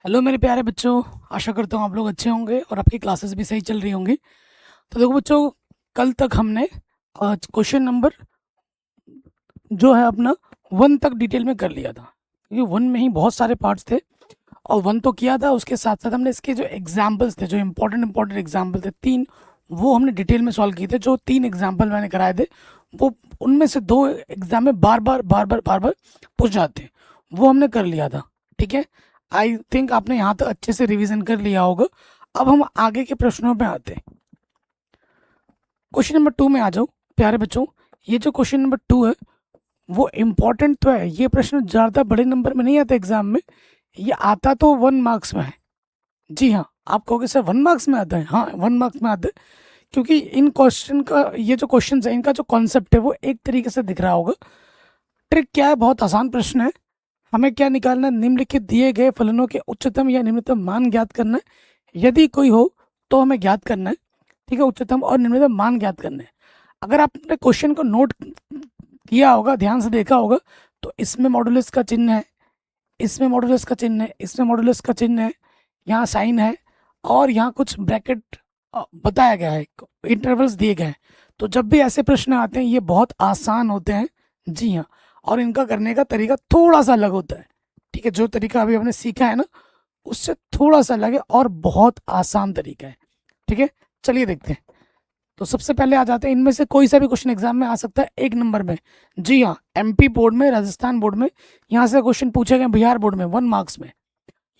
Hello मेरे प्यारे बच्चों। आशा करता हूँ आप लोग अच्छे होंगे और आपकी क्लासेस भी सही चल रही होंगी। तो देखो बच्चों, कल तक हमने क्वेश्चन नंबर जो है अपना 1 तक डिटेल में कर लिया था, क्योंकि 1 में ही बहुत सारे पार्ट्स थे। और 1 तो किया था, उसके साथ साथ हमने इसके जो एग्जाम्पल्स थे, जो इंपॉर्टेंट एग्जाम्पल थे 3, वो हमने डिटेल में सॉल्व किए थे। जो 3 एग्जाम्पल मैंने कराए थे, वो उनमें से 2 एग्जाम में बार बार पूछ जाते हैं, वो हमने कर लिया था। ठीक है, आई थिंक आपने यहाँ तक अच्छे से रिवीजन कर लिया होगा। अब हम आगे के प्रश्नों में आते हैं। क्वेश्चन नंबर 2 में आ जाओ प्यारे बच्चों। ये जो क्वेश्चन नंबर 2 है वो इम्पोर्टेंट तो है। ये प्रश्न ज़्यादा बड़े नंबर में नहीं आता एग्जाम में, ये आता तो 1 मार्क्स में है। जी हाँ, आप कहोगे सर 1 मार्क्स में आता है? हाँ, 1 मार्क्स में आता है, क्योंकि इन क्वेश्चन का, ये जो क्वेश्चन है, इनका जो कॉन्सेप्ट है वो एक तरीके से दिख रहा होगा। ट्रिक क्या है? बहुत आसान प्रश्न है। हमें क्या निकालना है? निम्नलिखित दिए गए फलनों के उच्चतम या निम्नतम मान ज्ञात करना है। यदि कोई हो तो हमें ज्ञात करना है। ठीक है, उच्चतम और निम्नतम मान ज्ञात करना है। अगर आपने क्वेश्चन को नोट किया होगा, ध्यान से देखा होगा, तो इसमें मॉडुलस का चिन्ह है, इसमें मॉडुलस का चिन्ह है, इसमें मॉडुलस का चिन्ह है, यहाँ साइन है, और यहाँ कुछ ब्रैकेट बताया गया है, इंटरवल्स दिए गए हैं। तो जब भी ऐसे प्रश्न आते हैं ये बहुत आसान होते हैं। जी हाँ, और इनका करने का तरीका थोड़ा सा अलग होता है। ठीक है, जो तरीका अभी हमने सीखा है ना, उससे थोड़ा सा अलग है और बहुत आसान तरीका है। ठीक है, चलिए देखते हैं। तो सबसे पहले आ जाते हैं, इनमें से कोई सा भी क्वेश्चन एग्जाम में आ सकता है 1 नंबर में। जी हाँ, एमपी बोर्ड में, राजस्थान बोर्ड में, यहाँ से क्वेश्चन पूछे गए, बिहार बोर्ड में 1 मार्क्स में।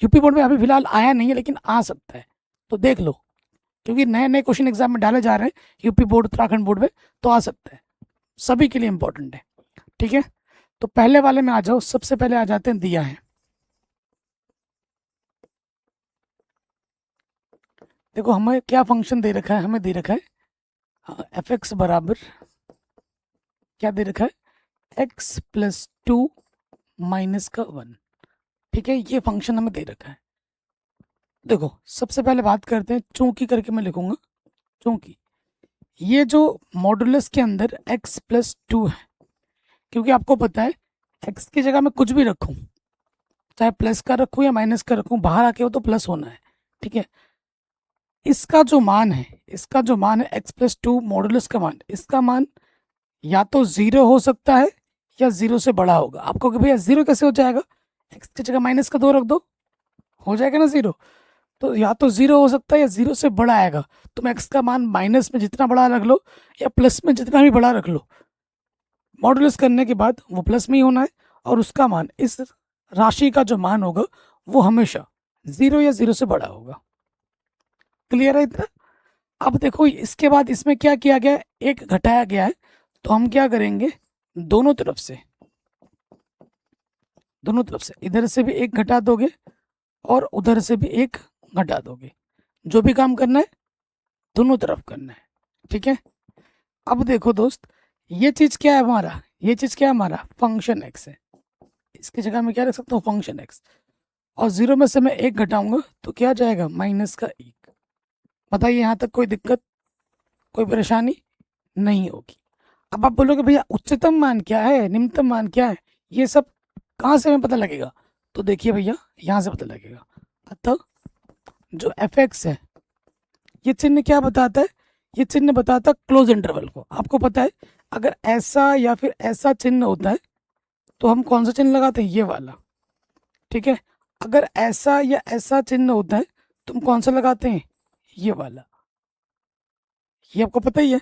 यूपी बोर्ड में अभी फिलहाल आया नहीं है, लेकिन आ सकता है, तो देख लो, क्योंकि नए नए क्वेश्चन एग्जाम में डाले जा रहे हैं यूपी बोर्ड, उत्तराखंड बोर्ड में, तो आ सकता है। सभी के लिए इंपॉर्टेंट है। ठीक है, तो पहले वाले में आ जाओ। सबसे पहले आ जाते हैं, दिया है, देखो हमें क्या फंक्शन दे रखा है। हमें दे रखा है एफ एक्स बराबर, क्या दे रखा है, एक्स प्लस 2 माइनस का 1। ठीक है, ये फंक्शन हमें दे रखा है। देखो सबसे पहले बात करते हैं, चूंकि करके मैं लिखूंगा, चूंकि ये जो मॉडुलस के अंदर x प्लस 2 है, क्योंकि आपको पता है x की जगह मैं कुछ भी रखूं, चाहे प्लस का रखूं या माइनस का रखूं, बाहर आके वो तो प्लस होना है। ठीक है, इसका जो मान है, इसका जो मान है x प्लस 2 मॉडुलस का मान, इसका मान या तो 0 हो सकता है या 0 से बड़ा होगा। आपको कि भैया 0 कैसे हो जाएगा? x की जगह माइनस का 2 रख दो, हो जाएगा ना 0। तो या तो 0 हो सकता है या 0 से बड़ा आएगा। तुम x का मान माइनस में जितना बड़ा रख लो या प्लस में जितना भी बड़ा रख लो, मॉडुलस करने के बाद वो प्लस में ही होना है, और उसका मान, इस राशि का जो मान होगा, वो हमेशा 0 या 0 से बड़ा होगा। क्लियर है इतना? अब देखो इसके बाद इसमें क्या किया गया है, एक घटाया गया है। तो हम क्या करेंगे, दोनों तरफ से, दोनों तरफ से इधर से भी एक घटा दोगे और उधर से भी एक घटा दोगे। जो भी काम करना है दोनों तरफ करना है। ठीक है, अब देखो दोस्त, ये चीज क्या है हमारा, ये चीज क्या है हमारा, फंक्शन एक्स है। इसकी जगह मैं क्या रख सकता हूँ, फंक्शन एक्स। और 0 में से मैं एक घटाऊंगा तो क्या जाएगा, माइनस का 1। बताइए, यहाँ तक कोई दिक्कत, कोई परेशानी नहीं होगी। अब आप बोलोगे भैया उच्चतम मान क्या है, निम्नतम मान क्या है, ये सब कहाँ से हमें पता लगेगा? तो देखिए भैया, यहाँ से पता लगेगा। अतः जो एफ एक्स है, ये चिन्ह क्या बताता है, ये चिन्ह बताता है क्लोज इंटरवल को। आपको पता है अगर ऐसा या फिर ऐसा चिन्ह होता है तो हम कौन सा चिन्ह लगाते हैं, ये वाला। ठीक है, अगर ऐसा या ऐसा चिन्ह होता है तो हम कौन सा लगाते हैं, ये वाला। ये आपको पता ही है।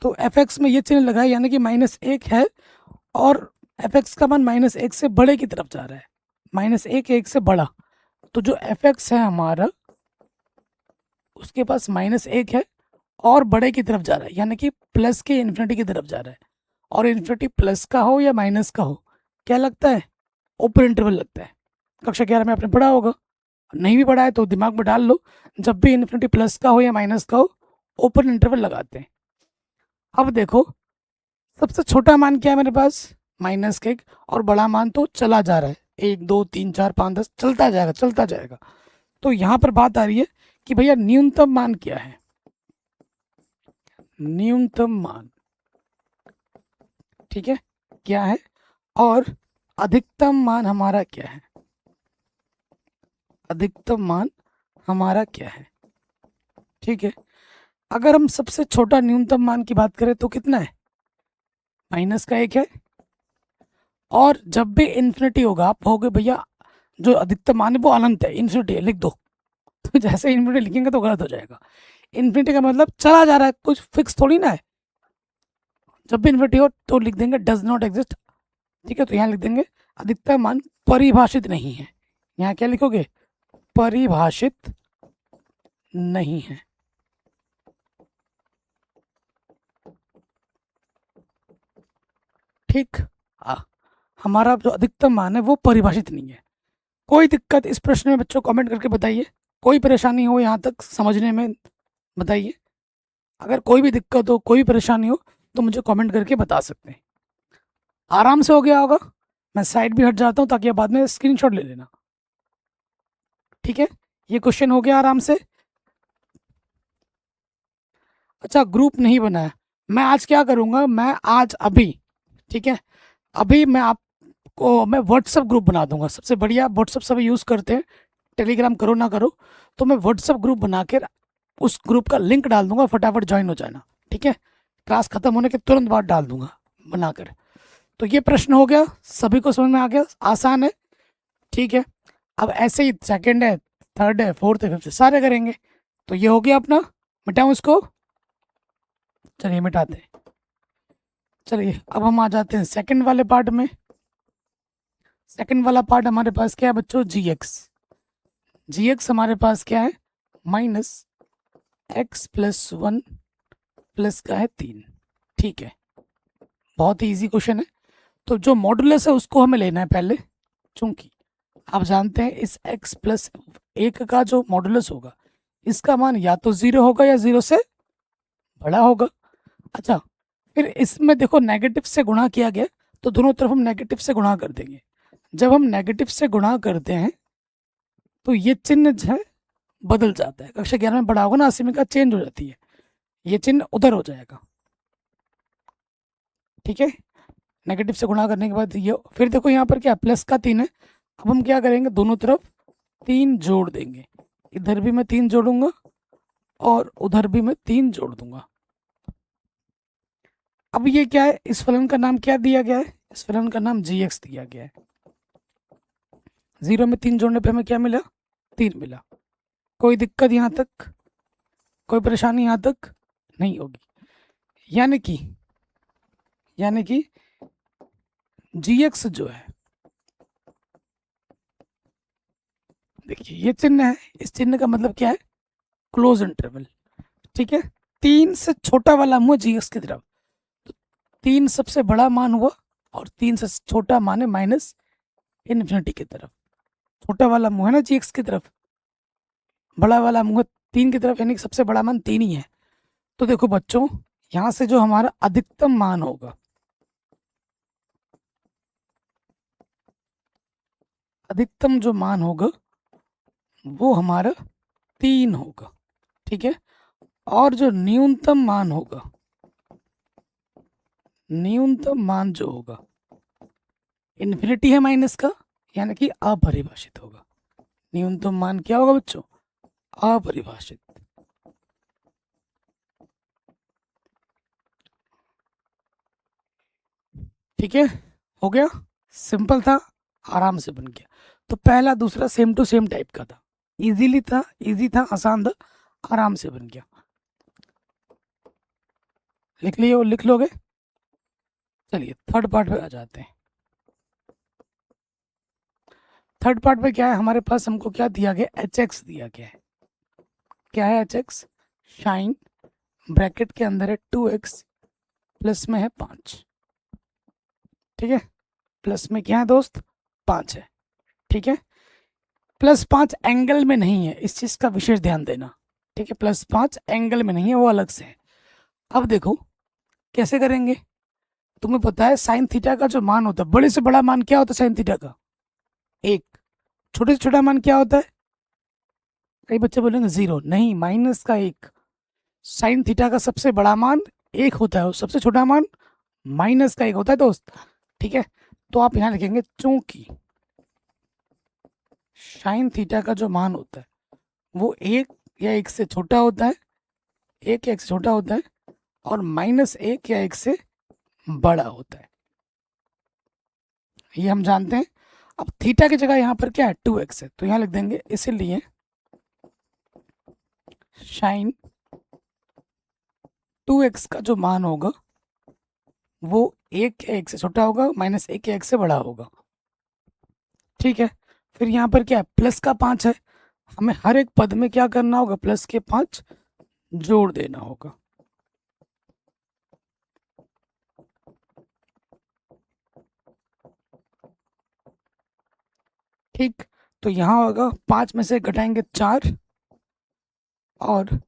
तो एफ एक्स में ये चिन्ह लगाए, यानी कि -1 है, और एफ एक्स का मान -1 से बड़े की तरफ जा रहा है, -1 1 से बड़ा। तो जो एफ एक्स है हमारा, उसके पास -1 है और बड़े की तरफ जा रहा है, यानी कि प्लस के इन्फिनिटी की तरफ जा रहा है। और इन्फिनिटी प्लस का हो या माइनस का हो, क्या लगता है, ओपन इंटरवल लगता है। कक्षा 11 में आपने पढ़ा होगा, नहीं भी पढ़ा है तो दिमाग में डाल लो। जब भी इन्फिनिटी प्लस का हो या माइनस का हो, ओपन इंटरवल लगाते हैं। अब देखो, सबसे छोटा मान क्या है मेरे पास, -1, और बड़ा मान तो चला जा रहा है, 1 2 3 4 5 10, चलता जाएगा चलता जाएगा। तो यहाँ पर बात आ रही है कि भैया न्यूनतम मान क्या है, न्यूनतम मान, ठीक है, क्या है, और अधिकतम मान हमारा क्या है। अधिकतम मान हमारा क्या है। ठीक है, अगर हम सबसे छोटा न्यूनतम मान की बात करें तो कितना है, -1 है। और जब भी इन्फिनिटी होगा आप कहोगे भैया जो अधिकतम मान है वो अनंत है, इन्फिनिटी है, लिख दो। तो जैसे इन्फिनिटी लिखेंगे तो गलत हो जाएगा। इन्फिनिटी का मतलब चला जा रहा है, कुछ फिक्स थोड़ी ना है। जब भी इन्फिनिटी हो तो लिख देंगे डज नॉट एग्जिस्ट। ठीक है, तो यहाँ लिख देंगे अधिकतम मान परिभाषित नहीं है। यहाँ क्या लिखोगे, परिभाषित नहीं है। ठीक, हमारा जो अधिकतम मान है वो परिभाषित नहीं है। कोई दिक्कत इस प्रश्न में बच्चों कमेंट करके बताइए, कोई परेशानी हो यहाँ तक समझने में बताइए। अगर कोई भी दिक्कत हो, कोई भी परेशानी हो तो मुझे कमेंट करके बता सकते हैं। आराम से हो गया होगा, मैं साइड भी हट जाता हूँ ताकि आप बाद में स्क्रीनशॉट ले लेना। ठीक है, ये क्वेश्चन हो गया आराम से। अच्छा, ग्रुप नहीं बनाया, मैं आज क्या करूँगा, मैं आज अभी, ठीक है, अभी मैं आपको मैं व्हाट्सअप ग्रुप बना दूंगा। सबसे बढ़िया, व्हाट्सअप सभी यूज़ करते हैं, टेलीग्राम करो ना करो, तो मैं व्हाट्सअप ग्रुप बना कर उस ग्रुप का लिंक डाल दूंगा, फटाफट ज्वाइन हो जाना। ठीक है, क्लास खत्म होने के तुरंत बाद डाल दूंगा बनाकर। तो ये प्रश्न हो गया, सभी को समझ में आ गया, आसान है। ठीक है, अब ऐसे ही सेकंड है, थर्ड है, फोर्थ है, फिफ्थ सारे करेंगे। तो ये हो गया अपना, मिटाऊं इसको, चलिए मिटाते हैं। चलिए अब हम आ जाते हैं सेकंड वाले पार्ट में। सेकंड वाला पार्ट हमारे पास क्या है बच्चों, जी एक्स हमारे पास क्या है, -x+1 प्लस का है 3। ठीक है, बहुत ही ईजी क्वेश्चन है। तो जो मॉडुलस है उसको हमें लेना है पहले, चूंकि आप जानते हैं इस x+1 का जो मॉडुलस होगा इसका मान या तो 0 होगा या 0 से बड़ा होगा। अच्छा, फिर इसमें देखो नेगेटिव से गुणा किया गया, तो दोनों तरफ हम नेगेटिव से गुणा कर देंगे। जब हम नेगेटिव से गुणा करते हैं तो ये चिन्ह जो है बदल जाता है। कक्षा 11 में बड़ा होगा ना, असीमिका चेंज हो जाती है, ये चिन्ह उधर हो जाएगा। ठीक है, नेगेटिव से गुणा करने के बाद ये, फिर देखो यहाँ पर क्या प्लस का 3 है। अब हम क्या करेंगे, दोनों तरफ 3 जोड़ देंगे। इधर भी मैं 3 जोड़ूंगा और उधर भी मैं 3 जोड़ दूंगा। अब ये क्या है, इस फलन का नाम क्या दिया गया है, इस फलन का नाम जी एक्स दिया गया है। 0 में 3 जोड़ने पे हमें क्या मिला, 3 मिला। कोई दिक्कत यहाँ तक, कोई परेशानी यहाँ तक नहीं होगी। यानी कि जी एक्स जो है, देखिए ये चिन्ह है, इस चिन्ह का मतलब क्या है, क्लोज इंटरवल। ठीक है, 3 से छोटा वाला मुँह जी एक्स की तरफ, तो 3 सबसे बड़ा मान हुआ और 3 से छोटा मान है -इन्फिनिटी की तरफ। छोटा वाला मुँह है ना जी एक्स की तरफ, बड़ा वाला मुँह 3 की तरफ, यानी कि सबसे बड़ा मान 3 ही है। तो देखो बच्चों, यहाँ से जो हमारा अधिकतम मान होगा, अधिकतम जो मान होगा वो हमारा 3 होगा। ठीक है, और जो न्यूनतम मान होगा, न्यूनतम मान जो होगा इन्फिनिटी है माइनस का, यानी कि अपरिभाषित होगा। न्यूनतम मान क्या होगा बच्चों, अपरिभाषित। ठीक है, हो गया, सिंपल था, आराम से बन गया। तो पहला दूसरा सेम टू सेम टाइप का था, इजीली था, इजी था, आसान था, आराम से बन गया। लिख लिए, लिख लोगे। चलिए थर्ड पार्ट पे आ जाते हैं। थर्ड पार्ट में क्या है हमारे पास, हमको क्या दिया गया, एच एक्स दिया गया है। क्या है एच एक्स, शाइन ब्रैकेट के अंदर है 2x, प्लस में है 5। ठीक है, प्लस में क्या है दोस्त, 5 है। ठीक है, +5 एंगल में नहीं है, इस चीज का विशेष ध्यान देना। ठीक है, +5 एंगल में नहीं है, वो अलग से है। अब देखो कैसे करेंगे, तुम्हें पता है साइन थीटा का जो मान होता है, बड़े से बड़ा मान क्या होता है साइन थीटा का, 1। छोटे से छोटा मान क्या होता है, कई बच्चे बोलेंगे 0, नहीं, -1। साइन थीटा का सबसे बड़ा मान 1 होता है और सबसे छोटा मान -1 होता है दोस्त। ठीक है, तो आप यहाँ लिखेंगे चूंकि साइन थीटा का जो मान होता है वो 1 या 1 से छोटा होता है, 1 या 1 से छोटा होता है, और -1 या 1 से बड़ा होता है, ये हम जानते हैं। अब थीटा की जगह यहाँ पर क्या है, 2x है, तो यहाँ लिख देंगे इसीलिए साइन 2x का जो मान होगा वो 1 या 1 से छोटा होगा, -1 या 1 से बड़ा होगा। ठीक है, फिर यहाँ पर क्या है, प्लस का 5 है, हमें हर एक पद में क्या करना होगा, प्लस के 5 जोड़ देना होगा। ठीक, तो यहाँ होगा 5 में से घटाएंगे 4, और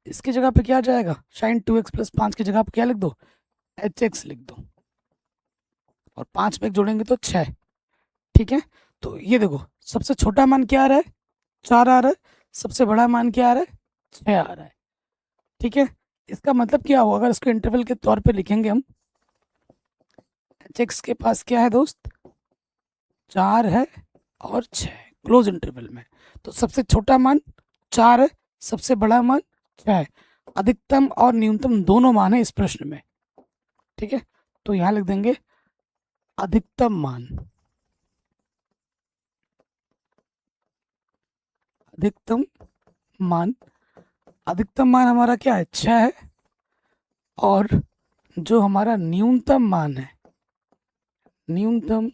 इसकी जगह पे क्या आ जाएगा, साइन 2x प्लस 5 की जगह पे क्या लिख दो, hx लिख दो, और 5 में एक जोड़ेंगे तो 6। ठीक है, तो ये देखो सबसे छोटा मान क्या आ रहा है, 4 आ रहा है, सबसे बड़ा मान क्या आ रहा है, 6 आ रहा है। ठीक है, इसका मतलब क्या होगा, अगर इसको इंटरवल के तौर पे लिखेंगे हम, hx के पास क्या है दोस्त, 4 है और 6 क्लोज इंटरवल में, तो सबसे छोटा मान 4 है, सबसे बड़ा मान 6 है, अधिकतम और न्यूनतम दोनों मान है इस प्रश्न में। ठीक है, तो यहाँ लिख देंगे अधिकतम मान, अधिकतम मान, अधिकतम मान हमारा क्या है, 6 है, और जो हमारा न्यूनतम मान है, न्यूनतम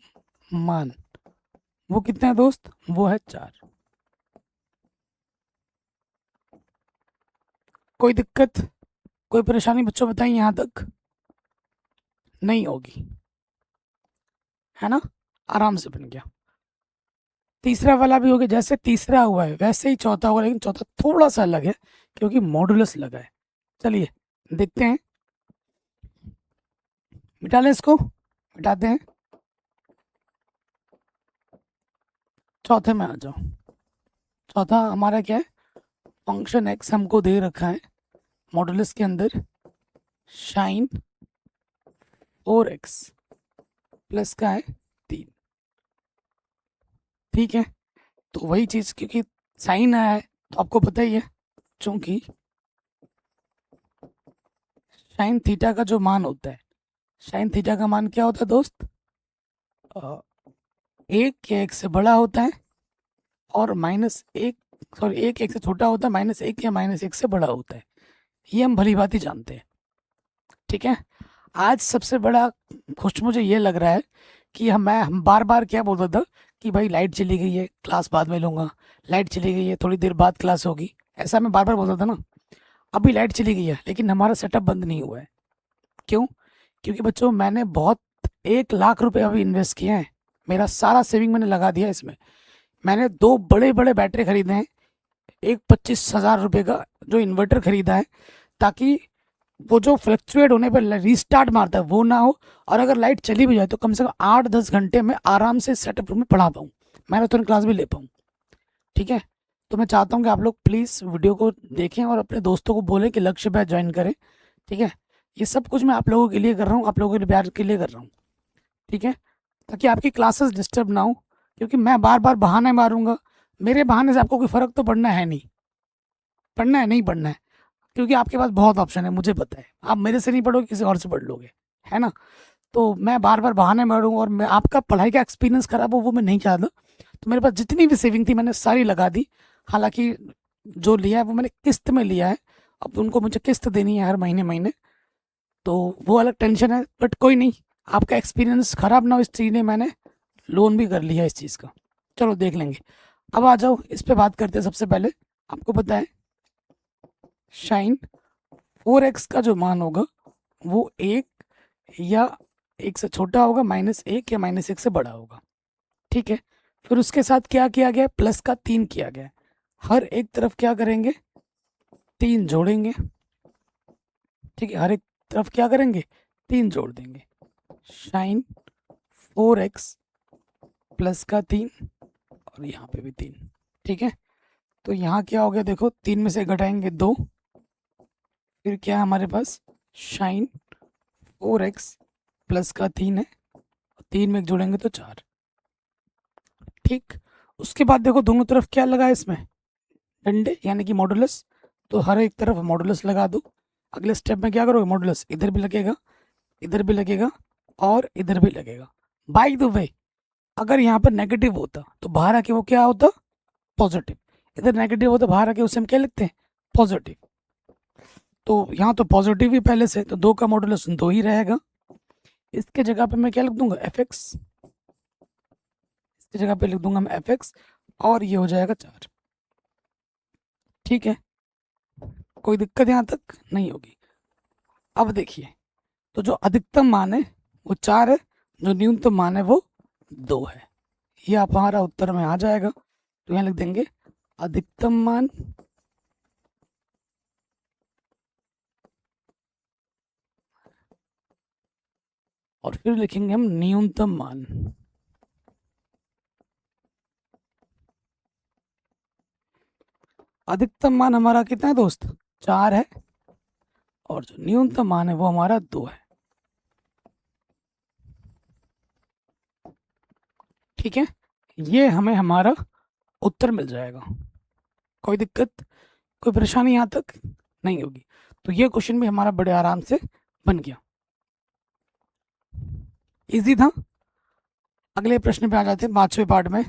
मान वो कितना है दोस्त, वो है 4। कोई दिक्कत, कोई परेशानी बच्चों बताइए, यहाँ तक नहीं होगी, है ना, आराम से बन गया। तीसरा वाला भी हो गया, जैसे तीसरा हुआ है वैसे ही चौथा होगा, लेकिन चौथा थोड़ा सा अलग है क्योंकि मॉडुलस लगा है। चलिए देखते हैं, मिटा लें इसको, मिटाते हैं, चौथे में आ जाओ। चौथा हमारा क्या है, फंक्शन एक्स हमको दे रखा है मॉडुलस के अंदर, साइन 4x प्लस का है 3। ठीक है, तो वही चीज़, क्योंकि साइन आया है तो आपको पता ही है, चूंकि साइन थीटा का जो मान होता है, साइन थीटा का मान क्या होता है दोस्त, 1 या 1 से बड़ा होता है, और -1, सॉरी 1 1 से छोटा होता है, -1 या -1 से बड़ा होता है, ये हम भली भांति जानते हैं। ठीक है, आज सबसे बड़ा खुश मुझे ये लग रहा है कि हम बार बार क्या बोलता था कि भाई लाइट चली गई है, क्लास बाद में लूँगा, लाइट चली गई है, थोड़ी देर बाद क्लास होगी, ऐसा मैं बार बार बोलता था ना। अभी लाइट चली गई है लेकिन हमारा सेटअप बंद नहीं हुआ है। क्यों, क्योंकि बच्चों मैंने बहुत 1 लाख रुपए अभी इन्वेस्ट किए हैं, मेरा सारा सेविंग मैंने लगा दिया है इसमें। मैंने 2 बड़े बड़े बैटरी खरीदे हैं, एक 25,000 रुपये का जो इन्वर्टर खरीदा है, ताकि वो जो फ्लक्चुएट होने पर रीस्टार्ट मारता है वो ना हो, और अगर लाइट चली भी जाए तो कम से कम 8-10 घंटे में आराम से सेटअप रूम में पढ़ा पाऊँ, मैराथन क्लास भी ले पाऊँ। ठीक है, तो मैं चाहता हूँ कि आप लोग प्लीज़ वीडियो को देखें और अपने दोस्तों को बोलें कि लक्ष्य बैच ज्वाइन करें। ठीक है, ये सब कुछ मैं आप लोगों के लिए कर रहा हूँ, आप लोगों के प्यार के लिए कर रहा हूँ। ठीक है, ताकि आपकी क्लासेस डिस्टर्ब ना हो, क्योंकि मैं बार बार बहाने मारूंगा, मेरे बहाने से आपको कोई फ़र्क तो पड़ना है नहीं, पढ़ना है नहीं पढ़ना है, क्योंकि आपके पास बहुत ऑप्शन है, मुझे पता है, आप मेरे से नहीं पढ़ोगे किसी और से पढ़ लोगे, है ना। तो मैं बार बार बहाने मारूंगा, और मैं आपका पढ़ाई का एक्सपीरियंस खराब हो वो मैं नहीं चाहता। तो मेरे पास जितनी भी सेविंग थी मैंने सारी लगा दी, हालांकि जो लिया है वो मैंने किस्त में लिया है, अब उनको मुझे किस्त देनी है हर महीने महीने, तो वो अलग टेंशन है, बट कोई नहीं, आपका एक्सपीरियंस ख़राब ना हो इस चीज़ ने, मैंने लोन भी कर लिया इस चीज़ का। चलो देख लेंगे, अब आ जाओ इस पे बात करते हैं। सबसे पहले आपको पता है साइन 4x का जो मान होगा वो 1 या 1 से छोटा होगा, -1 या -1 से बड़ा होगा। ठीक है, फिर उसके साथ क्या किया गया, प्लस का 3 किया गया, हर एक तरफ क्या करेंगे, 3 जोड़ेंगे। ठीक है, हर एक तरफ क्या करेंगे, 3 जोड़ देंगे, साइन 4x प्लस का 3, और यहाँ पे भी 3। ठीक है, तो यहाँ क्या हो गया, देखो 3 में से घटाएंगे 2, फिर क्या है हमारे पास, साइन 4x प्लस का 3 है, 3 में एक जोड़ेंगे तो 4। ठीक, उसके बाद देखो दोनों तरफ क्या लगा है इसमें, डंडे यानी कि मॉडुलस, तो हर एक तरफ मॉडुलस लगा दो। अगले स्टेप में क्या करोगे, मॉडुलस इधर भी लगेगा, इधर भी लगेगा और इधर भी लगेगा। बाय द वे अगर यहाँ पर नेगेटिव होता तो बाहर आके वो क्या होता, पॉजिटिव। इधर नेगेटिव होता बाहर आके उसे हम क्या लिखते हैं, पॉजिटिव। तो यहाँ तो पॉजिटिव ही पहले से, तो 2 का मॉडुलस 2 ही रहेगा। इसके जगह पे मैं क्या लिख दूंगा, एफ एक्स, इसकी जगह पे लिख दूंगा मैं एफ एक्स, और ये हो जाएगा 4। ठीक है, कोई दिक्कत यहाँ तक नहीं होगी। अब देखिए, तो जो अधिकतम मान है वो 4 है, जो न्यूनतम मान है वो 2 है। ये आप हमारा उत्तर में आ जाएगा। तो यहाँ लिख देंगे अधिकतम मान और फिर लिखेंगे हम न्यूनतम मान। अधिकतम मान हमारा कितना है दोस्त, 4 है, और जो न्यूनतम मान है वो हमारा 2 है। ठीक है, ये हमें हमारा उत्तर मिल जाएगा। कोई दिक्कत, कोई परेशानी यहाँ तक नहीं होगी। तो ये क्वेश्चन भी हमारा बड़े आराम से बन गया, इजी था। अगले प्रश्न पे आ जाते हैं, 5वें पार्ट में।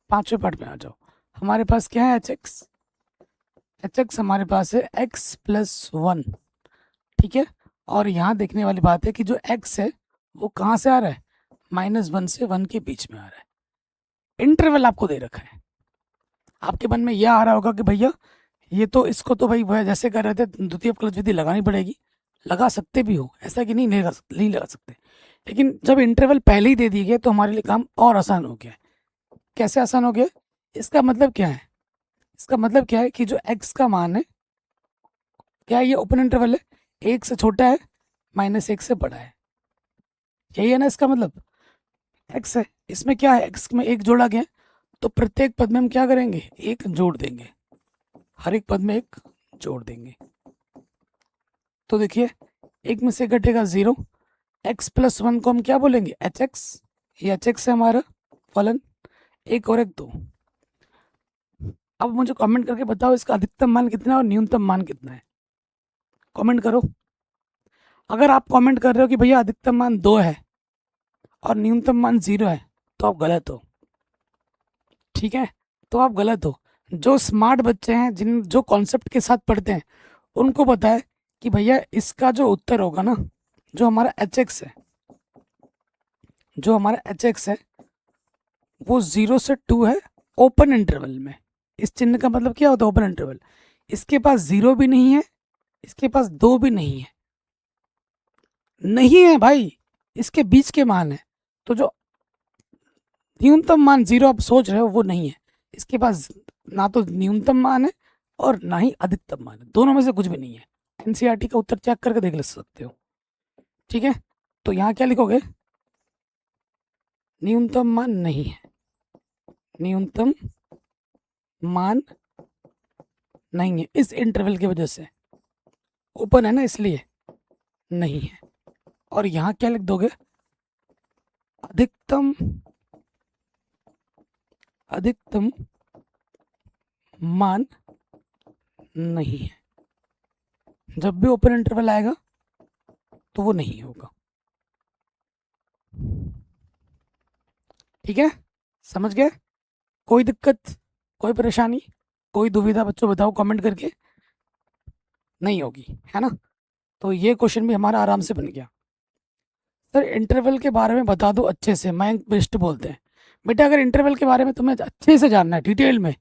5वें पार्ट में आ जाओ। हमारे पास क्या है, एच एक्स। एच एक्स हमारे पास है एक्स प्लस 1। ठीक है, और यहाँ देखने वाली बात है कि जो x है वो कहाँ से आ रहा है, -1 से 1 के बीच में आ रहा है। इंटरवल आपको दे रखा है। आपके मन में यह आ रहा होगा कि भैया ये तो, इसको तो भाई वह जैसे कर रहे थे द्वितीय अवकलज विधि लगानी पड़ेगी। लगा सकते भी हो, ऐसा कि नहीं लगा सकते, लेकिन जब इंटरवल पहले ही दे दिए गए तो हमारे लिए काम और आसान हो गया है। कैसे आसान हो गया, इसका मतलब क्या है, इसका मतलब क्या है कि जो x का मान है, क्या ये ओपन इंटरवल है, 1 से छोटा है, -1 से बड़ा है, यही है ना इसका मतलब। x है, इसमें क्या है, x में 1 जोड़ा गया, तो प्रत्येक पद में हम क्या करेंगे, 1 जोड़ देंगे, हर एक पद में 1 जोड़ देंगे। तो देखिए 1 में से घटेगा 0, x प्लस 1 को हम क्या बोलेंगे, एच एक्स। ये एच एक्स है हमारा फलन, 1 और 1 2। अब मुझे कमेंट करके बताओ इसका अधिकतम मान कितना है और न्यूनतम मान कितना है, कमेंट करो। अगर आप कमेंट कर रहे हो कि भैया अधिकतम मान 2 है और न्यूनतम मान 0 है, तो आप गलत हो। ठीक है, तो आप गलत हो। जो स्मार्ट बच्चे हैं, जो कॉन्सेप्ट के साथ पढ़ते हैं, उनको पता है कि भैया इसका जो उत्तर होगा ना, जो हमारा एच एक्स है, जो हमारा एच एक्स है वो 0 से 2 है ओपन इंटरवल में। इस चिन्ह का मतलब क्या होता है, ओपन इंटरवल। इसके पास 0 भी नहीं है, इसके पास 2 भी नहीं है, नहीं है भाई, इसके बीच के मान है। तो जो न्यूनतम मान 0 आप सोच रहे हो वो नहीं है, इसके पास ना तो न्यूनतम मान है और ना ही अधिकतम मान है, दोनों में से कुछ भी नहीं है। एनसीईआरटी का उत्तर चेक करके देख ले सकते हो। ठीक है, तो यहाँ क्या लिखोगे, न्यूनतम मान नहीं है, न्यूनतम मान नहीं है, इस इंटरवल की वजह से, ओपन है ना इसलिए नहीं है। और यहाँ क्या लिख दोगे, अधिकतम अधिकतम मान नहीं है। जब भी ओपन इंटरवल आएगा तो वो नहीं होगा। ठीक है, समझ गए, कोई दिक्कत, कोई परेशानी, कोई दुविधा बच्चों बताओ कमेंट करके, नहीं होगी है ना। तो ये क्वेश्चन भी हमारा आराम से बन गया। सर इंटरवल के बारे में बता दो अच्छे से, मयंक बिष्ट बोलते हैं। बेटा अगर इंटरवल के बारे में तुम्हें अच्छे से जानना है डिटेल में,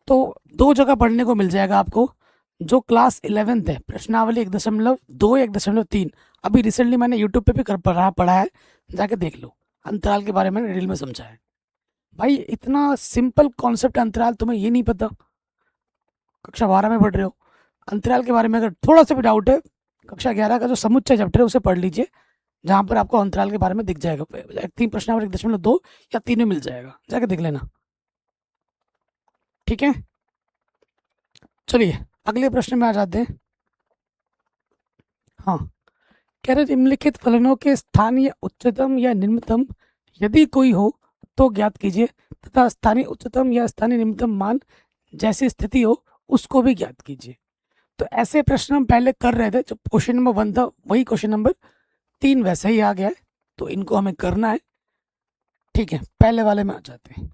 तो 2 जगह पढ़ने को मिल जाएगा आपको। जो क्लास 11th है, प्रश्नावली 1.2 1.3, अभी रिसेंटली मैंने यूट्यूब पे भी पढ़ा है, जाके देख लो। अंतराल के बारे में डिटेल में समझा है। भाई इतना सिंपल कॉन्सेप्ट अंतराल, तुम्हें ये नहीं पता, कक्षा 12 में पढ़ रहे हो। अंतराल के बारे में अगर थोड़ा सा भी डाउट है, कक्षा 11 का जो समुच्चय चैप्टर है उसे पढ़ लीजिए, जहाँ पर आपको अंतराल के बारे में दिख जाएगा। 3 प्रश्नावली 1.2 या 3 में मिल जाएगा, जाके देख लेना। ठीक है, चलिए अगले प्रश्न में आ जाते हैं। हाँ, कह रहे निम्नलिखित फलनों के स्थान या उच्चतम या निम्नतम यदि कोई हो तो ज्ञात कीजिए तथा स्थानीय उच्चतम या स्थानीय निम्नतम मान जैसी स्थिति हो उसको भी ज्ञात कीजिए। तो ऐसे प्रश्न हम पहले कर रहे थे, जब क्वेश्चन नंबर 1 था वही क्वेश्चन नंबर 3 वैसे ही आ गया है, तो इनको हमें करना है। ठीक है, पहले वाले में आ जाते हैं।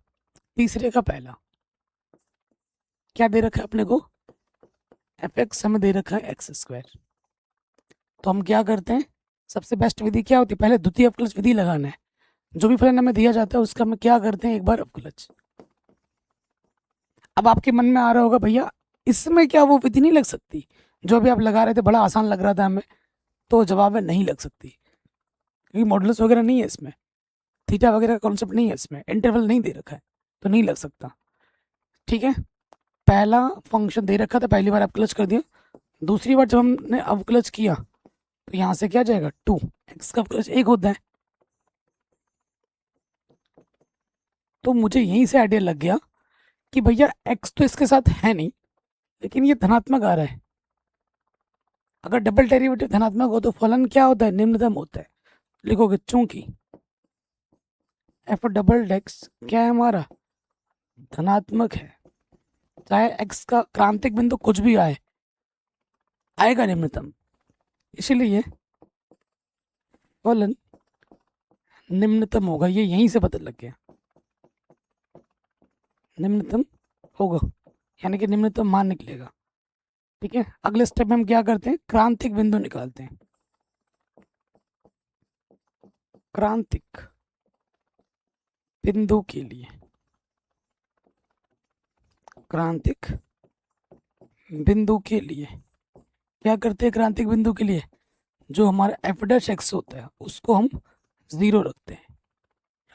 तीसरे का पहला क्या दे रखा है अपने को, एफ एक्स हमें दे रखा है एक्स स्क्वायर। तो हम क्या करते हैं, सबसे बेस्ट विधि क्या होती है, पहले द्वितीय अवकलज विधि लगाना है। जो भी फलन हमें दिया जाता है उसका हम क्या करते हैं, एक बार अवकलज। अब आपके मन में आ रहा होगा भैया इसमें क्या वो विधि नहीं लग सकती, जो भी आप लगा रहे थे बड़ा आसान लग रहा था हमें, तो जवाब है नहीं लग सकती, क्योंकि मॉडुलस वगैरह नहीं है इसमें, थीटा वगैरह का कॉन्सेप्ट नहीं है इसमें, इंटरवल नहीं दे रखा है, तो नहीं लग सकता। ठीक है, पहला फंक्शन दे रखा था, पहली बार अवकलज कर दिया। दूसरी बार जब हमने अवकलज किया तो यहाँ से क्या जाएगा, 2 एक्स का अवकलज 1 होता है। तो मुझे यहीं से आइडिया लग गया कि भैया एक्स तो इसके साथ है नहीं, लेकिन ये धनात्मक आ रहा है। अगर डबल डेरिवेटिव धनात्मक हो तो फलन क्या होता है, निम्नतम होता है। लिखोगे चूंकि एफ डबल एक्स क्या है हमारा, धनात्मक है, चाहे एक्स का क्रांतिक बिंदु कुछ भी आए, आएगा निम्नतम, इसीलिए फलन निम्नतम होगा। ये यहीं से पता लग गया, निम्नतम होगा यानी कि निम्नतम मान निकलेगा। ठीक है, अगले स्टेप में हम क्या करते हैं, क्रांतिक बिंदु निकालते हैं। क्रांतिक बिंदु के लिए, क्रांतिक बिंदु के लिए क्या करते हैं, क्रांतिक बिंदु के लिए जो हमारा एफ डैश एक्स होता है उसको हम 0 रखते हैं।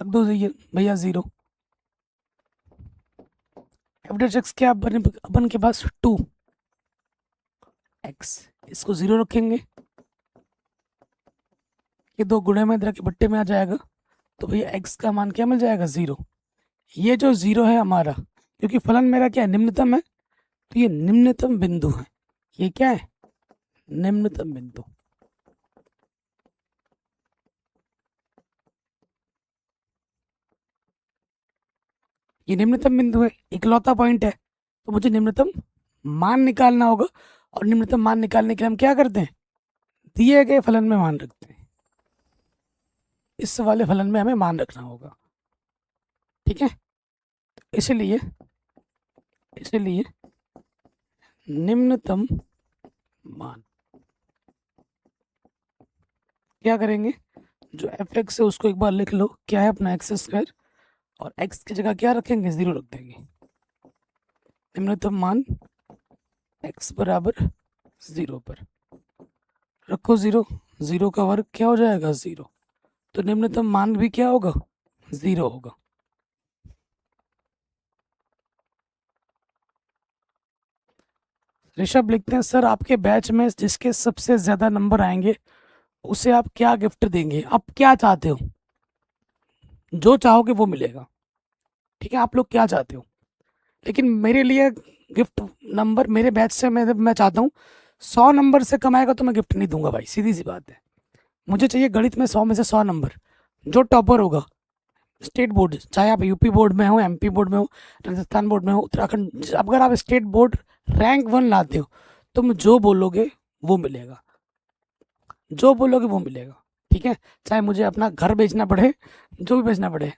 रख दो भैया 0। एफ डैश एक्स क्या अपन के पास 2 एक्स, इसको 0 रखेंगे, ये 2 गुणे में इधर के बट्टे में आ जाएगा, तो भैया एक्स का मान क्या मिल जाएगा, 0। ये जो 0 है हमारा, क्योंकि फलन मेरा क्या है, निम्नतम है, तो ये निम्नतम बिंदु है। ये क्या है, निम्नतम बिंदु। ये निम्नतम बिंदु है, इकलौता पॉइंट है, तो मुझे निम्नतम मान निकालना होगा। और निम्नतम मान निकालने के लिए हम क्या करते हैं, दिए गए फलन में मान रखते हैं। इस वाले फलन में हमें मान रखना होगा। ठीक है, इसलिए इसलिए निम्नतम मान क्या करेंगे, जो एफ एक्स है उसको एक बार लिख लो, क्या है अपना एक्स स्क्वायर, और एक्स की जगह क्या रखेंगे, 0 रख देंगे। निम्नतम मान एक्स बराबर 0 पर रखो 0, 0 का वर्ग क्या हो जाएगा, 0। तो निम्नतम मान भी क्या होगा, 0 होगा। ऋषभ लिखते हैं सर आपके बैच में जिसके सबसे ज्यादा नंबर आएंगे उसे आप क्या गिफ्ट देंगे। आप क्या चाहते हो, जो चाहोगे वो मिलेगा। ठीक है, आप लोग क्या चाहते हो, लेकिन मेरे लिए गिफ्ट नंबर, मेरे बैच से मैं चाहता हूँ 100 नंबर से कम आएगा तो मैं गिफ्ट नहीं दूंगा भाई, सीधी सी बात है। मुझे चाहिए गणित में 100 में से 100 नंबर, जो टॉपर होगा स्टेट बोर्ड, चाहे आप यूपी बोर्ड में हो, एमपी बोर्ड में हो, राजस्थान बोर्ड में हो, उत्तराखंड, अगर आप स्टेट बोर्ड रैंक 1 लाते हो, तुम जो बोलोगे वो मिलेगा, जो बोलोगे वो मिलेगा। ठीक है, चाहे मुझे अपना घर बेचना पड़े, जो भी बेचना पड़े,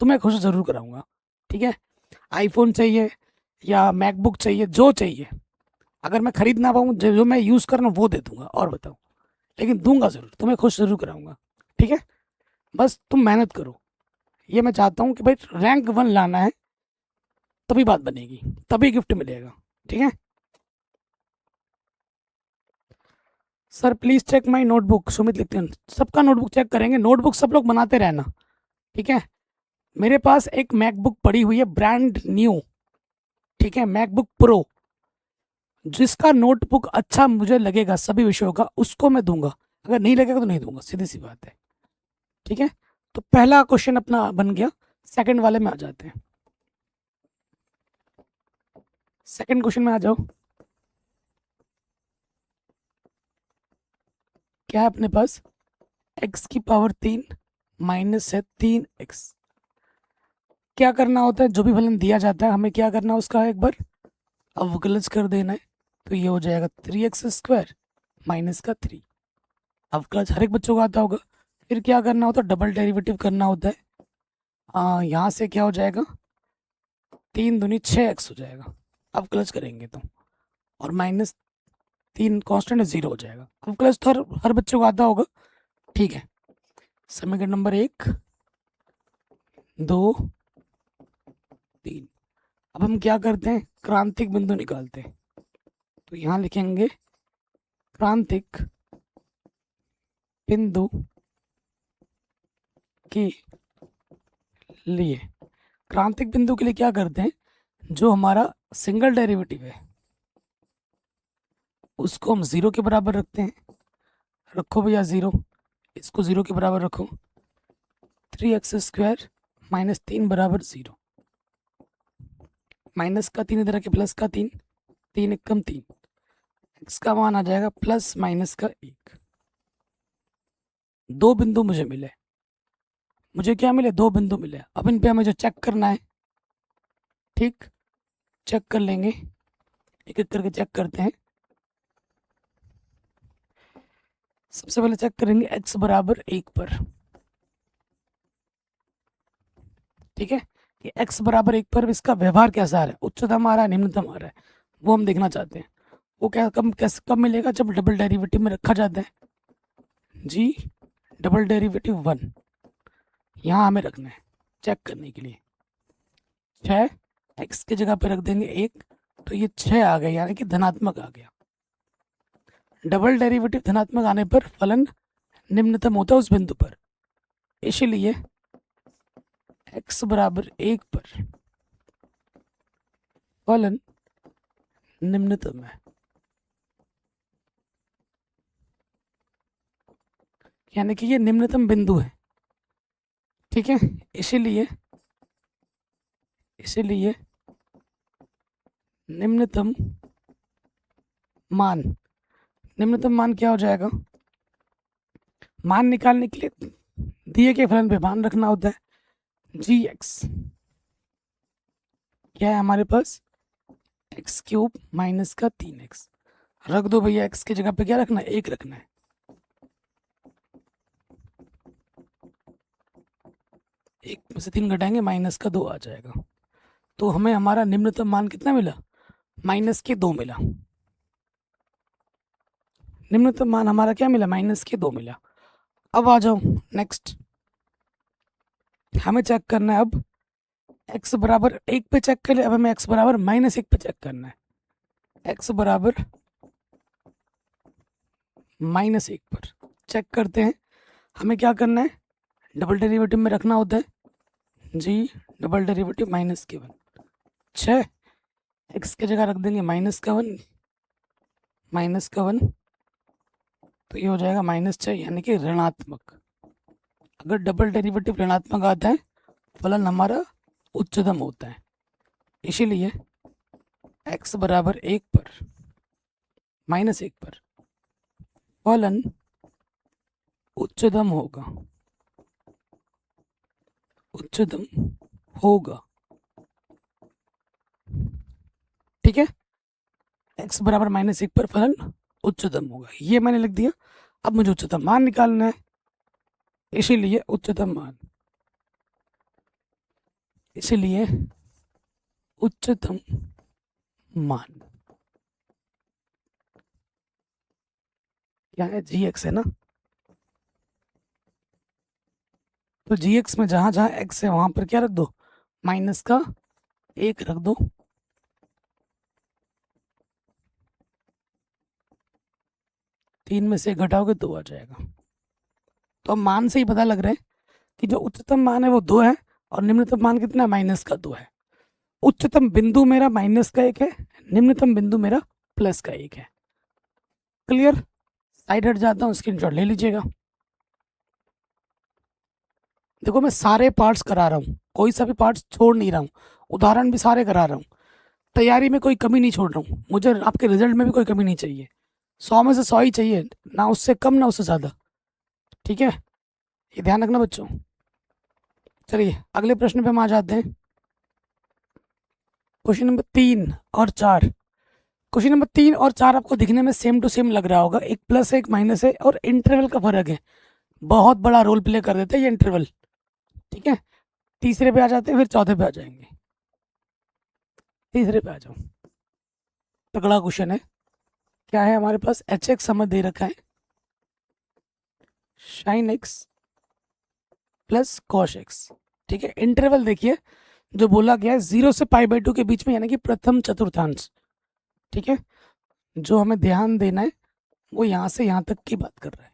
तो मैं खुश जरूर कराऊंगा। ठीक है, आईफोन चाहिए या मैकबुक चाहिए, जो चाहिए, अगर मैं खरीद ना पाऊँ, जो मैं यूज़ कर रहा हूँ वो दे दूंगा, और बताओ, लेकिन दूंगा ज़रूर, तुम्हें खुश ज़रूर कराऊंगा। ठीक है, बस तुम मेहनत करो, ये मैं चाहता हूँ कि भाई रैंक 1 लाना है, तभी बात बनेगी, तभी गिफ्ट मिलेगा। ठीक है sir, please check my notebook, Sumit लिखते हैं। सबका नोटबुक चेक करेंगे, नोटबुक सब लोग बनाते रहना। ठीक है, मेरे पास एक मैकबुक पड़ी हुई है ब्रांड न्यू, ठीक है, मैकबुक प्रो, जिसका नोटबुक अच्छा मुझे लगेगा सभी विषयों का उसको मैं दूंगा, अगर नहीं लगेगा तो नहीं दूंगा, सीधी सी बात है। ठीक है, तो पहला क्वेश्चन अपना बन गया। सेकंड वाले में आ जाते हैं। सेकंड क्वेश्चन में आ जाओ। क्या है अपने पास, x की पावर 3 माइनस है 3x। क्या करना होता है, जो भी फलन दिया जाता है हमें क्या करना है, उसका एक बार अवकलज कर देना है। तो ये हो जाएगा 3x² माइनस का 3। अवकलज हर एक बच्चों को आता होगा। फिर क्या करना होता है, डबल डेरिवेटिव करना होता है। यहाँ से क्या हो जाएगा, 3 दूनी 6x हो जाएगा अवकलज करेंगे तो, और माइनस 3 कांस्टेंट 0 हो जाएगा। अवकलज तो हर बच्चों को आता होगा। ठीक है, समीकरण नंबर 1, 2, 3। अब हम क्या करते हैं, क्रांतिक बिंदु निकालते हैं। तो यहाँ लिखेंगे क्रांतिक बिंदु के लिए, क्रांतिक बिंदु के लिए क्या करते हैं, जो हमारा सिंगल डेरिवेटिव है उसको हम 0 के बराबर रखते हैं। रखो भैया 0, इसको 0 के बराबर रखो। 3x² माइनस 3 बराबर 0। माइनस का 3 इधर के प्लस का 3, 3 एकम 3, x का मान आ जाएगा प्लस माइनस का 1। दो बिंदु मुझे मिले, मुझे क्या मिले, 2 बिंदु मिले। अब इन पे हमें जो चेक करना है, ठीक, चेक कर लेंगे, एक एक करके चेक करते हैं। सबसे पहले चेक करेंगे x बराबर 1 पर। ठीक है, कि x बराबर 1 पर इसका व्यवहार कैसा आ रहा है, उच्चतम आ रहा है निम्नतम आ रहा है, वो हम देखना चाहते हैं। वो क्या कब मिलेगा, जब डबल डेरिवेटिव में रखा जाता है। जी डबल डेरिवेटिव 1 यहाँ हमें रखना है चेक करने के लिए। 6 x की जगह पे रख देंगे 1, तो ये 6 आ गया, यानी कि धनात्मक आ गया। डबल डेरिवेटिव धनात्मक आने पर फलन निम्नतम होता है उस बिंदु पर, इसलिए x बराबर 1 पर फलन निम्नतम है, यानी कि ये निम्नतम बिंदु है। ठीक है, इसीलिए निम्नतम मान क्या हो जाएगा, मान निकालने के लिए दिए गए फलन पे मान रखना होता है। gx क्या है हमारे पास, x³ माइनस का 3x। रख दो भैया, x की जगह पे क्या रखना है, 1 रखना है। एक में से 3 घटाएंगे, माइनस का 2 आ जाएगा। तो हमें हमारा निम्नतम मान कितना मिला, माइनस के 2 मिला। निम्नतम मान हमारा क्या मिला, माइनस के 2 मिला। अब आ जाओ नेक्स्ट, हमें चेक करना है अब x बराबर 1 पे चेक कर ले। अब हमें x बराबर -1 पे चेक करना है। x बराबर -1 पर चेक करते हैं। हमें क्या करना है, डबल डेरिवेटिव में रखना होता है। जी डबल डेरिवेटिव -1 6 x की जगह रख देंगे -1 तो ये हो जाएगा -6, यानी कि ऋणात्मक। अगर डबल डेरिवेटिव ऋणात्मक आता है फलन हमारा उच्चतम होता है, इसीलिए x बराबर 1 पर -1 पर फलन उच्चतम होगा। ठीक है, x बराबर -1 पर फलन उच्चतम होगा, ये मैंने लिख दिया। अब मुझे उच्चतम मान निकालना है, इसीलिए उच्चतम मान क्या है, gx है ना। तो gx में जहां जहां x है वहां पर क्या रख दो, -1 रख दो। तीन में से घटाओगे 2 आ जाएगा। तो अब मान से ही पता लग रहा है कि जो उच्चतम मान है वो 2 है, और निम्नतम मान कितना है, -2 है। उच्चतम बिंदु मेरा -1 है, निम्नतम बिंदु मेरा +1 है। क्लियर, साइड हट जाता हूँ, स्क्रीनशॉट ले लीजिएगा। देखो मैं सारे पार्ट्स करा रहा हूँ, कोई सा भी पार्ट्स छोड़ नहीं रहा हूँ, उदाहरण भी सारे करा रहा हूँ, तैयारी में कोई कमी नहीं छोड़ रहा हूँ। मुझे आपके रिजल्ट में भी कोई कमी नहीं चाहिए, 100 में से 100 ही चाहिए, ना उससे कम ना उससे ज़्यादा। ठीक है, ये ध्यान रखना बच्चों। चलिए अगले प्रश्न पे हम आ जाते हैं। क्वेश्चन नंबर 3 और 4। क्वेश्चन नंबर 3 और 4 आपको दिखने में सेम टू सेम लग रहा होगा, एक प्लस है एक माइनस है और इंटरवल का फर्क है। बहुत बड़ा रोल प्ले कर देता है ये इंटरवल। ठीक है, तीसरे पे आ जाते हैं, फिर चौथे पे आ जाएंगे। तीसरे पे आ जाओ। तगड़ा क्वेश्चन है। क्या है हमारे पास, एच एक्स हमें दे रखा है, sine x plus cosh x. ठीक है, इंटरवल देखिए जो बोला गया है 0 से π/2 के बीच में, यानी कि प्रथम चतुर्थांश। ठीक है, जो हमें ध्यान देना है वो यहाँ से यहाँ तक की बात कर रहा है।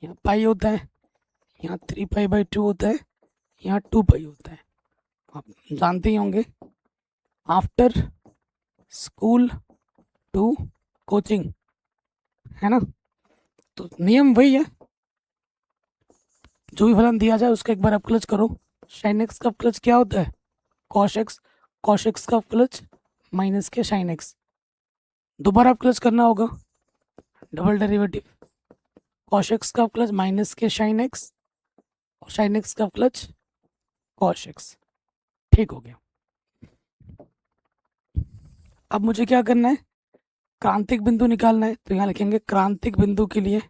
यहाँ पाई होता है, यहाँ 3π/2 होता है, यहाँ 2π होता है। आप जानते ही होंगे, आफ्टर स्कूल टू कोचिंग, है ना। तो नियम वही है, जो भी फलन दिया जाए उसका एक बार आप क्लच करो। साइन एक्स का क्लच क्या होता है, कॉश एक्स। कॉश एक्स का क्लच माइनस के साइन एक्स। दोबारा आप क्लच करना होगा, डबल डेरिवेटिव। कॉश एक्स का क्लच माइनस के साइन एक्स और साइन एक्स का क्लच कॉश एक्स। ठीक हो गया। अब मुझे क्या करना है, क्रांतिक बिंदु निकालना है। तो यहाँ लिखेंगे क्रांतिक बिंदु के लिए,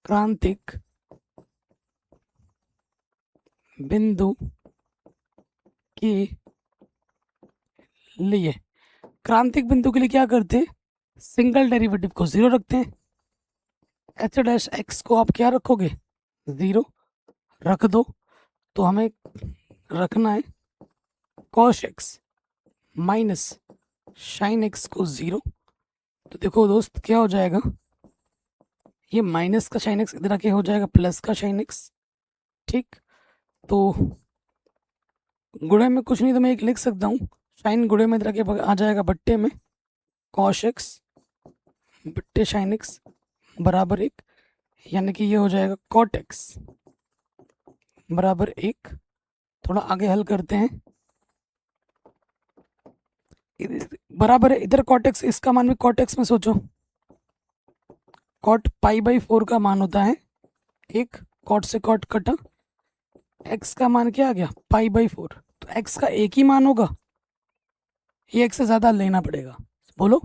क्रांतिक बिंदु के लिए, क्रांतिक बिंदु के लिए क्या करते हैं, सिंगल डेरिवेटिव को 0 रखते हैं। एच डैश एक्स को आप क्या रखोगे, 0 रख दो। तो हमें रखना है cosh x minus sine x को 0। तो देखो दोस्त क्या हो जाएगा, ये माइनस का साइन एक्स इधर आके हो जाएगा प्लस का साइन एक्स। ठीक, तो गुणे में कुछ नहीं तो मैं एक लिख सकता हूँ, साइन गुणे में इधर आके आ जाएगा बट्टे में, कॉश एक्स बट्टे साइन एक्स बराबर 1, यानी कि ये हो जाएगा कॉट एक्स बराबर 1। थोड़ा आगे हल करते हैं, बराबर है इधर कॉट एक्स, इसका मान भी कॉट एक्स में सोचो। कॉट π/4 का मान होता है 1, कॉट से कॉट कटा, एक्स का मान क्या आ गया π/4। तो एक्स का एक ही मान होगा, ये एक्स से ज़्यादा लेना पड़ेगा। बोलो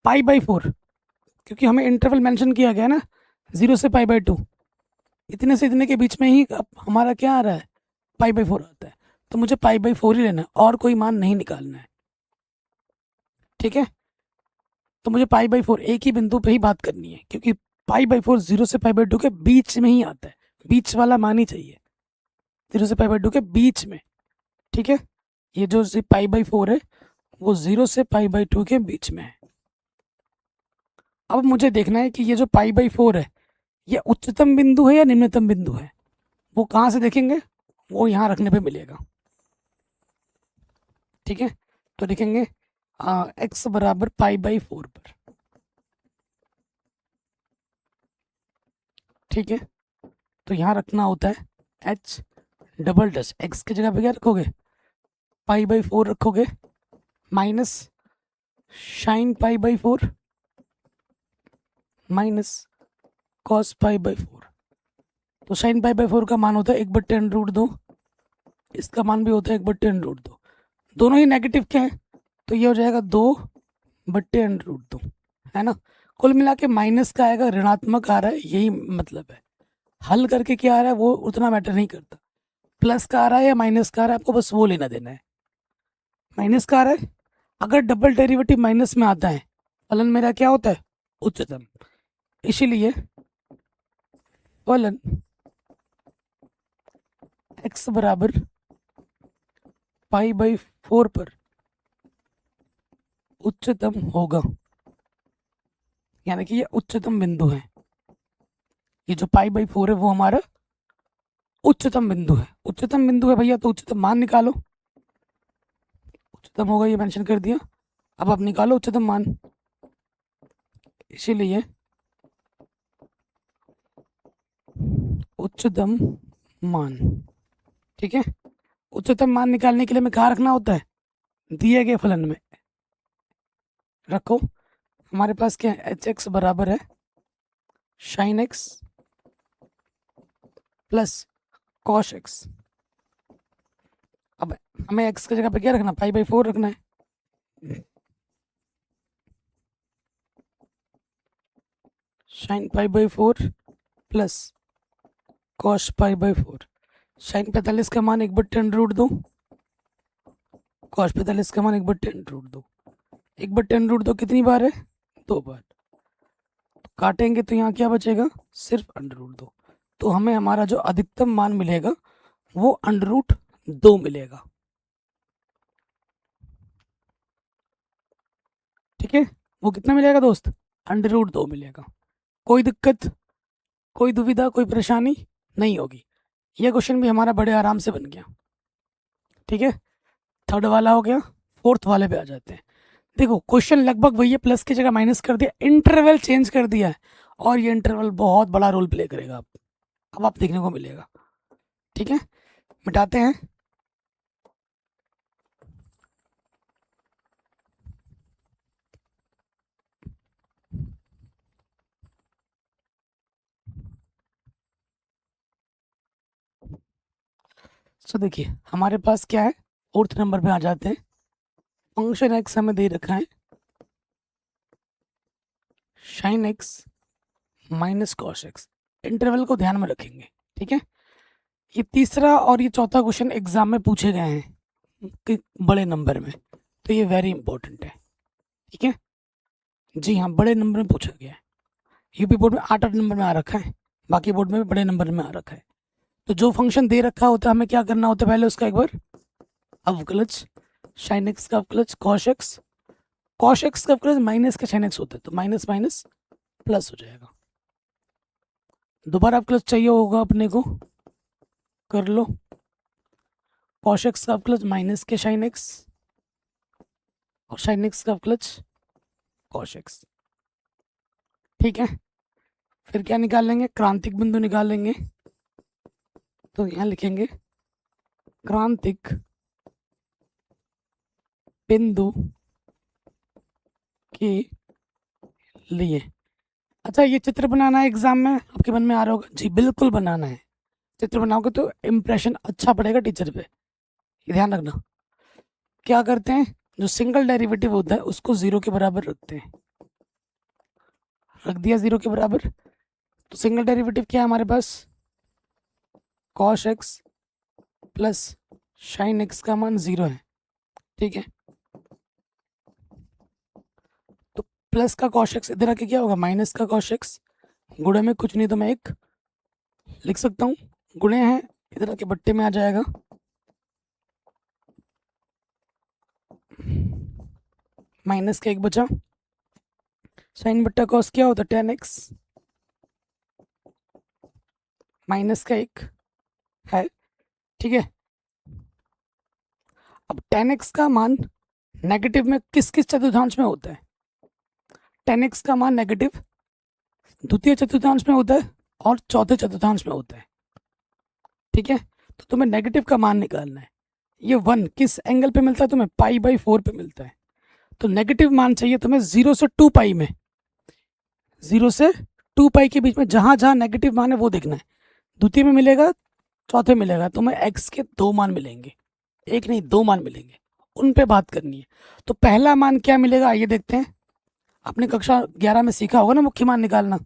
π/4, क्योंकि हमें इंटरवल मेंशन किया गया ना 0 से π/2, इतने से इतने के बीच में ही हमारा क्या आ रहा है, π/4 आता है। तो मुझे π/4 ही लेना है और कोई मान नहीं निकालना है। ठीक है, तो मुझे π/4 एक ही बिंदु पे ही बात करनी है, क्योंकि π/4 0 से π/2 के बीच में ही आता है, बीच वाला मान ही चाहिए 0 से π/2 के बीच में। ठीक है, ये जो π/4 है वो 0 से π/2 के बीच में है। अब मुझे देखना है कि ये जो π/4 है ये उच्चतम बिंदु है या निम्नतम बिंदु है। वो कहाँ से देखेंगे, वो यहाँ रखने पे मिलेगा। ठीक है, तो लिखेंगे एक्स बराबर π/4 पर। ठीक है, तो यहाँ रखना होता है एच डबल डैश, एक्स की जगह पे क्या रखोगे, π/4 रखोगे माइनस साइन π/4 माइनस कॉस π/4। तो साइन π/4 का मान होता है 1/√2, इसका मान भी होता है 1/√2। दोनों ही नेगेटिव के हैं, तो ये हो जाएगा 2/√2, है ना। कुल मिला के माइनस का आएगा, ऋणात्मक आ रहा है, यही मतलब है। हल करके क्या आ रहा है वो उतना मैटर नहीं करता, प्लस का आ रहा है या माइनस का आ रहा है, आपको बस वो लेना देना है। माइनस का आ रहा है, अगर डबल डेरिवेटिव माइनस में आता है फलन मेरा क्या होता है, उच्चतम। इसीलिए फलन x बराबर π/4 पर उच्चतम होगा, यानी कि ये उच्चतम बिंदु है। ये जो π/4 है वो हमारा उच्चतम बिंदु है। उच्चतम बिंदु है भैया, तो उच्चतम मान निकालो। उच्चतम होगा ये मेंशन कर दिया, अब आप निकालो उच्चतम मान। इसीलिए उच्चतम मान, ठीक है, उच्चतम मान निकालने के लिए हमें कहाँ रखना होता है, दिए गए फलन में रखो। हमारे पास क्या है, एच एक्स बराबर है sine x plus cosh x. अब हमें एक्स की जगह पे क्या रखना, पाई बाई 4 रखना है। Sine pi by 4 plus cos pi by 4। Sine 45 का मान 1/10√2, कॉश 45 का मान 1/10√2। 1/10√2 कितनी बार है, 2 बार। तो काटेंगे तो यहाँ क्या बचेगा, सिर्फ √2। तो हमें हमारा जो अधिकतम मान मिलेगा वो √2 मिलेगा। ठीक है, वो कितना मिलेगा दोस्त, √2 मिलेगा। कोई दिक्कत, कोई दुविधा, कोई परेशानी नहीं होगी। ये क्वेश्चन भी हमारा बड़े आराम से बन गया। ठीक है, थर्ड वाला हो गया। फोर्थ वाले पे आ जाते हैं। देखो क्वेश्चन लगभग वही है, प्लस की जगह माइनस कर दिया, इंटरवल चेंज कर दिया है, और ये इंटरवल बहुत बड़ा रोल प्ले करेगा अब आप देखने को मिलेगा। ठीक है, मिटाते हैं। तो देखिए हमारे पास क्या है, फोर्थ नंबर पे आ जाते हैं। फंक्शन एक्स हमें दे रखा है sine x minus cos x. Interval को ध्यान में रखेंगे। ठीक है, ये तीसरा और ये चौथा क्वेश्चन एग्जाम में पूछे गए हैं कि बड़े नंबर में, तो ये वेरी इंपॉर्टेंट है। ठीक है, जी हाँ, बड़े नंबर में पूछा गया है। यूपी बोर्ड में 8 नंबर में आ रखा है, बाकी बोर्ड में भी बड़े नंबर में आ रखा है। तो जो फंक्शन दे रखा होता है हमें क्या करना होता है, पहले उसका एक बार अवकलज, साइन एक्स का अवकलज कॉस एक्स, कॉस एक्स का अवकलज माइनस का साइन एक्स होता है, तो माइनस माइनस प्लस हो जाएगा। दोबारा अवकलज चाहिए होगा अपने को, कर लो। कॉस एक्स का अवकलज माइनस के साइन एक्स, और साइन एक्स का अवकलज कॉस एक्स। ठीक है, फिर क्या निकाल लेंगे, क्रांतिक बिंदु निकाल लेंगे। तो यहाँ लिखेंगे क्रांतिक बिंदु के लिए। अच्छा, ये चित्र बनाना है एग्जाम में, आपके मन में आ रहा होगा, जी बिल्कुल बनाना है। चित्र बनाओगे तो इम्प्रेशन अच्छा पड़ेगा टीचर पे, ये ध्यान रखना। क्या करते हैं, जो सिंगल डेरिवेटिव होता है उसको 0 के बराबर रखते हैं। रख दिया 0 के बराबर, तो सिंगल डेरिवेटिव क्या है हमारे पास, cos x plus sine x का मान 0 है। ठीक है, तो प्लस का कॉस एक्स इधर आके क्या होगा, माइनस का कॉस एक्स, गुणे में कुछ नहीं तो मैं एक लिख सकता हूँ, गुणे हैं इधर आके बट्टे में आ जाएगा, माइनस का एक बचा, साइन बट्टा कॉस क्या होता है, tan x, माइनस का एक है। ठीक है, अब tan x का मान नेगेटिव में किस किस चतुर्थांश में होता है, tan x का मान नेगेटिव द्वितीय चतुर्थांश में होता है और चौथे चतुर्थांश में होता है। ठीक है, तो तुम्हें नेगेटिव का मान निकालना है। ये 1 किस एंगल पे मिलता है तुम्हें, पाई बाई 4 पे मिलता है। तो नेगेटिव मान चाहिए तुम्हें 0 से 2 पाई में, 0 से 2 पाई के बीच में जहां जहां नेगेटिव मान है वो देखना है। द्वितीय में मिलेगा, चौथे मिलेगा, तुम्हें एक्स के 2 मान मिलेंगे, एक नहीं 2 मान मिलेंगे, उन पे बात करनी है। तो पहला मान क्या मिलेगा, आइए देखते हैं। आपने कक्षा 11 में सीखा होगा ना मुख्य मान निकालना,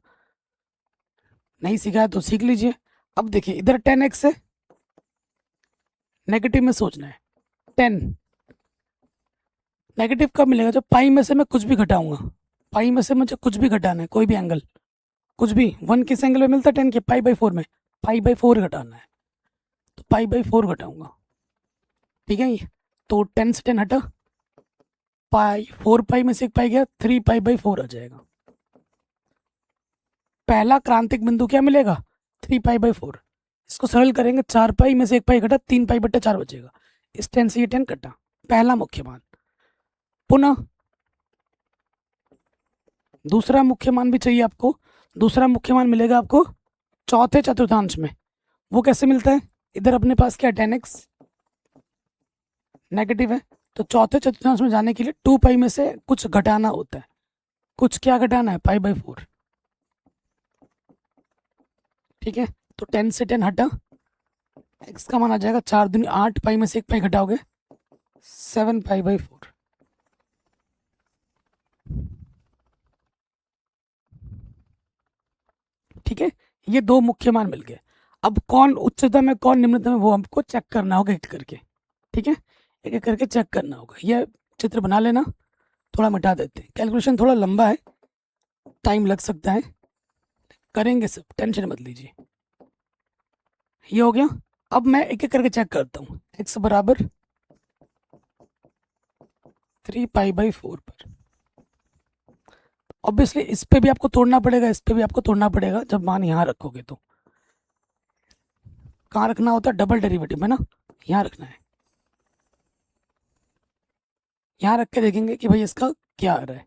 नहीं सीखा है तो सीख लीजिए। अब देखिए इधर 10x है, नेगेटिव में सोचना है। 10 नेगेटिव कब मिलेगा, जब पाई में से मैं कुछ भी घटाऊंगा, पाई में से मुझे कुछ भी घटाना है, कोई भी एंगल, कुछ भी। 1 किस एंगल में मिलता है, 10 के पाई बाई 4 में, पाई बाई 4 घटाना है, तो पाई बाई 4 घटाऊंगा। ठीक है, ये तो 10 से 10 हटा, पाई 4 पाई में से एक पाई गया, 3 पाई बाई 4 आ जाएगा। पहला क्रांतिक बिंदु क्या मिलेगा, 3 पाई बाई 4। इसको सरल करेंगे, 4 पाई में से एक पाई घटा, 3 पाई बट्टे 4 बचेगा। इस 10 से ये 10 कटा, पहला मुख्य मान। पुनः दूसरा मुख्य मान भी चाहिए आपको, दूसरा मुख्य मान मिलेगा आपको चौथे चतुर्थांश में। वो कैसे मिलता है, इधर अपने पास क्या 10x नेगेटिव है, तो चौथे चतुर्थांश में जाने के लिए 2 पाई में से कुछ घटाना होता है। कुछ क्या घटाना है, पाई बाई 4। ठीक है, तो 10 से 10 हटा, x का मान आ जाएगा 4 दूनी 8, पाई में से 1 पाई घटाओगे 7 पाई बाई 4। ठीक है, ये दो मुख्य मान मिल गए। अब कौन उच्चतम है कौन निम्नतम है वो हमको चेक करना होगा एक करके। ठीक है, एक एक करके चेक करना होगा। ये चित्र बना लेना, थोड़ा मिटा देते हैं, कैलकुलेशन थोड़ा लंबा है, टाइम लग सकता है, करेंगे सब, टेंशन मत लीजिए। ये हो गया। अब मैं एक एक करके चेक करता हूँ। x बराबर 3 पाई बाई 4 पर, ऑब्वियसली इस पे भी आपको तोड़ना पड़ेगा, इस पे भी आपको तोड़ना पड़ेगा। जब मान यहाँ रखोगे तो कहाँ रखना होता है, डबल डेरिवेटिव में ना, यहाँ रखना है। यहाँ रख के देखेंगे कि भाई इसका क्या आ रहा है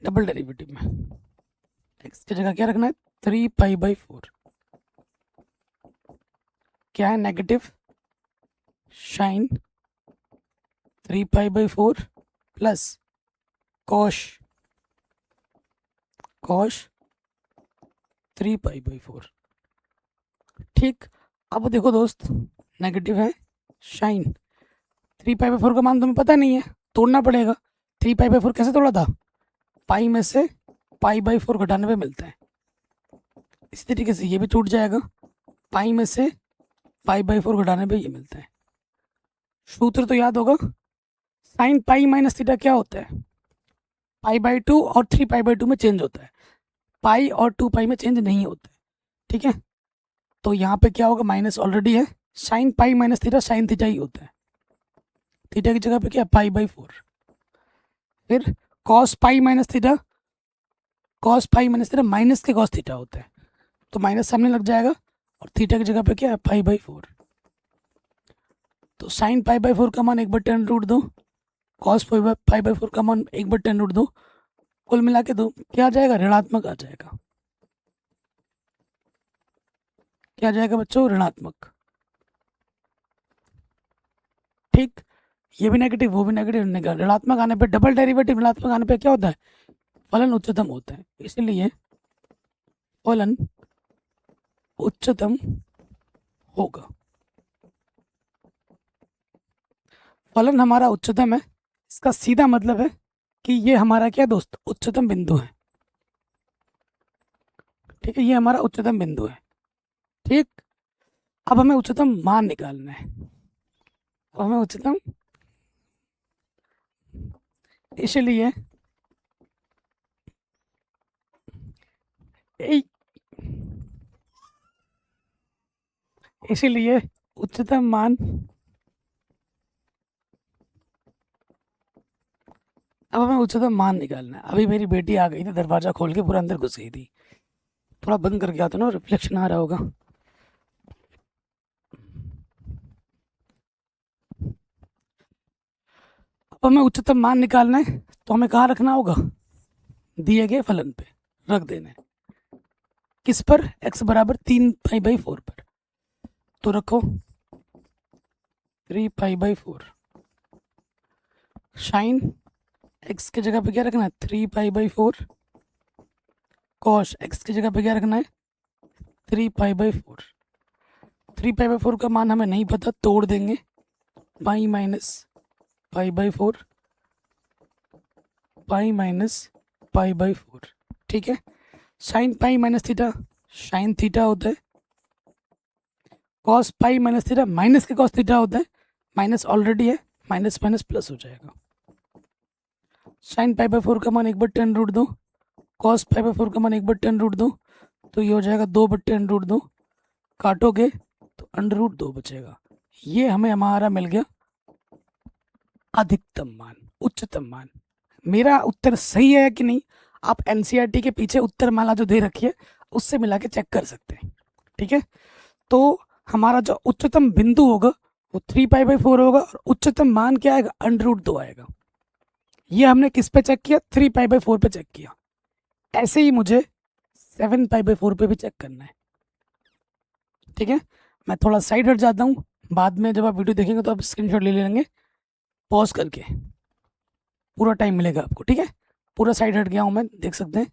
डबल डेरिवेटिव में। x की जगह क्या रखना है, 3 पाई बाई 4, क्या है negative sine 3 pi by 4 plus cos 3 pi by 4। ठीक, अब देखो दोस्त, नेगेटिव है साइन 3 पाई बाई 4 का मान तुम्हें पता नहीं है, तोड़ना पड़ेगा। 3 पाई बाई 4 कैसे तोड़ा था, पाई में से पाई बाई 4 घटाने पे मिलता है। इसी तरीके से ये भी टूट जाएगा, पाई में से पाई बाई 4 घटाने पे ये मिलता है। सूत्र तो याद होगा, साइन पाई माइनस थीटा क्या होता है, पाई बाई 2 और 3 पाई बाई 2 में चेंज होता है, पाई और 2 पाई में चेंज नहीं होता है। ठीक है, तो यहाँ पे क्या होगा, माइनस ऑलरेडी है, sine pi minus theta sine theta ही होता है, थीटा की जगह पे क्या पाई बाई 4। फिर cos pi minus theta, cos pi minus theta minus के कॉस थीटा होता है, तो माइनस सामने लग जाएगा, और थीटा की जगह पे क्या है पाई बाई 4। तो साइन पाई बाई 4 का मान 1/10√2, कॉस पाई बाई 4 का मान 1/10√2, कुल मिला के दो क्या आ जाएगा, ऋणात्मक आ जाएगा। क्या आ जाएगा बच्चों, ऋणात्मक। ठीक, ये भी नेगेटिव वो भी नेगेटिव, ऋणात्मक आने पे डबल डेरिवेटिव ऋणात्मक आने पे क्या होता है, फलन उच्चतम होता है, इसलिए फलन उच्चतम होगा। फलन हमारा उच्चतम है, इसका सीधा मतलब है कि ये हमारा क्या दोस्त, उच्चतम बिंदु है। ठीक है, ये हमारा उच्चतम बिंदु है। ठीक, अब हमें उच्चतम मान निकालना है, अब हमें उच्चतम, इसलिए इसीलिए उच्चतम मान, अब हमें उच्चतम मान निकालना है। अभी मेरी बेटी आ गई थी, दरवाजा खोल के पूरा अंदर घुस गई थी, थोड़ा बंद करके आता ना, रिफ्लेक्शन आ रहा होगा। अब हमें उच्चतम मान निकालना है, तो हमें कहाँ रखना होगा, दिए गए फलन पे रख देना है। किस पर, x बराबर 3 पाई बाई 4 पर, तो रखो 3 पाई बाई 4, साइन x की जगह पे क्या रखना है, 3 पाई बाई 4, कॉस x की जगह पे क्या रखना है, 3 पाई बाई 4। 3 पाई बाई 4 का मान हमें नहीं पता, तोड़ देंगे, pi minus pi by 4, pi minus pi by 4। ठीक है, sine pi minus theta sine theta होता है, cos pi minus theta minus के कॉस थीटा होता है, माइनस ऑलरेडी है, माइनस माइनस प्लस हो जाएगा। साइन पाई बाई 4 का मान 1/10√2, कॉस पाई बाई 4 का मान 1/10√2, तो ये हो जाएगा 2/10√2, काटोगे तो √2 बचेगा। ये हमें हमारा मिल गया अधिकतम मान, उच्चतम मान। मेरा उत्तर सही है कि नहीं, आप एनसीईआरटी के पीछे उत्तर माला जो दे रखी है उससे मिला के चेक कर सकते हैं। ठीक है, तो हमारा जो उच्चतम बिंदु होगा वो 3 पाई बाई 4 होगा, और उच्चतम मान क्या आएगा, √2 आएगा। ये हमने किस पे चेक किया, 3 पाई बाई 4 पे चेक किया। ऐसे ही मुझे 7 पाई बाई 4 पे भी चेक करना है। ठीक है, मैं थोड़ा साइड हट जाता हूँ, बाद में जब आप वीडियो देखेंगे तो आप स्क्रीनशॉट ले लेंगे पॉज करके, पूरा टाइम मिलेगा आपको। ठीक है, पूरा साइड हट गया हूँ मैं, देख सकते हैं।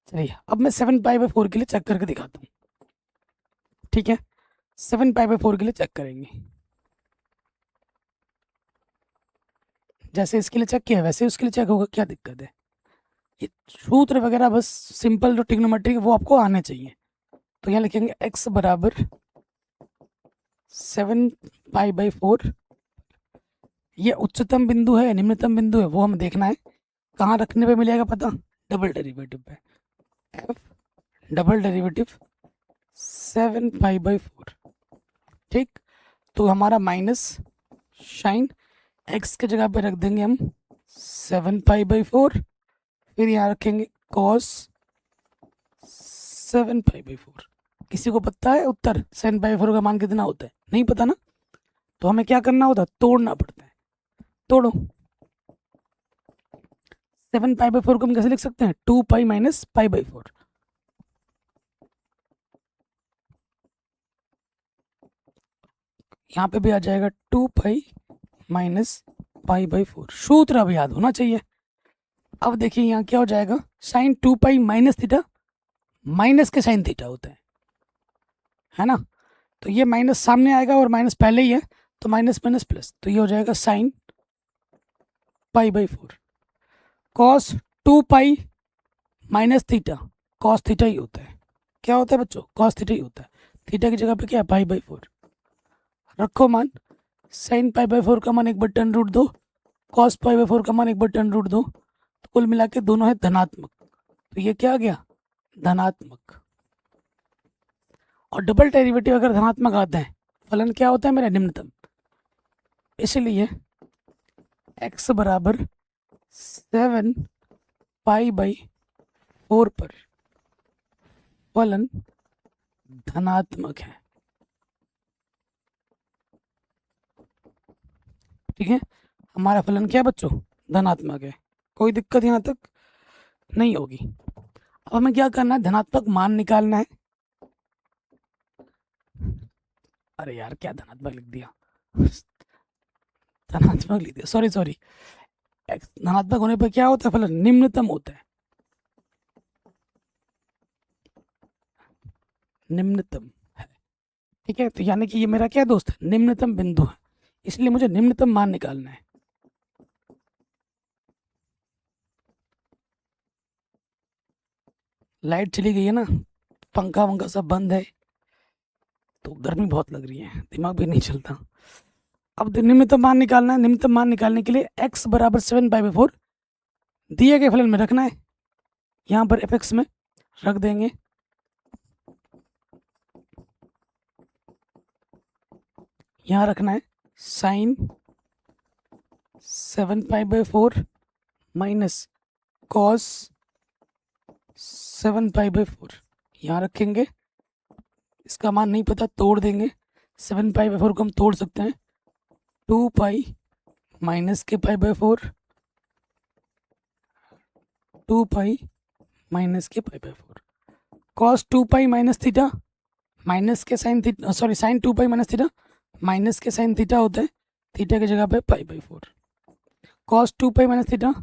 चलिए अब मैं 7 पाई बाई 4 के लिए चेक करके दिखाता हूँ। ठीक है, 7π/4 के लिए चेक करेंगे। जैसे इसके लिए चेक किया वैसे उसके लिए चेक होगा, क्या दिक्कत है। ये सूत्र वगैरह बस सिंपल जो ट्रिग्नोमेट्री वो आपको आने चाहिए। तो यहाँ लिखेंगे x बराबर 7π/4। ये उच्चतम बिंदु है निम्नतम बिंदु है वो हमें देखना है। कहाँ रखने पे मिलेगा पता, डबल डेरिवेटिव पे, f डबल डेरिवेटिव 7π/4। ठीक, तो हमारा माइनस साइन x के जगह पे रख देंगे हम 7π/4, फिर यहाँ रखेंगे cos 7π/4। किसी को पता है उत्तर 7π/4 का मान कितना होता है? नहीं पता ना, तो हमें क्या करना होता है, तोड़ना पड़ता है। तोड़ो, 7π/4 को हम कैसे लिख सकते हैं, 2π माइनस π/4। यहाँ पे भी आ जाएगा 2π माइनस π/4। सूत्र अब याद होना चाहिए। अब देखिए यहाँ क्या हो जाएगा, साइन 2π माइनस थीटा, माइनस के साइन थीटा होता है ना। तो ये माइनस सामने आएगा और माइनस पहले ही है, तो माइनस माइनस प्लस, तो ये हो जाएगा sine π/4। Cos 2π minus theta, cos theta ही होता है। क्या होता है बच्चों, कॉस थीटा ही होता है। थीटा की जगह पे क्या है, π/4 रखो मान। साइन π/4 का मान 1/√2, कॉस π/4 का मान 1/√2, तो कुल मिला के दोनों है धनात्मक, तो ये क्या आ गया, धनात्मक। और डबल डेरिवेटिव अगर धनात्मक आता है, फलन क्या होता है मेरा, निम्नतम। इसलिए x बराबर 7π/4 पर फलन धनात्मक है। ठीक है, हमारा फलन क्या है बच्चों, धनात्मक है। कोई दिक्कत यहाँ तक नहीं होगी। अब हमें क्या करना है, धनात्मक मान निकालना है। अरे यार क्या धनात्मक लिख दिया, धनात्मक लिख दिया, सॉरी। धनात्मक होने पर क्या होता है, फलन निम्नतम होता है, निम्नतम है। ठीक है, तो यानी कि ये मेरा क्या दोस्त है, निम्नतम बिंदु है, इसलिए मुझे निम्नतम मान निकालना है। लाइट चली गई है ना, पंखा वंखा सब बंद है, तो गर्मी बहुत लग रही है, दिमाग भी नहीं चलता। अब निम्नतम मान निकालना है। निम्नतम मान निकालने के लिए x बराबर 7π/4 दिए गए फलन में रखना है। यहाँ पर fx में रख देंगे, यहाँ रखना है साइन 7π/4 माइनस कॉस 7π/4, यहाँ रखेंगे। इसका मान नहीं पता, तोड़ देंगे। 7π/4 को हम तोड़ सकते हैं, 2π माइनस के π/4, 2π माइनस के π/4, कॉस 2π माइनस थीटा, माइनस के sine theta, sorry sine 2π minus theta, minus के साइन थीटा होता है, थीटा की जगह पे π/4। Cos 2π minus theta,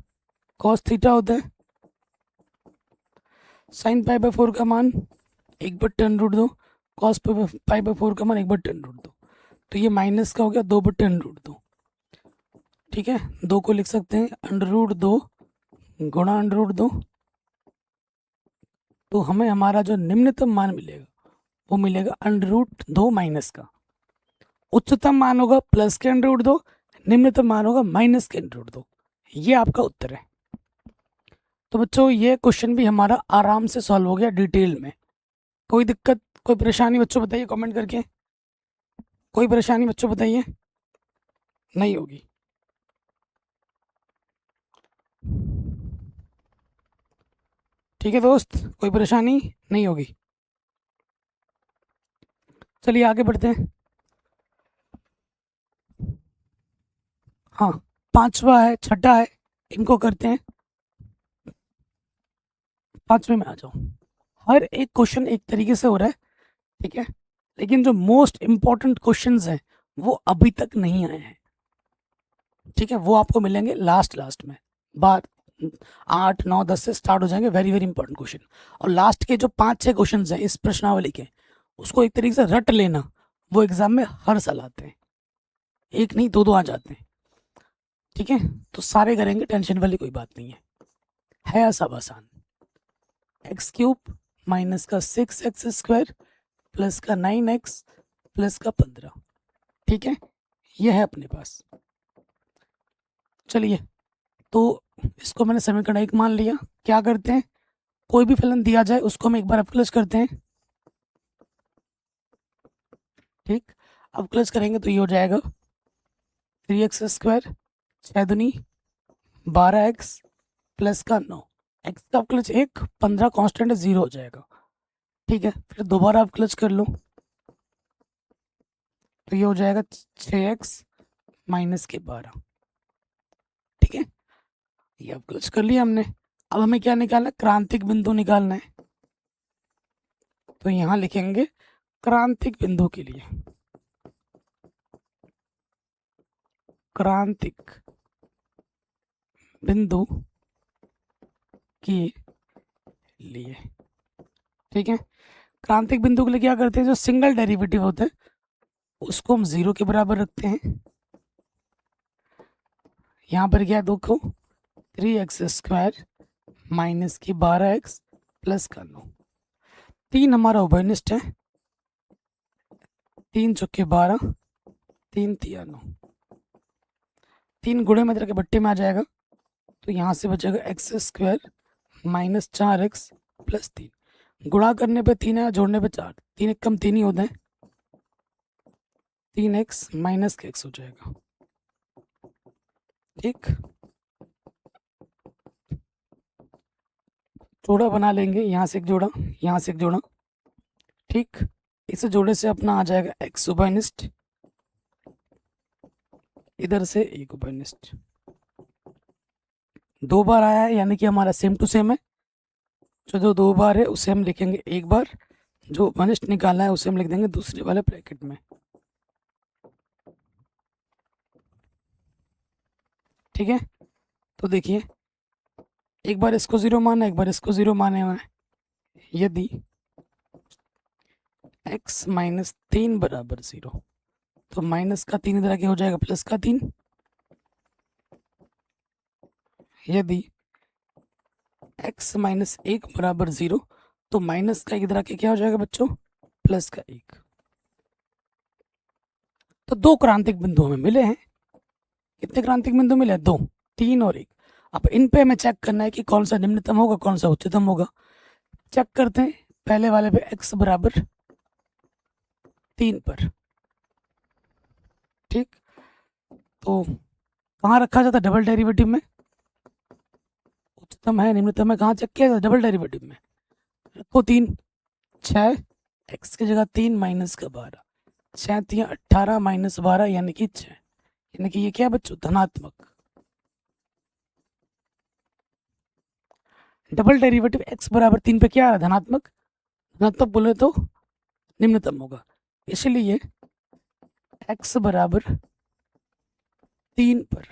cos theta होता है, साइन π/4 का मान 1/√2, कॉस π/4 का मान 1/√2, तो ये माइनस का हो गया 2/√2। ठीक है, 2 को लिख सकते हैं √2 गुणा √2, तो हमें हमारा जो निम्नतम मान मिलेगा वो मिलेगा √2 माइनस का। उच्चतम मान होगा प्लस के √2, निम्नतम मान होगा माइनस के √2। ये आपका उत्तर है। तो बच्चों ये क्वेश्चन भी हमारा आराम से सॉल्व हो गया डिटेल में। कोई दिक्कत, कोई परेशानी बच्चों बताइए कमेंट करके। कोई परेशानी बच्चों बताइए, नहीं होगी। ठीक है दोस्त, कोई परेशानी नहीं होगी। चलिए आगे बढ़ते हैं। हाँ, 5वां है, 6ठा है, इनको करते हैं। 5वें में आ जाओ। हर एक क्वेश्चन एक तरीके से हो रहा है, ठीक है, लेकिन जो मोस्ट इम्पॉर्टेंट क्वेश्चंस हैं वो अभी तक नहीं आए हैं। ठीक है, वो आपको मिलेंगे लास्ट में। बात 8, 9, 10 से स्टार्ट हो जाएंगे वेरी वेरी इंपॉर्टेंट क्वेश्चन। और लास्ट के जो 5-6 क्वेश्चन हैं इस प्रश्नावली के, उसको एक तरीके से रट लेना, वो एग्जाम में हर साल आते हैं, एक नहीं दो दो आ जाते हैं। ठीक है, तो सारे करेंगे, टेंशन वाली कोई बात नहीं है सब आसान। एक्स क्यूब माइनस का 6x² प्लस का 9x प्लस का 15। ठीक है, यह है अपने पास। चलिए, तो इसको मैंने समीकरण 1 मान लिया। क्या करते हैं, कोई भी फलन दिया जाए उसको हम एक बार अवकलज करते हैं। ठीक, अवकलज करेंगे तो ये हो जाएगा 3x², 6 दूनी 12x प्लस का 9। एक्स का अवकलज 1, 15 कांस्टेंट है, 0 हो जाएगा। ठीक है, फिर दोबारा अवकलज कर लो तो ये हो जाएगा 6x माइनस के 12। ठीक है, ये अवकलज कर लिया हमने। अब हमें क्या निकालना है, क्रांतिक बिंदु निकालना है। तो यहाँ लिखेंगे क्रांतिक बिंदु के लिए, क्रांतिक बिंदु के लिए। ठीक है, क्रांतिक बिंदु के लिए क्या करते हैं, जो सिंगल डेरिवेटिव होते हैं उसको हम 0 के बराबर रखते हैं। यहाँ पर क्या देखो, 3x² माइनस की 12x प्लस का 9। 3 हमारा उभयनिष्ठ है, 3 चौके 12, 3 तिया 9। 3 गुणे में के बट्टे में आ जाएगा, तो यहाँ से बचेगा x² माइनस 4x प्लस 3। गुणा करने पे 3 है, जोड़ने पे 4, 3 एक कम 3 ही होते हैं, 3x माइनस का x हो जाएगा। ठीक, जोड़ा बना लेंगे, यहाँ से एक जोड़ा, यहाँ से एक जोड़ा। ठीक, इसे जोड़े से अपना आ जाएगा x उभयनिष्ठ, इधर से एक उभयनिष्ठ। 2 बार आया है, यानी कि हमारा सेम टू सेम है। जो 2 बार है उसे हम लिखेंगे एक बार, जो उभयनिष्ठ निकालना है उसे हम लिख देंगे दूसरे वाले ब्रैकेट में। ठीक है, तो देखिए, एक बार इसको 0 माना, एक बार इसको 0 माने हुए हैं। यदि x माइनस 3 बराबर 0, तो माइनस का 3 इधर आके हो जाएगा प्लस का 3। यदि x माइनस 1 बराबर 0, तो माइनस का इधर आके क्या हो जाएगा बच्चों, प्लस का 1। तो 2 क्रांतिक बिंदु हमें मिले हैं। कितने क्रांतिक बिंदु मिले, 2, 3 और 1। अब इन पे हमें चेक करना है कि कौन सा निम्नतम होगा, कौन सा उच्चतम होगा। चेक करते हैं, पहले वाले पे x बराबर 3 पर। ठीक, तो कहाँ रखा जाता, डबल डेरिवेटिव में। उच्चतम है निम्नतम है, कहाँ चेक किया जाता, डबल डेरिवेटिव में। रखो 3, 6 x की जगह 3 माइनस का 12, 6 3 18 माइनस 12 यानी कि 6, यानी कि ये क्या बच्चों, धनात्मक। डबल डेरिवेटिव x बराबर 3 पे क्या आ रहा है, धनात्मक। धनात्मक बोले तो निम्नतम होगा, इसलिए x बराबर 3 पर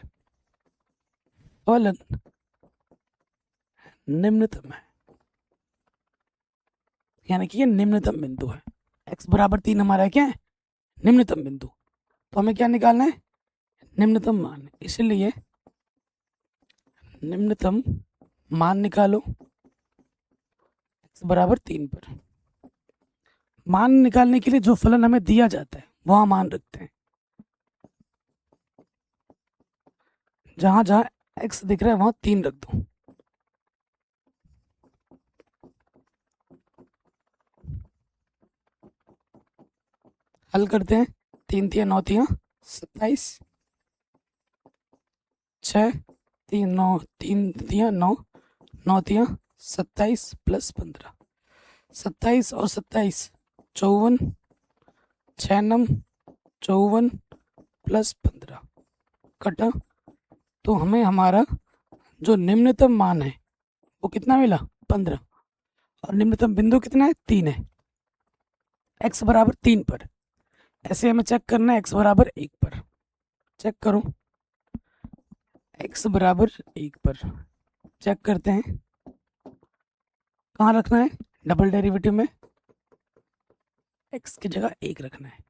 फलन निम्नतम है, यानी कि ये निम्नतम बिंदु है। x बराबर 3 हमारा क्या है, निम्नतम बिंदु। तो हमें क्या निकालना है, निम्नतम मान, इसलिए निम्नतम मान निकालो x बराबर 3 पर। मान निकालने के लिए जो फलन हमें दिया जाता है वहां मान रखते हैं। जहां जहां x दिख रहा है वहां 3 रख दो। हल करते हैं, 3 3 9 3 27, 6 3 9 3 3 9 9 3 27 प्लस 15, 27 और 27 54, 6 9 54 प्लस 15 कटा, तो हमें हमारा जो निम्नतम मान है वो कितना मिला, 15। और निम्नतम बिंदु कितना है, 3 है, x बराबर 3 पर। ऐसे हमें चेक करना है x बराबर 1 पर। चेक करो, x बराबर 1 पर चेक करते हैं, कहाँ रखना है, डबल डेरिवेटिव में। x की जगह 1 रखना है।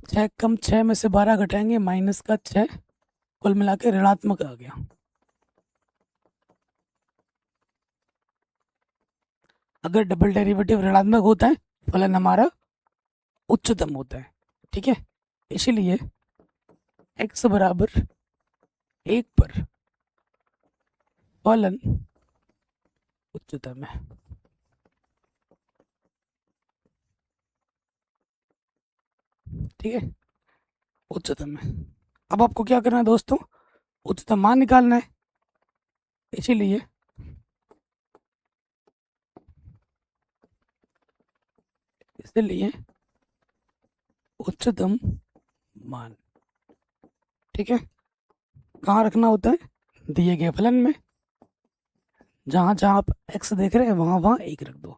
6 कम 6 में से 12 घटाएंगे, माइनस का 6, कुल मिला के ऋणात्मक आ गया। अगर डबल डेरिवेटिव ऋणात्मक होता है फलन हमारा उच्चतम होता है। ठीक है, इसीलिए x बराबर 1 पर फलन उच्चतम है। ठीक है, उच्चतम है। अब आपको क्या करना है दोस्तों, उच्चतम मान निकालना है। इसीलिए उच्चतम मान, ठीक है, कहाँ रखना होता है, दिए गए फलन में। जहाँ जहाँ आप x देख रहे हैं वहाँ वहाँ 1 रख दो।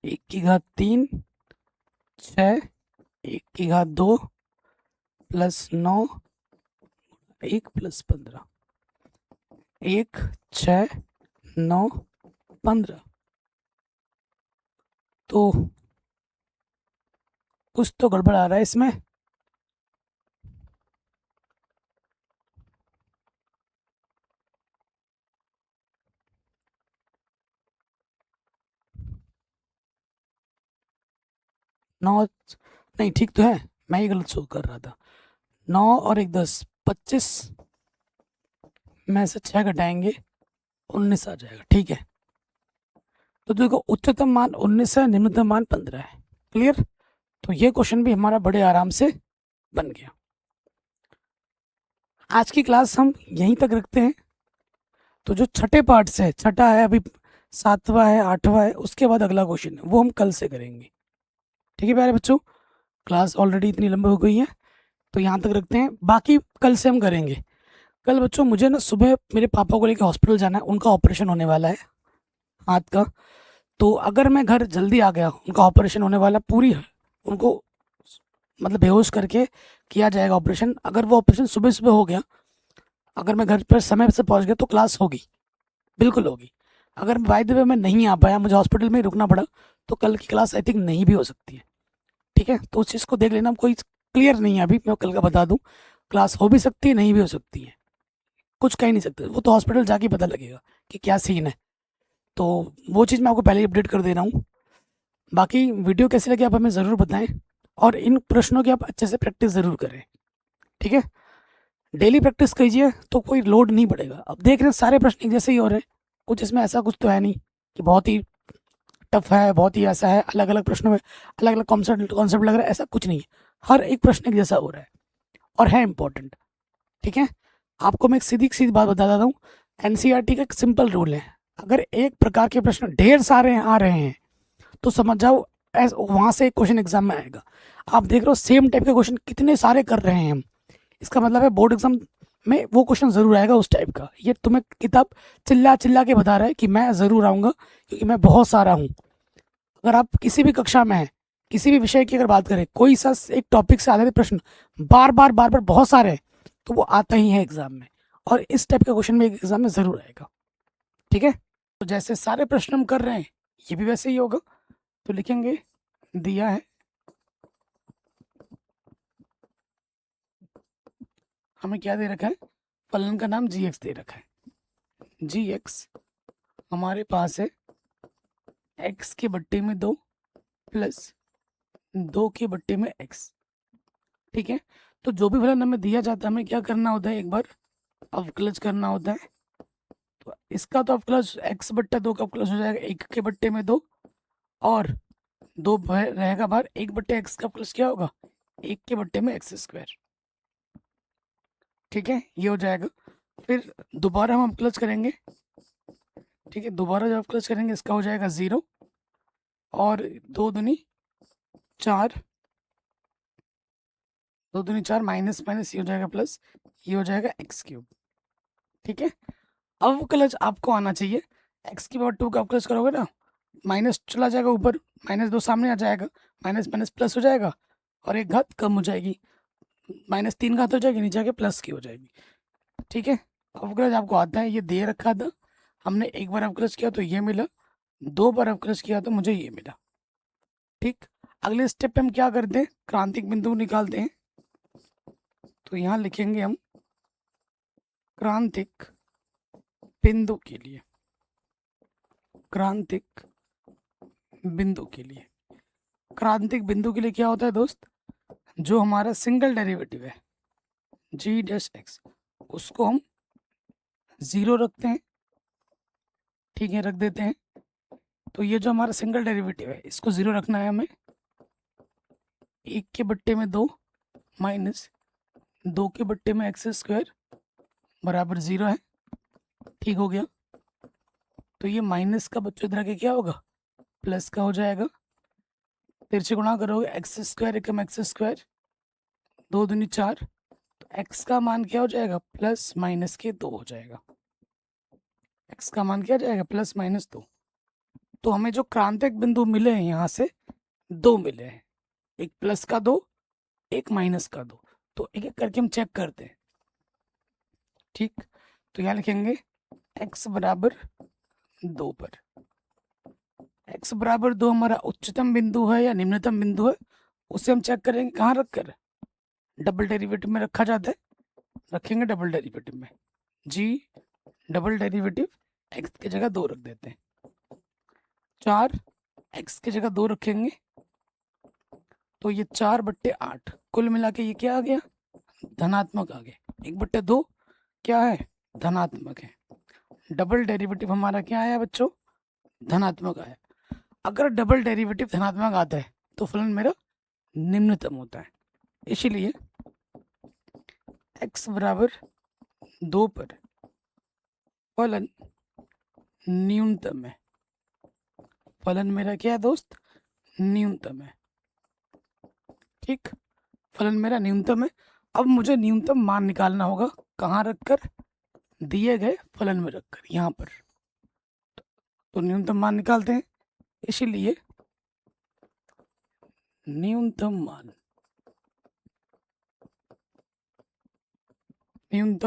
1 की घात 3, 6, 1 की घात 2 प्लस 9, 1 प्लस 15, 1, 6, 9, 15। तो कुछ तो गड़बड़ आ रहा है इसमें। नौ नहीं, ठीक तो है, मैं ही गलत शो कर रहा था। 9 और 1 10, 25 में से 6 घटाएंगे 19 आ जाएगा। ठीक है, तो देखो उच्चतम मान 19 है, निम्नतम मान 15 है। क्लियर? तो ये क्वेश्चन भी हमारा बड़े आराम से बन गया। आज की क्लास हम यहीं तक रखते हैं। तो जो छठे पार्ट से, छठा है अभी, 7वां है, 8वां है, उसके बाद अगला क्वेश्चन है वो हम कल से करेंगे। ठीक है प्यारे बच्चों, क्लास ऑलरेडी इतनी लंबी हो गई है तो यहाँ तक रखते हैं, बाकी कल से हम करेंगे। कल बच्चों मुझे ना सुबह मेरे पापा को लेकर हॉस्पिटल जाना है, उनका ऑपरेशन होने वाला है हाथ का। तो अगर मैं घर जल्दी आ गया, उनका ऑपरेशन होने वाला, पूरी उनको मतलब बेहोश करके किया जाएगा ऑपरेशन। अगर वो ऑपरेशन सुबह सुबह हो गया, अगर मैं घर पर समय से पहुंच गया तो क्लास होगी, बिल्कुल होगी। अगर बाय द वे मैं नहीं आ पाया, मुझे हॉस्पिटल में ही रुकना पड़ा, तो कल की क्लास आई थिंक नहीं भी हो सकती है। ठीक है, तो उस चीज़ को देख लेना, कोई क्लियर नहीं है अभी, मैं कल का बता दूं, क्लास हो भी सकती है, नहीं भी हो सकती है, कुछ कह नहीं सकते, वो तो हॉस्पिटल जाके पता लगेगा कि क्या सीन है। तो वो चीज़ मैं आपको पहले ही अपडेट कर दे रहा हूँ। बाकी वीडियो कैसे लगे आप हमें ज़रूर बताएं, और इन प्रश्नों की आप अच्छे से प्रैक्टिस ज़रूर करें। ठीक है, डेली प्रैक्टिस कीजिए तो कोई लोड नहीं पड़ेगा। अब देख रहे हैं सारे प्रश्न एक जैसे ही हो रहे हैं, कुछ इसमें ऐसा कुछ तो है नहीं कि बहुत ही टफ है, बहुत ही ऐसा है, अलग अलग प्रश्नों में अलग अलग कॉन्सेप्ट लग रहा है, ऐसा कुछ नहीं है। हर एक प्रश्न एक जैसा हो रहा है और है इम्पोर्टेंट। ठीक है, आपको मैं एक सीधी सीधी बात बता देता हूँ, एनसीईआरटी का एक सिंपल रूल है, अगर एक प्रकार के प्रश्न ढेर सारे आ रहे हैं तो समझ जाओ वहां से एक क्वेश्चन एग्जाम में आएगा। आप देख रहे हो सेम टाइप के क्वेश्चन कितने सारे कर रहे हैं हम, इसका मतलब है बोर्ड एग्जाम में वो क्वेश्चन जरूर आएगा उस टाइप का। ये तुम्हें किताब चिल्ला चिल्ला के बता रहा है कि मैं जरूर आऊंगा, क्योंकि मैं बहुत सारा हूँ। अगर आप किसी भी कक्षा में हैं, किसी भी विषय की अगर बात करें, कोई सा एक टॉपिक से आधारित प्रश्न बार बार बहुत सारे हैं, तो वो आता ही है एग्जाम में, और इस टाइप का क्वेश्चन में एग्जाम में जरूर आएगा। ठीक है, तो जैसे सारे प्रश्न हम कर रहे हैं ये भी वैसे ही होगा। तो लिखेंगे, दिया है हमें, क्या दे रखा है, फलन का नाम जी एक्स दे रखा है। जी एक्स हमारे पास है x के बट्टे में 2 प्लस 2 के बट्टे में x। ठीक है, तो जो भी फलन हमें दिया जाता है हमें क्या करना होता है, एक बार अवकलज करना होता है। तो इसका तो अवकलज x बट्टा 2 का अवकलज हो जाएगा 1 के बट्टे में 2, और 2 रहेगा बाहर, 1 बट्टे x का अवकलज क्या होगा, 1 के बट्टे में x स्क्वायर। ठीक है, ये हो जाएगा। फिर दोबारा हम अवकलज करेंगे। ठीक है, दोबारा जब अवकलज करेंगे इसका हो जाएगा 0, और 2 दूनी 4, 2 दूनी 4, माइनस माइनस ये हो जाएगा प्लस, ये हो जाएगा एक्स क्यूब। ठीक है, अवकलज आपको आना चाहिए, एक्स की पावर 2 का अवकलज करोगे ना, माइनस चला जाएगा ऊपर, -2 सामने आ जाएगा, माइनस माइनस प्लस हो जाएगा, और एक घात कम हो जाएगी, -3 घात हो जाएगी, नीचे आके प्लस की हो जाएगी। ठीक है, अवकलज आपको आता है, ये दे रखा था, हमने एक बार अवकलज किया तो ये मिला, 2 बार अवकलज किया तो मुझे ये मिला। ठीक, अगले स्टेप पे हम क्या करते हैं, क्रांतिक बिंदु निकालते हैं। तो यहाँ लिखेंगे हम क्रांतिक बिंदु के लिए, क्रांतिक बिंदु के लिए, क्रांतिक बिंदु के लिए क्या होता है दोस्त, जो हमारा सिंगल डेरिवेटिव है जी डैश एक्स, उसको हम 0 रखते हैं। ठीक है, रख देते हैं। तो ये जो हमारा सिंगल डेरिवेटिव है इसको 0 रखना है हमें। 1 के बट्टे में 2 माइनस 2 के बट्टे में एक्स स्क्वायर बराबर 0 है। ठीक हो गया। तो ये माइनस का बच्चों इधर आके क्या होगा, प्लस का हो जाएगा। तिरछे गुणा करोगे एक्स स्क्वायर एकम एक्स स्क्वायर, 2 दूनी 4, तो एक्स का मान क्या हो जाएगा, प्लस माइनस के 2 हो जाएगा। एक्स का मान क्या हो जाएगा, प्लस माइनस 2। तो हमें जो क्रांतिक बिंदु मिले हैं यहाँ से 2 मिले हैं, एक प्लस का 2, एक माइनस का 2। तो एक एक करके हम चेक करते हैं। ठीक, तो यहाँ लिखेंगे x बराबर 2 पर, x बराबर 2 हमारा उच्चतम बिंदु है या निम्नतम बिंदु है, उसे हम चेक करेंगे कहाँ रख कर, डबल डेरिवेटिव में रखा जाता है। रखेंगे डबल डेरिवेटिव में, g डबल डेरिवेटिव x की जगह 2 रख देते हैं। 4 x की जगह 2 रखेंगे, तो ये 4/8, कुल मिला के ये क्या आ गया, धनात्मक आ गया। 1/2 क्या है, धनात्मक है। डबल डेरिवेटिव हमारा क्या आया बच्चों, धनात्मक आया। अगर डबल डेरिवेटिव धनात्मक आता है तो फलन मेरा निम्नतम होता है। इसीलिए x बराबर 2 पर फलन न्यूनतम है। फलन मेरा क्या है दोस्त, न्यूनतम है। ठीक, फलन मेरा न्यूनतम है। अब मुझे न्यूनतम मान निकालना होगा, कहाँ रखकर, दिए गए फलन में रखकर, यहाँ पर। तो न्यूनतम मान निकालते हैं। इसीलिए न्यूनतम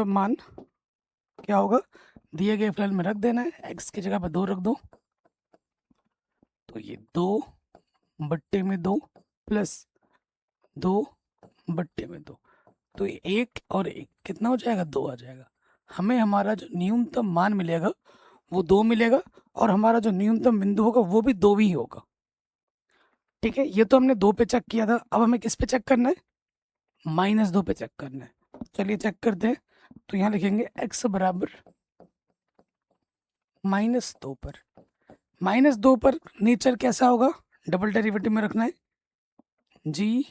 मान क्या होगा, दिए गए फलन में रख देना है। x की जगह पर 2 रख दो, तो ये 2/2 प्लस 2/2, तो ये 1 और 1 कितना हो जाएगा, 2 आ जाएगा। हमें हमारा जो न्यूनतम मान मिलेगा वो 2 मिलेगा, और हमारा जो न्यूनतम बिंदु होगा वो भी 2 ही होगा। ठीक है, ये तो हमने 2 पे चेक किया था। अब हमें किस पे चेक करना है, -2 पे चेक करना है। चलिए चेक करते हैं। तो यहाँ लिखेंगे x बराबर -2 पर, -2 पर नेचर कैसा होगा, डबल डेरिवेटिव में रखना है। g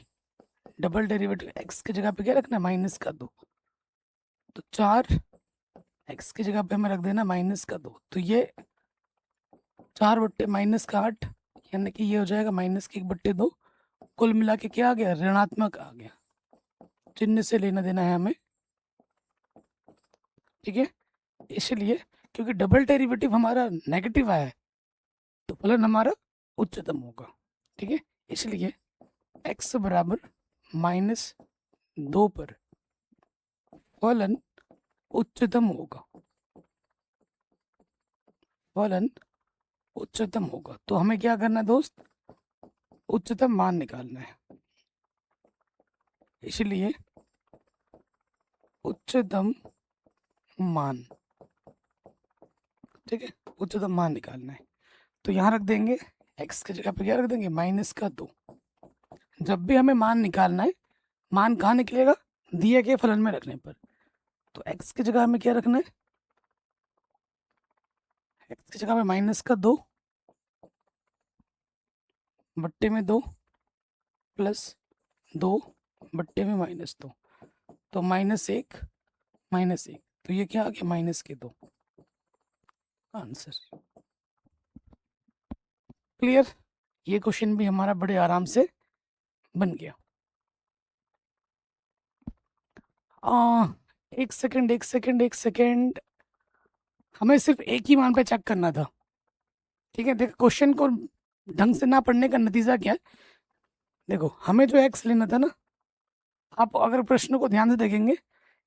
डबल डेरिवेटिव x की जगह पे क्या रखना है, -2। तो 4 x की जगह पे हमें रख देना -2। तो ये 4/-8 यानी कि ये हो जाएगा -1/2। कुल मिला के क्या आ गया, ऋणात्मक आ गया। चिन्ह से लेना देना है हमें। ठीक है, इसलिए क्योंकि डबल डेरिवेटिव हमारा नेगेटिव आया है तो फलन हमारा उच्चतम होगा। ठीक है, इसलिए x बराबर -2 पर फलन उच्चतम होगा, फलन उच्चतम होगा। तो हमें क्या करना है दोस्त, उच्चतम मान निकालना है। इसलिए उच्चतम मान, ठीक है, उच्चतम मान निकालना है। तो यहाँ रख देंगे x की जगह पे क्या रख देंगे, -2। जब भी हमें मान निकालना है, मान कहाँ निकलेगा, दिए गए फलन में रखने पर। तो x की जगह हमें क्या रखना है, x की जगह में -2 बट्टे में 2 प्लस 2 बट्टे में -2, तो -1 -1, तो ये क्या आ गया, -2 आंसर। क्लियर, ये क्वेश्चन भी हमारा बड़े आराम से बन गया। एक सेकंड, हमें सिर्फ एक ही मान पे चेक करना था। ठीक है, देखो क्वेश्चन को ढंग से ना पढ़ने का नतीजा क्या है, देखो हमें जो x लेना था ना, आप अगर प्रश्न को ध्यान से देखेंगे,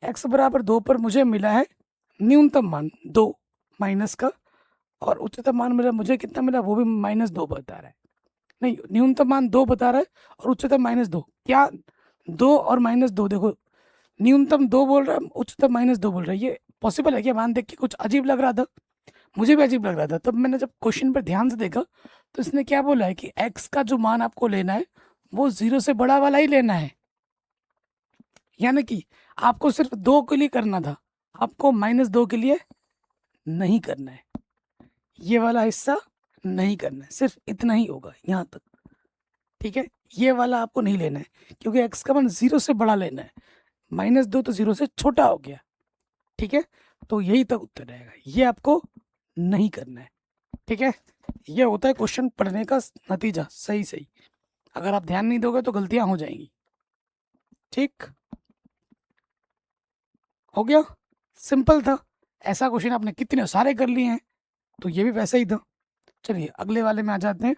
x बराबर 2 पर मुझे मिला है न्यूनतम मान 2 माइनस का, और उच्चतम मान मिला मुझे कितना मिला, वो भी -2 बता रहा है। नहीं, न्यूनतम मान 2 बता रहा है और उच्चतम -2। क्या 2 और -2? देखो, न्यूनतम 2 बोल रहा है, उच्चतम -2 बोल रहा है। ये पॉसिबल है क्या? मान देख के कुछ अजीब लग रहा था, मुझे भी अजीब लग रहा था। तब मैंने जब क्वेश्चन पर ध्यान से देखा तो इसने क्या बोला है कि x का जो मान आपको लेना है वो 0 से बड़ा वाला ही लेना है। यानी कि आपको सिर्फ 2 के लिए करना था, आपको -2 के लिए नहीं करना है। ये वाला हिस्सा नहीं करना है, सिर्फ इतना ही होगा यहाँ तक। ठीक है, ये वाला आपको नहीं लेना है क्योंकि x का मान 0 से बड़ा लेना है। -2 तो 0 से छोटा हो गया। ठीक है, तो यही तक उत्तर रहेगा, ये आपको नहीं करना है। ठीक है, ये होता है क्वेश्चन पढ़ने का नतीजा। सही सही, अगर आप ध्यान नहीं दोगे तो गलतियां हो जाएंगी। ठीक हो गया, सिंपल था। ऐसा क्वेश्चन आपने कितने सारे कर लिए हैं, तो ये भी वैसा ही था। चलिए अगले वाले में आ जाते हैं,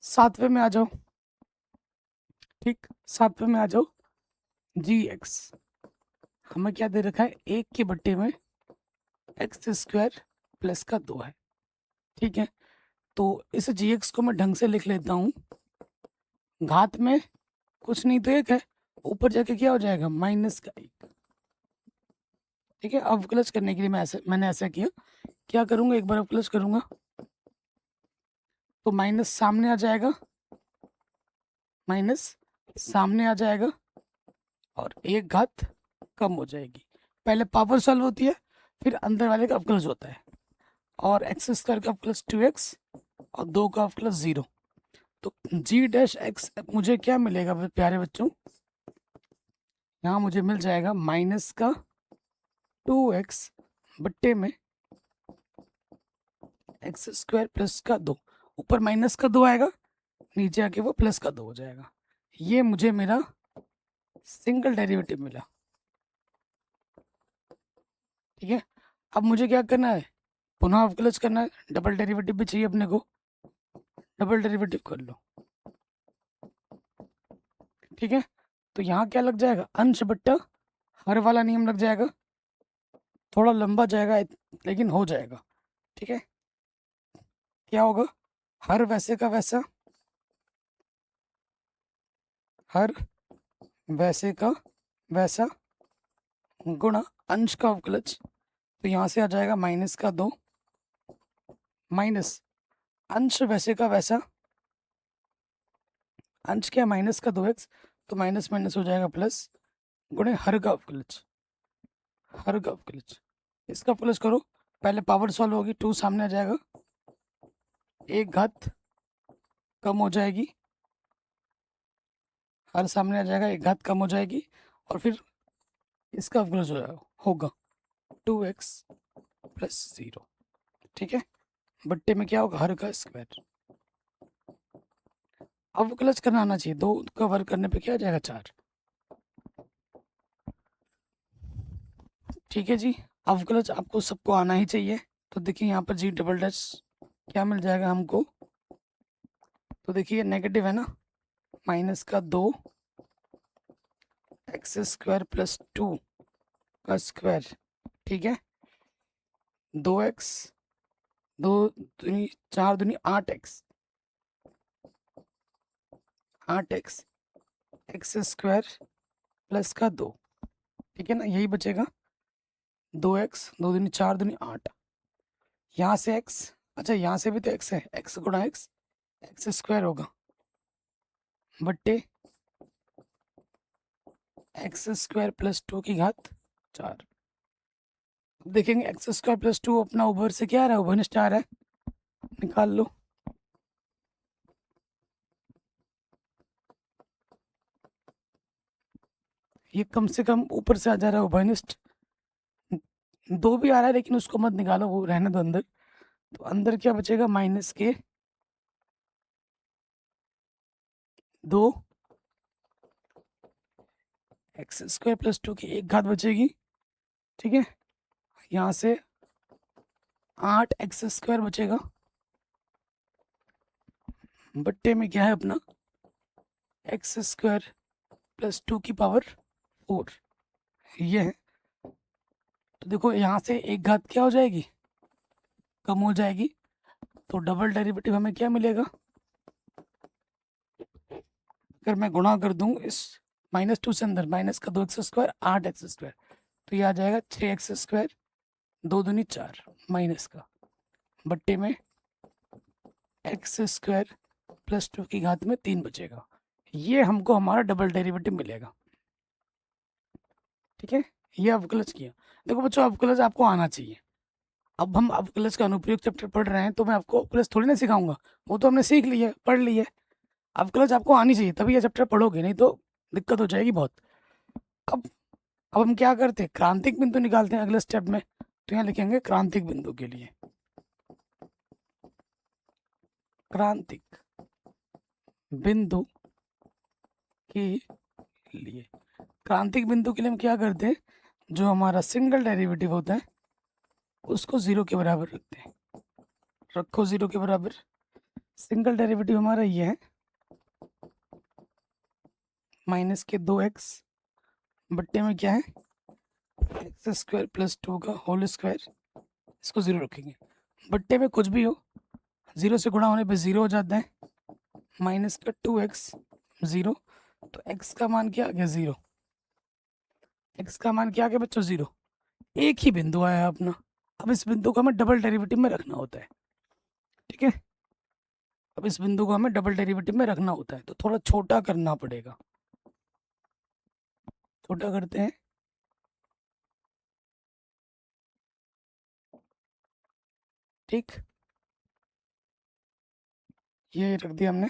7वें में आ जाओ। ठीक, 7वें में आ जाओ। जी एक्स हमें क्या दे रखा है, 1 के बट्टे में x² प्लस का 2 है। ठीक है, तो इस जी एक्स को मैं ढंग से लिख लेता हूँ। घात में कुछ नहीं तो 1 है, ऊपर जाके क्या हो जाएगा, -1। ठीक है, अवकलज करने के लिए मैंने ऐसा किया। क्या करूँगा, एक बार अवकलज करूँगा तो माइनस सामने आ जाएगा, माइनस सामने आ जाएगा और 1 घात कम हो जाएगी। पहले पावर सॉल्व होती है, फिर अंदर वाले का अवकलज होता है। और x² का अवकलज 2x और 2 का अवकलज 0। तो g' मुझे क्या मिलेगा प्यारे बच्चों, यहाँ मुझे मिल जाएगा माइनस का 2x बट्टे में x² प्लस का 2। ऊपर माइनस का 2 आएगा, नीचे आके वो प्लस का 2 हो जाएगा। ये मुझे मेरा सिंगल डेरिवेटिव मिला। ठीक है, अब मुझे क्या करना है, पुनः अवकलज करना है। डबल डेरिवेटिव भी चाहिए अपने को, डबल डेरिवेटिव कर लो। ठीक है, तो यहाँ क्या लग जाएगा, अंश बट्टा हर वाला नियम लग जाएगा। थोड़ा लंबा जाएगा लेकिन हो जाएगा। ठीक है, क्या होगा, हर वैसे का वैसा, हर वैसे का वैसा गुणा अंश का अवकलज। तो यहाँ से आ जाएगा -2 माइनस अंश वैसे का वैसा, अंश क्या, -2x, तो माइनस माइनस हो जाएगा प्लस, गुणे हर का अवकलज, हर का अवकलज। इसका अवकलज करो, पहले पावर सॉल्व होगी, 2 सामने आ जाएगा, 1 घात कम हो जाएगी, हर सामने आ जाएगा, 1 घात कम हो जाएगी और फिर इसका अवकलज होगा 2x प्लस 0। ठीक है, बट्टे में क्या होगा, हर का स्क्वायर। अवकलज करना आना चाहिए, 2 का वर्ग करने पे क्या आ जाएगा, 4। ठीक है जी, अवकलज आपको सबको आना ही चाहिए। तो देखिए यहाँ पर g" क्या मिल जाएगा हमको, तो देखिए नेगेटिव है ना, -2 x² प्लस 2 का स्क्वायर। ठीक है, 2x 2 दूनी 4 दूनी 8x, 8x x² प्लस का 2। ठीक है ना, यही बचेगा 2x 2 दूनी 4 दूनी 8। यहाँ से x, अच्छा यहाँ से भी तो x है, x गुणा x x² होगा बट्टे x² प्लस 2 की घात 4। देखेंगे x² प्लस 2 अपना उभर से क्या आ रहा है, उभयनिष्ठ आ रहा है, निकाल लो। ये कम से कम ऊपर से आ जा रहा है उभयनिष्ठ, 2 भी आ रहा है लेकिन उसको मत निकालो, वो रहने दो अंदर। तो अंदर क्या बचेगा, -2 x² प्लस 2 की 1 घात बचेगी। ठीक है, यहाँ से 8x² बचेगा बट्टे में क्या है अपना x² प्लस 2 की पावर 4, ये है। तो देखो यहाँ से 1 घात क्या हो जाएगी, कम हो जाएगी। तो डबल डेरिवेटिव हमें क्या मिलेगा, अगर मैं गुणा कर दूं इस -2 से अंदर, माइनस का 2x², 8x², तो ये आ जाएगा 6x², 2 दूनी 4, माइनस का बट्टे में x² + 2 की घात में 3 बचेगा। ये हमको हमारा डबल डेरिवेटिव मिलेगा। ठीक है, ये अवकलज किया। देखो बच्चों, अवकलज आपको आना चाहिए। अब हम अवकलज का अनुप्रयोग चैप्टर पढ़ रहे हैं, तो मैं आपको अवकलज थोड़ी ना सिखाऊंगा, वो तो हमने सीख लिया, पढ़ लिया। अवकलज आपको आनी चाहिए, तभी ये चैप्टर पढ़ोगे, नहीं तो दिक्कत हो जाएगी बहुत। अब हम क्या करते हैं, क्रांतिक बिंदु निकालते हैं अगले स्टेप में। तो यहाँ लिखेंगे क्रांतिक बिंदु के लिए, क्रांतिक बिंदु के लिए, क्रांतिक बिंदु के लिए हम क्या करते हैं, जो हमारा सिंगल डेरिवेटिव होता है उसको 0 के बराबर रखते हैं। रखो 0 के बराबर। सिंगल डेरिवेटिव हमारा ये है -2x बट्टे में क्या है x² + 2 का होल स्क्वायर, इसको 0 रखेंगे। बट्टे में कुछ भी हो, 0 से गुणा होने पे 0 हो जाता है, -2x 0, तो x का मान क्या आ गया 0। x का मान क्या आ गया बच्चों 0। एक ही बिंदु आया है अपना। अब इस बिंदु को हमें डबल डेरिवेटिव में रखना होता है। ठीक है, अब इस बिंदु को हमें डबल डेरिवेटिव में रखना होता है, तो थोड़ा छोटा करना पड़ेगा। छोटा करते हैं, ठीक, ये रख दिया हमने।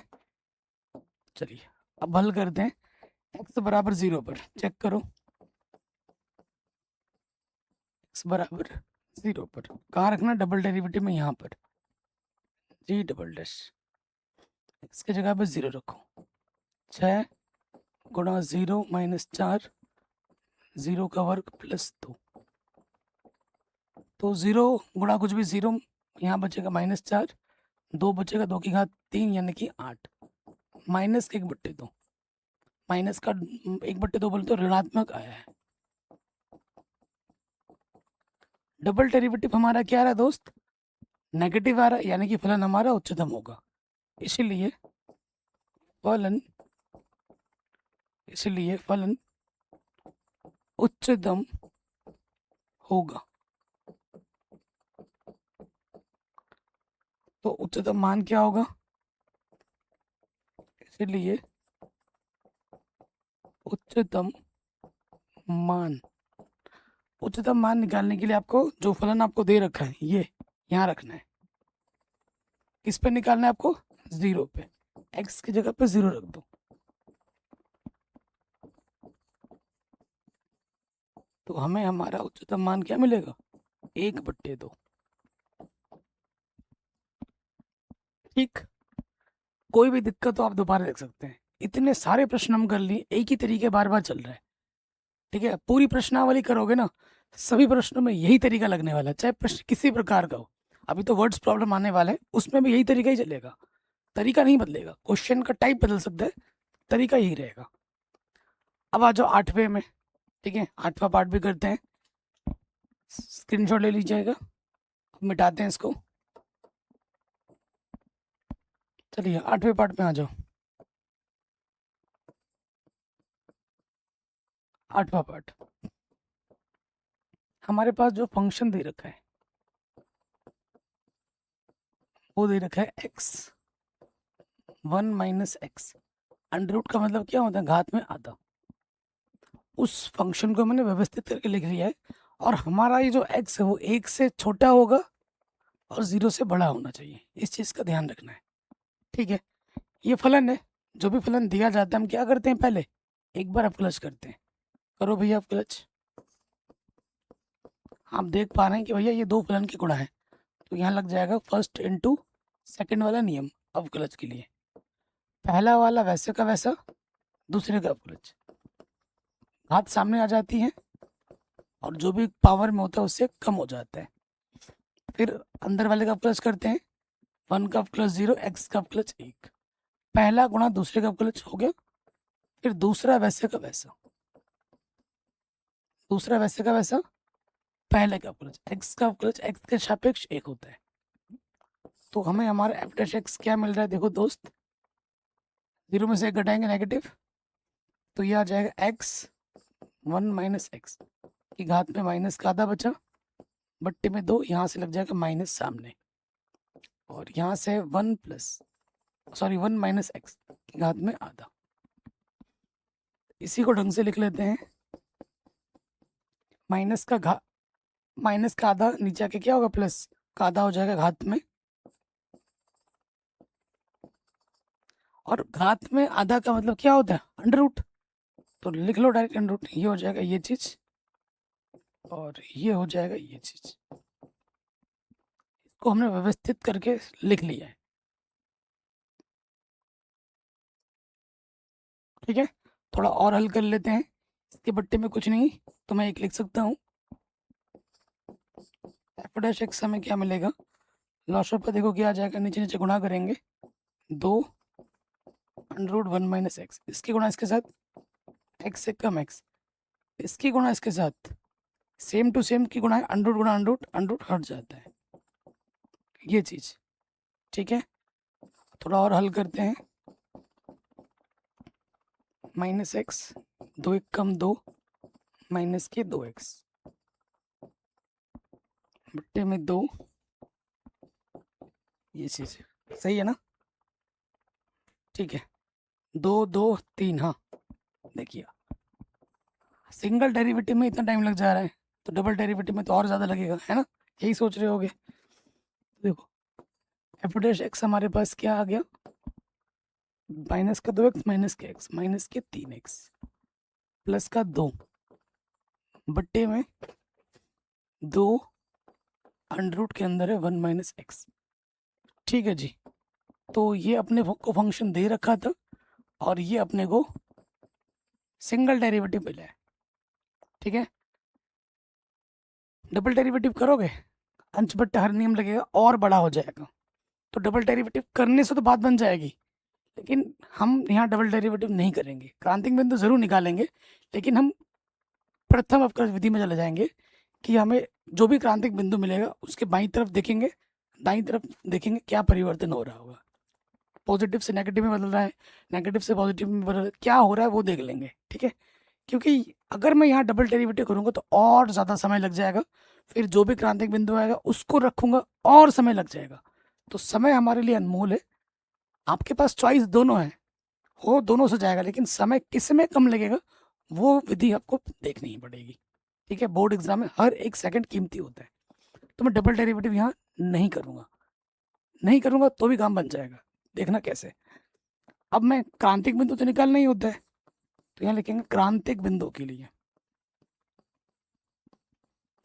चलिए अब हल करते हैं। x बराबर 0 पर चेक करो, x बराबर 0 पर कहाँ रखना, डबल डेरिवेटिव में, यहाँ पर g डबल डैश, x की जगह पर 0 रखो। 6 गुणा 0 - 4, 0 का वर्ग +2, तो 0 गुणा कुछ भी 0, यहाँ बचेगा -4, 2 बचेगा, 2 की घात 3 यानी कि 8, माइनस के 1/2, माइनस का 1/2 बोले तो ऋणात्मक आया है। डबल डेरिवेटिव हमारा क्या आ रहा है दोस्त, नेगेटिव आ रहा है, यानी कि फलन हमारा उच्चतम होगा। इसलिए फलन उच्चतम होगा। तो उच्चतम मान क्या होगा, इसलिए उच्चतम मान निकालने के लिए आपको जो फलन आपको दे रखा है ये यहाँ रखना है। किस पे निकालना है आपको, 0 पे। x की जगह पे 0 रख दो, तो हमें हमारा उच्चतम मान क्या मिलेगा, 1/2। ठीक, कोई भी दिक्कत तो आप दोबारा देख सकते हैं। इतने सारे प्रश्न हम कर लिए, एक ही तरीके बार बार चल रहा है। ठीक है, पूरी प्रश्नावली करोगे ना, सभी प्रश्नों में यही तरीका लगने वाला है, चाहे प्रश्न किसी प्रकार का हो। अभी तो वर्ड्स प्रॉब्लम आने वाले हैं, उसमें भी यही तरीका ही चलेगा, तरीका नहीं बदलेगा, क्वेश्चन का टाइप बदल सकता है, तरीका यही रहेगा। अब आ जाओ 8वें में। ठीक है, 8वां पार्ट भी करते हैं, स्क्रीनशॉट ले लीजिएगा। अब मिटाते हैं इसको। चलिए 8वें पार्ट में आ जाओ। 8वां पार्ट, हमारे पास जो फंक्शन दे रखा है वो दे रखा है x1 - x। अंडर रूट का मतलब क्या होता है, घात में आधा। उस फंक्शन को मैंने व्यवस्थित करके लिख लिया है, और हमारा ये जो x है वो 1 से छोटा होगा और 0 से बड़ा होना चाहिए, इस चीज़ का ध्यान रखना है। ठीक है, ये फलन है, जो भी फलन दिया जाता है हम क्या करते हैं, पहले एक बार अवकलज करते हैं। करो भैया अवकलज। आप देख पा रहे हैं कि भैया ये दो फलन के गुणा है, तो यहाँ लग जाएगा फर्स्ट इंटू सेकेंड वाला नियम अवकलज के लिए। पहला वाला वैसे का वैसा, दूसरे का अवकलज, घात सामने आ जाती है और जो भी पावर में होता है उससे कम हो जाता है। फिर अंदर वाले का अवकलज करते हैं, 1 का अवकलज 0, x का अवकलज 1। पहला गुणा दूसरे का अवकलज हो गया। फिर दूसरा वैसे का वैसा, दूसरा वैसे का वैसा, पहले का अवकलज, x का अवकलज x के सापेक्ष 1 होता है। तो हमें हमारा f' x क्या मिल रहा है, देखो दोस्त, 0 में से 1 घटाएंगे नेगेटिव, तो ये आ जाएगा x 1 माइनस एक्स की घात में माइनस का आधा बचा, बट्टे में 2, यहाँ से लग जाएगा माइनस सामने, और यहाँ से 1 माइनस एक्स की घात में आधा। इसी को ढंग से लिख लेते हैं, माइनस का आधा नीचे आके क्या होगा, प्लस का आधा हो जाएगा घात में, और घात में आधा का मतलब क्या होता है, अंडर रूट, तो लिख लो डायरेक्ट अंडर रूट। ये हो जाएगा ये चीज, और ये हो जाएगा ये चीज। इसको हमने व्यवस्थित करके लिख लिया है, ठीक है। थोड़ा और हल कर लेते हैं, इसके बट्टे में कुछ नहीं तो मैं एक लिख सकता हूँ, एफ डैश एक्स हमें क्या मिलेगा, लॉसर पर देखो क्या आ जाएगा, नीचे नीचे गुणा करेंगे, 2 अंडर रूट 1 माइनस एक्स, इसकी गुणा इसके साथ, एक्स से कम एक्स, इसकी गुणा इसके साथ, सेम टू सेम की गुणा है, अंडर रूट गुणा अंडर रूट हट जाता है, ये चीज, ठीक है। थोड़ा और हल करते हैं, माइनस एक्स 2 एक कम 2 माइनस के 2x बट्टे में 2, ये चीज सही है ना, ठीक है। 2 2 3, हाँ देखिए सिंगल डेरिवेटिव में इतना टाइम लग जा रहा है, तो डबल डेरिवेटिव में तो और ज़्यादा लगेगा, है ना, यही सोच रहे होगे। देखो एफ डैश एक्स हमारे पास क्या आ गया, माइनस का 2x माइनस के x माइनस के 3x प्लस का 2 बट्टे में 2 अंडर रूट के अंदर है 1 माइनस एक्स, ठीक है जी। तो ये अपने को फंक्शन दे रखा था, और ये अपने को सिंगल डेरिवेटिव मिला है, ठीक है। डबल डेरिवेटिव करोगे, अंश बट्टा हर नियम लगेगा और बड़ा हो जाएगा, तो डबल डेरिवेटिव करने से तो बात बन जाएगी, लेकिन हम यहाँ डबल डेरिवेटिव नहीं करेंगे, क्रांतिक बिंदु जरूर निकालेंगे, लेकिन हम प्रथम अवकलज विधि में चले जाएंगे कि हमें जो भी क्रांतिक बिंदु मिलेगा उसके बाईं तरफ देखेंगे, दाईं तरफ देखेंगे क्या परिवर्तन हो रहा होगा, पॉजिटिव से नेगेटिव में बदल रहा है, नेगेटिव से पॉजिटिव में बदल रहा है, क्या हो रहा है वो देख लेंगे, ठीक है। क्योंकि अगर मैं यहाँ डबल डेरिवेटिव करूँगा तो और ज़्यादा समय लग जाएगा, फिर जो भी क्रांतिक बिंदु आएगा उसको रखूँगा और समय लग जाएगा, तो समय हमारे लिए अनमोल है। आपके पास चॉइस दोनों है, हो दोनों से जाएगा, लेकिन समय किस में कम लगेगा वो विधि आपको देखनी ही पड़ेगी, ठीक है। बोर्ड एग्जाम में हर एक सेकंड कीमती होता है, तो मैं डबल डेरिवेटिव यहाँ नहीं करूँगा तो भी काम बन जाएगा, देखना कैसे। अब मैं क्रांतिक बिंदु तो निकालना ही होता है, तो यहाँ लिखेंगे क्रांतिक बिंदु के लिए,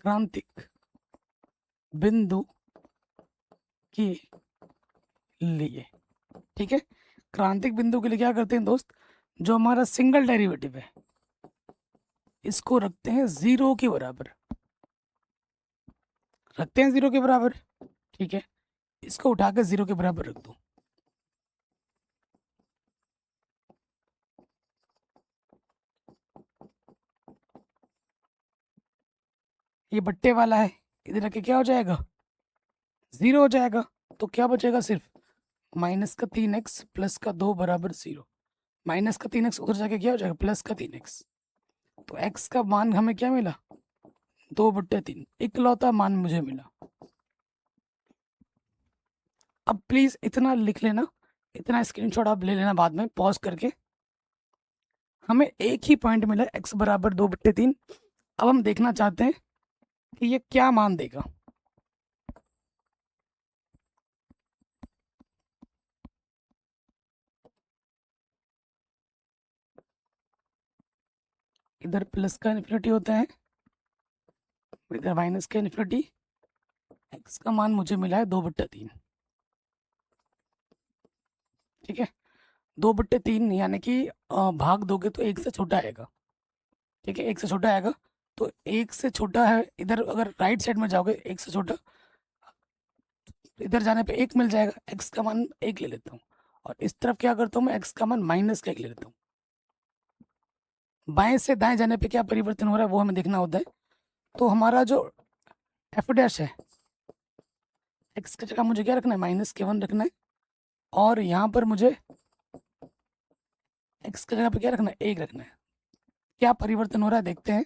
क्रांतिक बिंदु के लिए, ठीक है। क्रांतिक बिंदु के लिए क्या करते हैं दोस्त, जो हमारा सिंगल डेरिवेटिव है इसको रखते हैं 0 के बराबर, रखते हैं 0 के बराबर, ठीक है। इसको उठा कर 0 के बराबर रख दो, ये बट्टे वाला है, इधर रख के क्या हो जाएगा, 0 हो जाएगा, तो क्या बचेगा सिर्फ माइनस का 3x प्लस का 2 बराबर 0, माइनस का 3x उधर जाके क्या हो जाएगा प्लस का 3x, तो x का मान हमें क्या मिला 2/3, इकलौता मान मुझे मिला। अब प्लीज इतना लिख लेना, इतना स्क्रीनशॉट आप ले लेना बाद में पॉज करके, हमें एक ही पॉइंट मिला x बराबर 2/3। अब हम देखना चाहते हैं कि ये क्या मान देगा, इधर प्लस का इन्फिनिटी होता है, इधर माइनस का इन्फिनिटी, x का मान मुझे मिला है 2/3, ठीक है। 2/3 यानी कि भाग दोगे तो 1 से छोटा आएगा, ठीक है, 1 से छोटा आएगा, तो 1 से छोटा है, इधर अगर राइट साइड में जाओगे 1 से छोटा, इधर जाने पे 1 मिल जाएगा, x का मान 1 ले लेता हूँ, और इस तरफ क्या करता हूँ मैं, x का मान माइनस का 1 ले लेता हूँ। बाएं से दाएं जाने पे क्या परिवर्तन हो रहा है वो हमें देखना होता है, तो हमारा जो एफ डैश है, x की जगह मुझे क्या रखना है, -1 रखना है, और यहाँ पर मुझे एक्स की जगह पे क्या रखना है, एक रखना है। क्या परिवर्तन हो रहा है देखते हैं।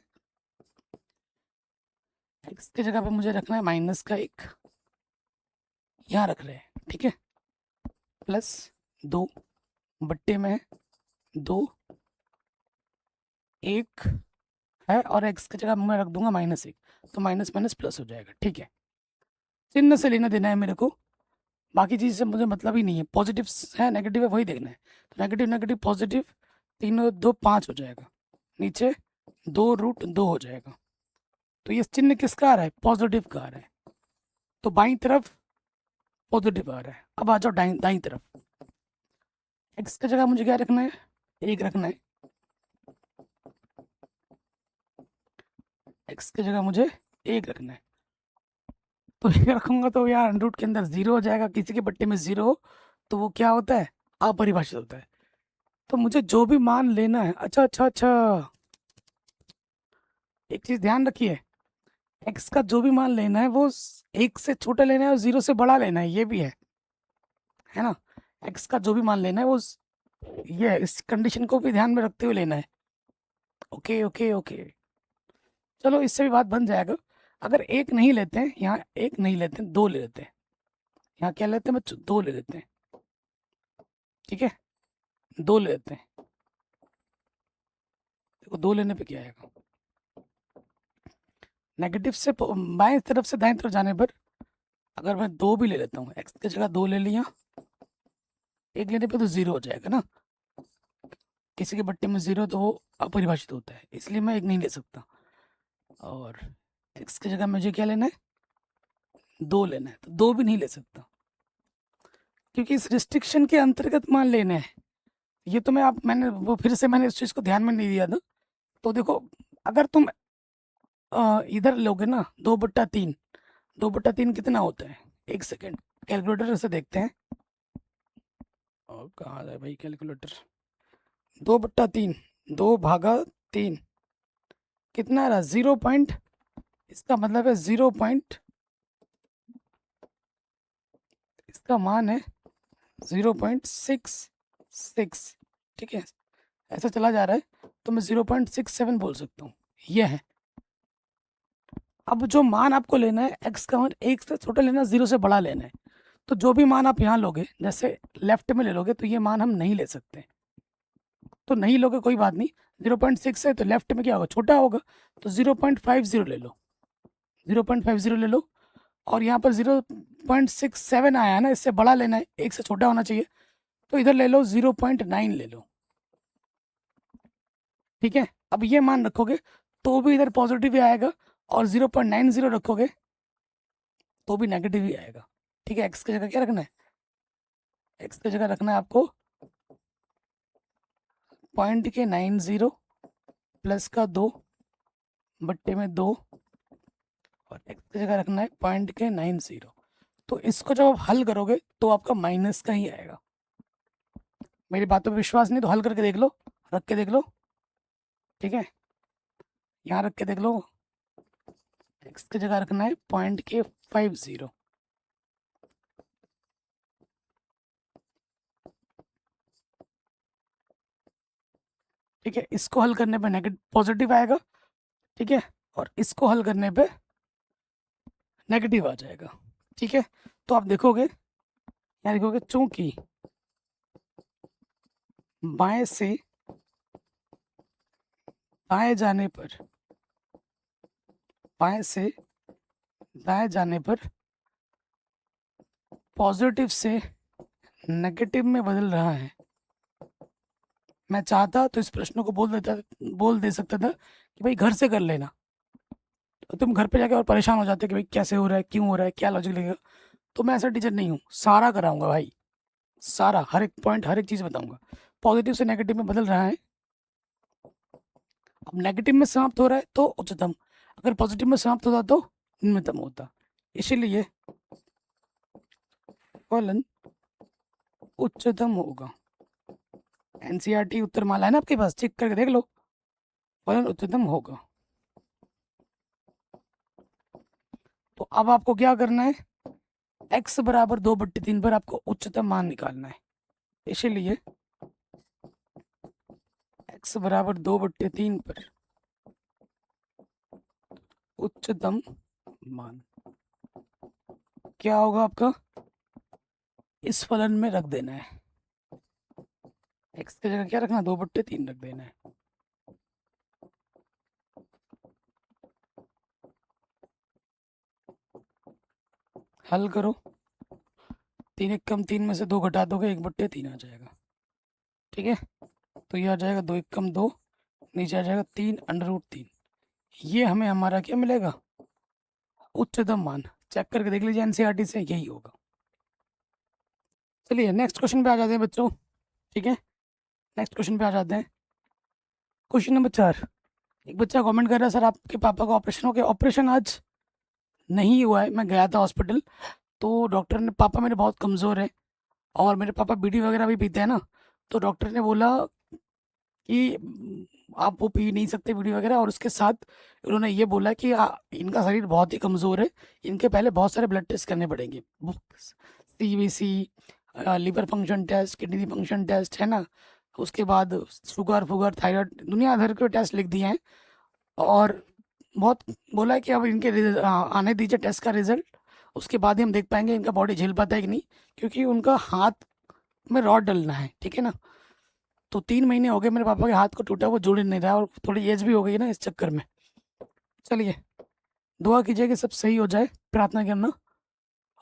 एक्स की जगह पे मुझे रखना है माइनस का एक, यहाँ रख रहे हैं, ठीक है। प्लस 2 बट्टे में 2 1 है, और एक्स की जगह मैं रख दूंगा -1, तो माइनस माइनस प्लस हो जाएगा, ठीक है। चिन्ह से लेना देना है मेरे को, बाकी चीज़ से मुझे मतलब ही नहीं है। पॉजिटिव है नेगेटिव है वही देखना है, तो नेगेटिव नेगेटिव पॉजिटिव, 3 और 2 5 हो जाएगा, नीचे 2√2 हो जाएगा। तो ये चिन्ह किसका आ रहा है, पॉजिटिव का आ रहा है, तो बाईं तरफ पॉजिटिव आ रहा है। अब आ जाओ दाईं दाईं तरफ। एक्स की जगह मुझे क्या रखना है, एक रखना है। एक्स की जगह मुझे एक रखना है, तो ये रखूंगा तो यार रूट के अंदर 0 हो जाएगा। किसी के बट्टे में 0 हो तो वो क्या होता है, अपरिभाषित होता है। तो मुझे जो भी मान लेना है, अच्छा अच्छा अच्छा, एक चीज ध्यान रखिए, एक्स का जो भी मान लेना है वो 1 से छोटा लेना है और 0 से बड़ा लेना है, ये भी है ना। एक्स का जो भी मान लेना है वो ये है, इस कंडीशन को भी ध्यान में रखते हुए लेना है। ओके ओके ओके, चलो इससे भी बात बन जाएगा। अगर एक नहीं लेते हैं, यहाँ एक नहीं लेते हैं, 2 ले लेते हैं। यहाँ क्या लेते हैं बच्चों, 2 ले लेते हैं, ठीक है। 2 ले लेते हैं, देखो 2 लेने पे क्या आएगा, नेगेटिव से बाएं तरफ से दाएं तरफ जाने पर अगर मैं 2 भी ले लेता हूँ, एक्स की जगह 2 ले लिया, एक लेने पे तो 0 हो जाएगा ना। किसी के बट्टे में 0 तो वो अपरिभाषित होता है, इसलिए मैं एक नहीं ले सकता। और एक्स की जगह मुझे क्या लेना है, 2 लेना है, तो 2 भी नहीं ले सकता, क्योंकि इस रिस्ट्रिक्शन के अंतर्गत मान लेना है। ये तो मैंने वो फिर से मैंने इस चीज़ को ध्यान में नहीं दिया था। तो देखो, अगर तुम इधर लोगे ना 2/3, 2/3 कितना होता है, एक सेकेंड कैलकुलेटर से देखते हैं। और कहाँ है भाई कैलकुलेटर, 2/3, 2/3 कितना रहा, 0 पॉइंट, इसका मतलब है 0 पॉइंट, इसका मान है 0.66, ठीक है। ऐसा चला जा रहा है तो मैं 0.67 बोल सकता हूँ, ये है। अब जो मान आपको लेना है, एक्स का मान 1 से छोटा लेना, 0 से बड़ा लेना है। तो जो भी मान आप यहाँ लोगे, जैसे लेफ्ट में ले लोगे तो ये मान हम नहीं ले सकते, तो नहीं लोगे कोई बात नहीं। 0.6 है तो लेफ्ट में क्या होगा, छोटा होगा, तो 0.50 ले लो, 0.50 ले लो। और यहाँ पर 0.67 आया है ना, इससे बड़ा लेना है, 1 से छोटा होना चाहिए, तो इधर ले लो 0.9 ले लो, ठीक है। अब ये मान रखोगे तो भी इधर पॉजिटिव ही आएगा, और 0.90 रखोगे तो भी नेगेटिव ही आएगा, ठीक है। एक्स की जगह क्या रखना है, एक्स की जगह रखना है आपको 0.90 प्लस का 2 बट्टे में 2, और एक्स की जगह रखना है 0.90। तो इसको जब आप हल करोगे तो आपका माइनस का ही आएगा। मेरी बातों पर विश्वास नहीं तो हल करके देख लो, रख के देख लो, ठीक है। यहाँ रख के देख लो, एक्स की जगह रखना है 0.50, ठीक है। इसको हल करने पे नेगेटिव पॉजिटिव आएगा, ठीक है, और इसको हल करने पे नेगेटिव आ जाएगा, ठीक है। तो आप देखोगे, यहाँ देखोगे चूंकि बाएं से दाएं जाने पर, बाएं से दाएं जाने पर पॉजिटिव से नेगेटिव में बदल रहा है। मैं चाहता तो इस प्रश्न को बोल दे सकता था कि भाई घर से कर लेना, तो तुम घर पे जाके और परेशान हो जाते कि भाई कैसे हो रहा है, क्यों हो रहा है, क्या लॉजिक लगेगा। तो मैं ऐसा टीचर नहीं हूँ, सारा कराऊंगा भाई, सारा हर एक पॉइंट हर एक चीज़ बताऊंगा। पॉजिटिव से नेगेटिव में बदल रहा है, अब नेगेटिव में समाप्त हो रहा है तो उच्चतम, अगर पॉजिटिव में समाप्त होता तो न्यूनतम होता, इसीलिए फलन उच्चतम होगा। एनसीईआरटी उत्तर माला है ना आपके पास, चेक करके देख लो, फलन उच्चतम होगा। तो अब आपको क्या करना है, x बराबर 2/3 पर आपको उच्चतम मान निकालना है, इसीलिए x बराबर 2/3 पर उच्चतम मान क्या होगा आपका, इस फलन में रख देना है। x की जगह क्या रखना, 2/3 रख देना है। हल करो, 3 एक कम 3 में से 2 घटा दोगे 1/3 आ जाएगा। ठीक है, तो ये आ जाएगा 2 एक कम 2, नीचे आ जाएगा 3√3। ये हमें हमारा क्या मिलेगा, उच्चतम मान। चेक करके देख लीजिए एनसीईआरटी से, यही होगा। चलिए नेक्स्ट क्वेश्चन पे आ जाते हैं बच्चों। ठीक है, नेक्स्ट क्वेश्चन पे आ जाते हैं। Question number 4। एक बच्चा कमेंट कर रहा है, सर आपके पापा का ऑपरेशन हो गया। ऑपरेशन आज नहीं हुआ है, मैं गया था हॉस्पिटल, तो डॉक्टर ने, पापा मेरे बहुत कमज़ोर है और मेरे पापा बीड़ी वगैरह भी पीते हैं ना, तो डॉक्टर ने बोला कि आप वो पी नहीं सकते बीड़ी वगैरह, और उसके साथ उन्होंने ये बोला कि इनका शरीर बहुत ही कमज़ोर है, इनके पहले बहुत सारे ब्लड टेस्ट करने पड़ेंगे, CBC, liver function test, kidney function test, है ना, उसके बाद शुगर फुगर थायराइड, दुनिया भर के टेस्ट लिख दिए हैं। और बहुत बोला है कि अब इनके आने दीजिए टेस्ट का रिजल्ट, उसके बाद ही हम देख पाएंगे इनका बॉडी झेल पाता है कि नहीं, क्योंकि उनका हाथ में रॉड डलना है। ठीक है ना, तो 3 महीने हो गए मेरे पापा के हाथ को टूटा, वो जुड़ नहीं रहा, और थोड़ी एज भी हो गई ना इस चक्कर में। चलिए दुआ कीजिए कि सब सही हो जाए, प्रार्थना करना।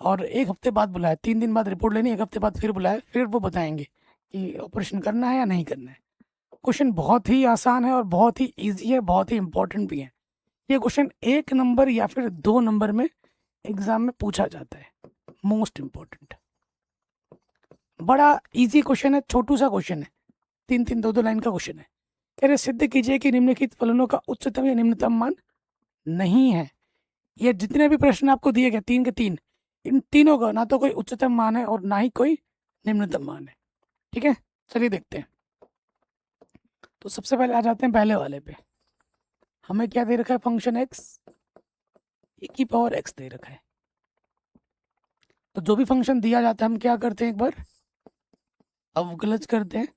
और 1 हफ्ते बाद बुलाया, 3 दिन बाद रिपोर्ट लेनी, 1 हफ्ते बाद फिर बुलाया, फिर वो बताएंगे कि ऑपरेशन करना है या नहीं करना है। क्वेश्चन बहुत ही आसान है और बहुत ही ईजी है, बहुत ही इंपॉर्टेंट भी है। ये क्वेश्चन 1 नंबर या फिर 2 नंबर में एग्जाम में पूछा जाता है, मोस्ट इम्पोर्टेंट। बड़ा इजी क्वेश्चन है, छोटू सा क्वेश्चन है, 3-3 2-2 लाइन का क्वेश्चन है। कह रहे सिद्ध कीजिए कि निम्नलिखित फलनों का उच्चतम या निम्नतम मान नहीं है। ये जितने भी प्रश्न आपको दिए गए 3 के 3, इन तीनों का ना तो कोई उच्चतम मान है और ना ही कोई निम्नतम मान है। ठीक है, चलिए देखते हैं। तो सबसे पहले आ जाते हैं पहले वाले पे। हमें क्या दे रखा है, फंक्शन x, e⁻x दे रखा है। तो जो भी फंक्शन दिया जाता है हम क्या करते हैं, एक बार अवकलज करते हैं।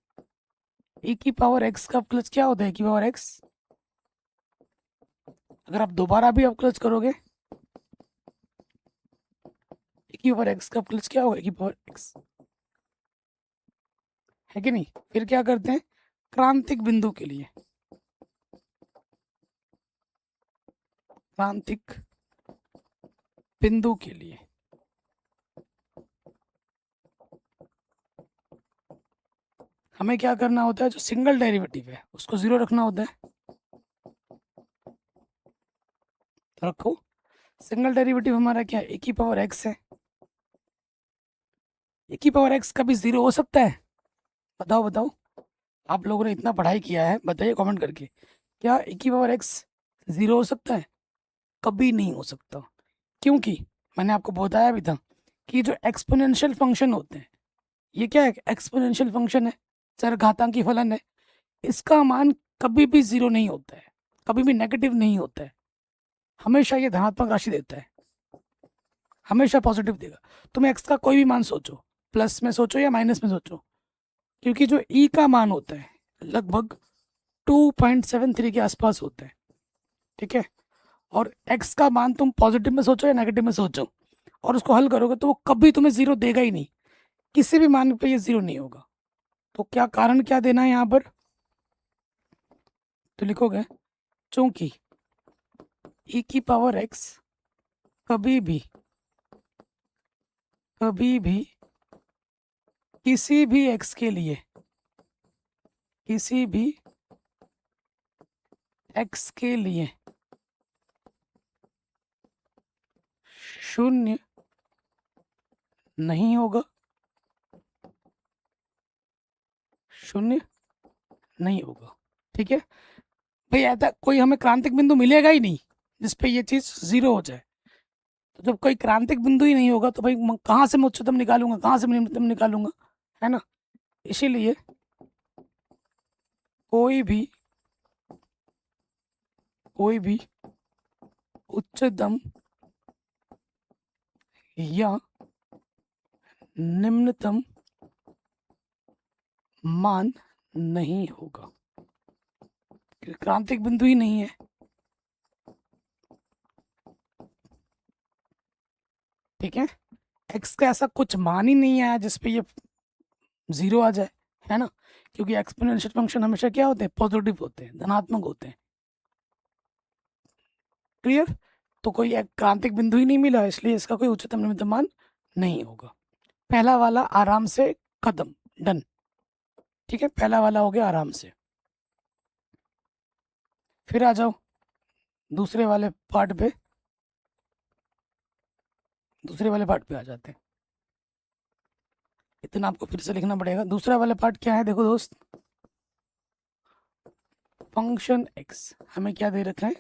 e⁻x का अवकलज क्या होता है, e⁻x। अगर आप दोबारा भी अवकलज करोगे, e⁻x का अवकलज क्या होगा, e⁻x, है कि नहीं। फिर क्या करते हैं, क्रांतिक बिंदु के लिए, क्रांतिक बिंदु के लिए हमें क्या करना होता है, जो सिंगल डेरिवेटिव है उसको 0 रखना होता है। तो रखो, सिंगल डेरिवेटिव हमारा क्या है, e⁻x है। e⁻x कभी 0 हो सकता है, बताओ बताओ, आप लोगों ने इतना पढ़ाई किया है, बताइए कमेंट करके, क्या e⁻x 0 हो सकता है, कभी नहीं हो सकता। क्योंकि मैंने आपको बताया भी था कि जो एक्सपोनेंशियल फंक्शन होते हैं, ये क्या है, एक्सपोनेंशियल फंक्शन है, चरघातांकी फलन है, इसका मान कभी भी 0 नहीं होता है, कभी भी नेगेटिव नहीं होता है, हमेशा ये धनात्मक राशि देता है, हमेशा पॉजिटिव देगा। तुम एक्स का कोई भी मान सोचो, प्लस में सोचो या माइनस में सोचो, क्योंकि जो ई का मान होता है लगभग 2.73 के आसपास होता है। ठीक है, और एक्स का मान तुम पॉजिटिव में सोचो या नेगेटिव में सोचो, और उसको हल करोगे तो वो कभी तुम्हें 0 देगा ही नहीं, किसी भी मान पे ये 0 नहीं होगा। तो क्या कारण क्या देना है यहाँ पर, तो लिखोगे चूंकि e⁻x कभी भी किसी भी x के लिए, किसी भी x के लिए शून्य नहीं होगा, शून्य नहीं होगा। ठीक है भाई, ऐसा कोई हमें क्रांतिक बिंदु मिलेगा ही नहीं जिसपे ये चीज 0 हो जाए। तो जब कोई क्रांतिक बिंदु ही नहीं होगा तो भाई कहाँ से मैं उच्चतम निकालूंगा, कहाँ से मैं निम्नतम निकालूंगा, है ना। इसीलिए कोई भी उच्चतम या निम्नतम मान नहीं होगा। क्रांतिक बिंदु ही नहीं है। ठीक है, एक्स का ऐसा कुछ मान ही नहीं आया जिसपे ये 0 आ जाए, है ना, क्योंकि एक्सपोनेंशियल फंक्शन हमेशा क्या होते हैं, पॉजिटिव होते हैं, धनात्मक होते हैं। क्लियर? तो कोई एक क्रांतिक बिंदु ही नहीं मिला, इसलिए इसका कोई उच्चतम निम्नतम मान नहीं होगा। पहला वाला आराम से खत्म, डन। ठीक है, पहला वाला हो गया आराम से। फिर आ जाओ दूसरे वाले पार्ट पे, दूसरे वाले पार्ट पे आ जाते हैं। इतना आपको फिर से लिखना पड़ेगा। दूसरा वाला पार्ट क्या है, देखो दोस्त, फंक्शन एक्स हमें क्या दे रखा है,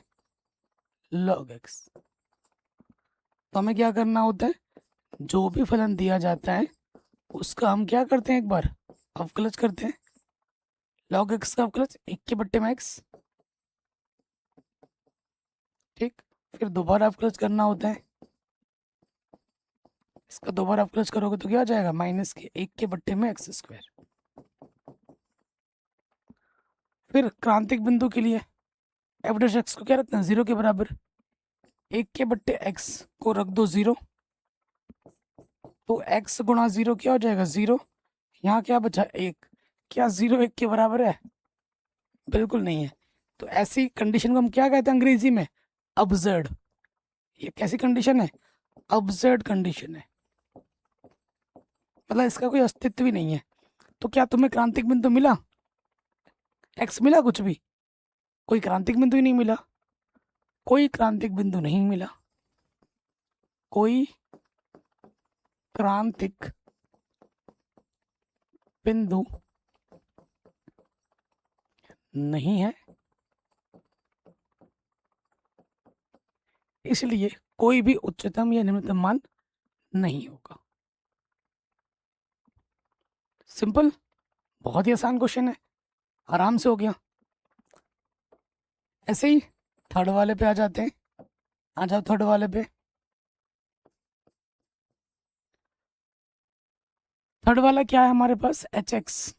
log x। तो हमें क्या करना होता है, जो भी फलन दिया जाता है उसका हम क्या करते हैं, एक बार अवकलज करते हैं। log x का अवकलज 1 के बट्टे में x, ठीक। फिर दोबारा अवकलज करना होता है, इसका दोबारा अवकलज करोगे तो क्या आ जाएगा, माइनस के 1 के बट्टे में एक्स स्क्वायर। फिर क्रांतिक बिंदु के लिए एफ डैश एक्स को क्या रखते हैं, 0 के बराबर। 1 के बट्टे एक्स को रख दो 0, तो x गुणा 0 क्या हो जाएगा, 0। यहाँ क्या बचा, 1। क्या 0 1 के बराबर है, बिल्कुल नहीं है। तो ऐसी कंडीशन को हम क्या कहते हैं अंग्रेजी में, अबसर्ड। ये कैसी कंडीशन है, अबसर्ड कंडीशन है, मतलब इसका कोई अस्तित्व ही नहीं है। तो क्या तुम्हें क्रांतिक बिंदु मिला, एक्स मिला, कुछ भी, कोई क्रांतिक बिंदु ही नहीं मिला, कोई क्रांतिक बिंदु नहीं मिला, कोई क्रांतिक बिंदु नहीं है, इसलिए कोई भी उच्चतम या निम्नतम मान नहीं होगा। सिंपल, बहुत ही आसान क्वेश्चन है, आराम से हो गया। ऐसे ही थर्ड वाले पे आ जाते हैं, आ जाओ थर्ड वाले पे। थर्ड वाला क्या है हमारे पास, एच एक्स।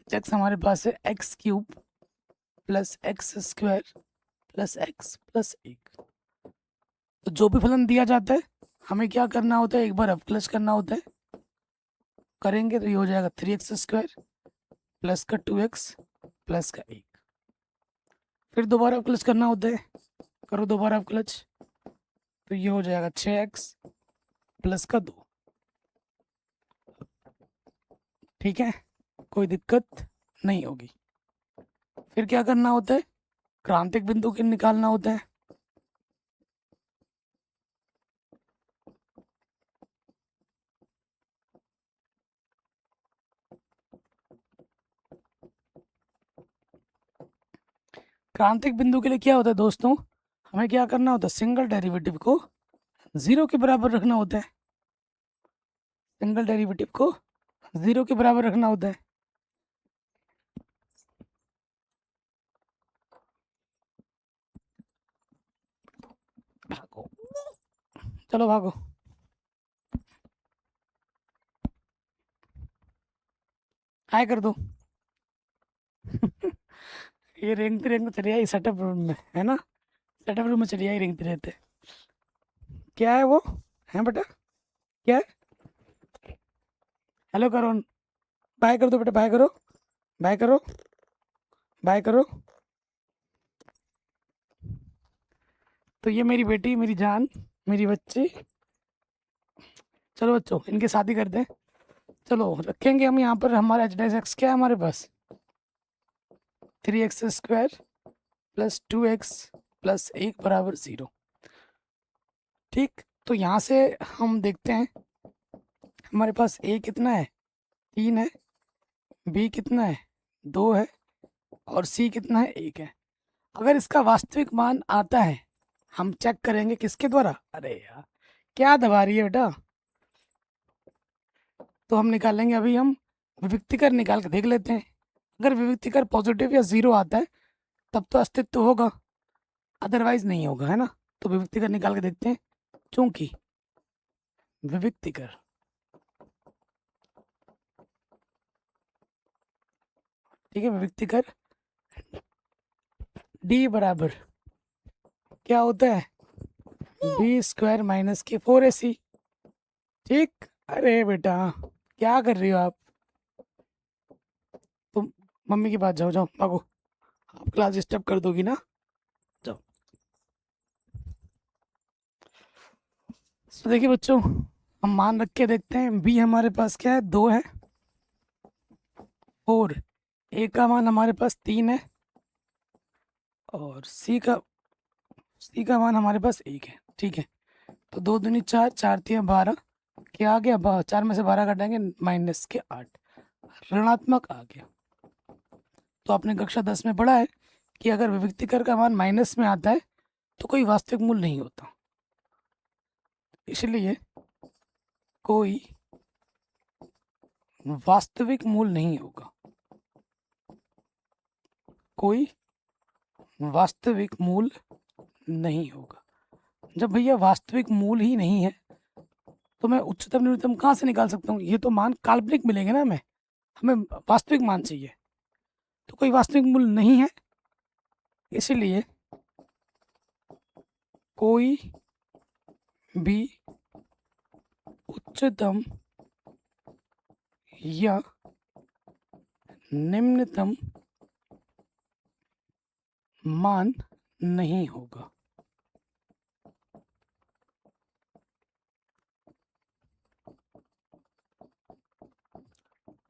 एच एक्स हमारे पास है x cube plus x square plus x plus 1। तो जो भी फलन दिया जाता है हमें क्या करना होता है, एक बार अवकलज करना होता है। करेंगे तो ये हो जाएगा 3x स्क्वायर प्लस का 2x प्लस का 1। फिर दोबारा अवकलज करना होता है, करो दोबारा अवकलज, तो ये हो जाएगा 6x प्लस का 2। ठीक है, कोई दिक्कत नहीं होगी। फिर क्या करना होता है, क्रांतिक बिंदु के निकालना होता है। क्रांतिक बिंदु के लिए क्या होता है दोस्तों, हमें क्या करना होता है, सिंगल डेरिवेटिव को 0 के बराबर रखना होता है। सिंगल डेरिवेटिव को 0 के बराबर रखना होता है। भागो, चलो भागो। हाय कर दो। ये रेंगते रेंगते चले आई सेटअप रूम में, है ना, सेटअप रूम में चली आई रेंगते रहते। क्या है वो, है बेटा, क्या है, हेलो करो, बाय कर दो बेटा, बाय करो, बाय करो, बाय करो। तो ये मेरी बेटी, मेरी जान, मेरी बच्ची। चलो बच्चों, इनकी शादी कर दें। चलो रखेंगे हम यहाँ पर, हमारा एच डैश एक्स क्या है हमारे पास, 3x square plus 2x plus 1 बराबर 0। ठीक, तो यहाँ से हम देखते हैं हमारे पास a कितना है, 3 है, b कितना है, 2 है, और c कितना है, 1 है। अगर इसका वास्तविक मान आता है, हम चेक करेंगे किसके द्वारा, अरे यार क्या दबा रही है बेटा, तो हम निकालेंगे, अभी हम विविक्तिकर निकाल के देख लेते हैं। अगर विविक्तिकर पॉजिटिव या 0 आता है तब तो अस्तित्व होगा, अदरवाइज नहीं होगा, है ना। तो विविक्तिकर निकाल के देखते हैं, चूंकि विविक्तिकर ठीक है, विविक्तिकर डी बराबर क्या होता है, बी स्क्वायर माइनस के 4ac। ठीक। अरे बेटा क्या कर रही हो आप, तुम मम्मी के पास जाओ, जाओ भागो, आप क्लास डिस्टर्ब कर दोगी ना, जाओ। तो देखिए बच्चों, हम मान रख के देखते हैं, बी हमारे पास क्या है, 2 है, और ए का मान हमारे पास 3 है, और सी का मान हमारे पास 1 है। ठीक है, तो 2 दूनी 4, 4 3 12, क्या आ गया, 4 में से 12 घटाएंगे -8, ऋणात्मक आ गया। तो आपने कक्षा 10 में पढ़ा है कि अगर विविक्तिकर का मान माइनस में आता है तो कोई वास्तविक मूल नहीं होता, इसलिए कोई वास्तविक मूल नहीं होगा, कोई वास्तविक मूल नहीं होगा। जब भैया वास्तविक मूल ही नहीं है तो मैं उच्चतम न्यूनतम कहाँ से निकाल सकता हूँ, ये तो मान काल्पनिक मिलेंगे ना, हमें वास्तविक मान चाहिए, तो कोई वास्तविक मूल नहीं है, इसलिए कोई भी उच्चतम या निम्नतम मान नहीं होगा।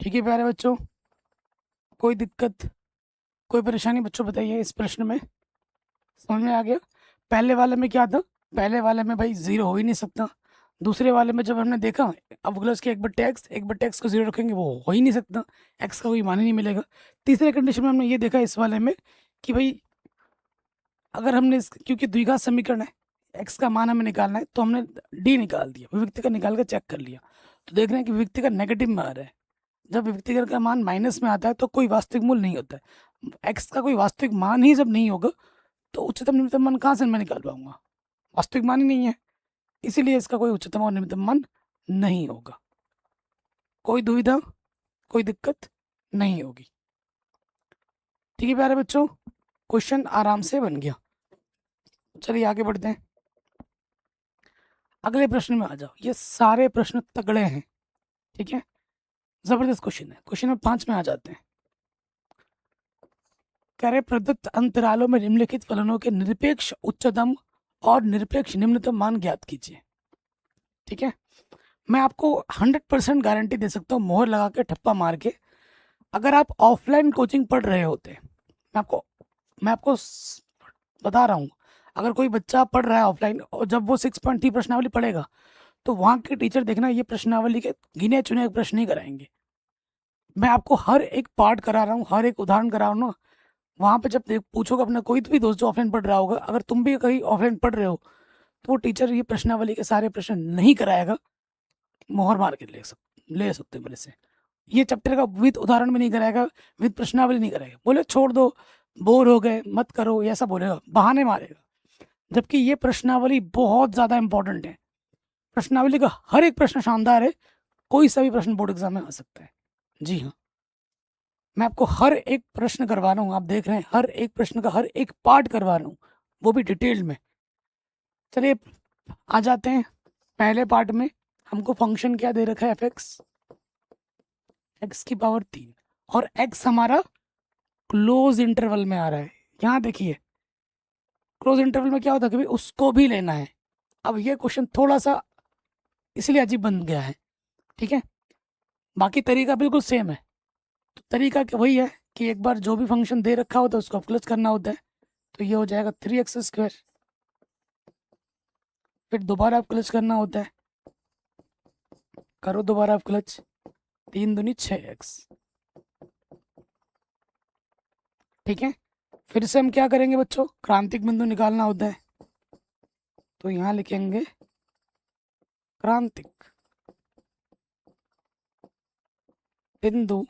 ठीक है प्यारे बच्चों, कोई दिक्कत, कोई परेशानी बच्चों बताइए इस प्रश्न में, समझ में आ गया। पहले वाले में क्या था, पहले वाले में भाई जीरो हो ही नहीं सकता, दूसरे वाले में जब हमने देखा अवकलज के एक बटे एक्स को जीरो रखेंगे वो हो ही नहीं सकता, एक्स का कोई मान ही नहीं मिलेगा। तीसरे कंडीशन में हमने ये देखा इस वाले में कि भाई अगर हमने क्योंकि द्विघात समीकरण है, एक्स का मान हमें निकालना है, तो हमने डी निकाल दिया, विविक्तिकर निकाल कर चेक कर लिया, तो देख रहे हैं कि विविक्तिकर नेगेटिव में आ रहा है। जब विविक्तिकर का मान माइनस में आता है तो कोई वास्तविक मूल नहीं होता है, एक्स का कोई वास्तविक मान ही जब नहीं होगा तो उच्चतम न्यूनतम मान कहाँ से मैं निकाल पाऊंगा, वास्तविक मान ही नहीं है, इसीलिए इसका कोई उच्चतम और न्यूनतम मान नहीं होगा। कोई दुविधा, कोई दिक्कत नहीं होगी। ठीक है प्यारे बच्चों, क्वेश्चन आराम से बन गया। चलिए आगे बढ़ते हैं, अगले प्रश्न में आ जाओ। ये सारे प्रश्न तगड़े हैं, ठीक है, जबरदस्त क्वेश्चन है। क्वेश्चन नंबर 5 में आ जाते हैं। कह रहे प्रदत्त अंतरालों में निम्नलिखित फलनों के निरपेक्ष उच्चतम और निरपेक्ष निम्नतम मान ज्ञात कीजिए। ठीक है, मैं आपको 100% गारंटी दे सकता हूँ, मोहर लगा के ठप्पा मार के, अगर आप ऑफलाइन कोचिंग पढ़ रहे होते, मैं आपको बता रहा हूँ, अगर कोई बच्चा पढ़ रहा है ऑफलाइन और जब वो 6.3 प्रश्नावली पढ़ेगा तो वहाँ के टीचर देखना ये प्रश्नावली के गिने चुने प्रश्न ही कराएंगे। मैं आपको हर एक पार्ट करा रहा हूँ, हर एक उदाहरण करा रहा हूँ ना, वहाँ पे जब पूछोगे अपना कोई भी दोस्त जो ऑफलाइन पढ़ रहा होगा, अगर तुम भी कहीं ऑफलाइन पढ़ रहे हो तो वो टीचर ये प्रश्नावली के सारे प्रश्न नहीं कराएगा, मोहर मार के ले सकते मेरे से। ये चैप्टर का विद उदाहरण भी नहीं कराएगा, विद प्रश्नावली नहीं कराएगा, बोले छोड़ दो, बोर हो गए मत करो, ऐसा बोलेगा, बहाने मारेगा। जबकि ये प्रश्नावली बहुत ज़्यादा इंपॉर्टेंट है, प्रश्नावली का हर एक प्रश्न शानदार है, कोई सा भी प्रश्न बोर्ड एग्जाम में आ सकता है। जी हाँ, मैं आपको हर एक प्रश्न करवा रहा हूँ, आप देख रहे हैं हर एक प्रश्न का हर एक पार्ट करवा रहा हूँ, वो भी डिटेल में। चलिए आ जाते हैं पहले पार्ट में। हमको फंक्शन क्या दे रखा है, एफ एक्स की पावर 3, और एक्स हमारा क्लोज इंटरवल में आ रहा है। यहाँ देखिए क्लोज इंटरवल में क्या होता है कि भाई उसको भी लेना है। अब ये क्वेश्चन थोड़ा सा इसलिए अजीब बन गया है, ठीक है, बाकी तरीका बिल्कुल सेम है। तो तरीका वही है कि एक बार जो भी फंक्शन दे रखा होता है उसको अवकलज करना होता है, तो ये हो जाएगा 3x², फिर दोबारा अवकलज करना होता है, करो दोबारा अवकलज, 3 दूनी 6x। ठीक है, फिर से हम क्या करेंगे बच्चों, क्रांतिक बिंदु निकालना होता है, तो यहाँ लिखेंगे क्रांतिक बिंदु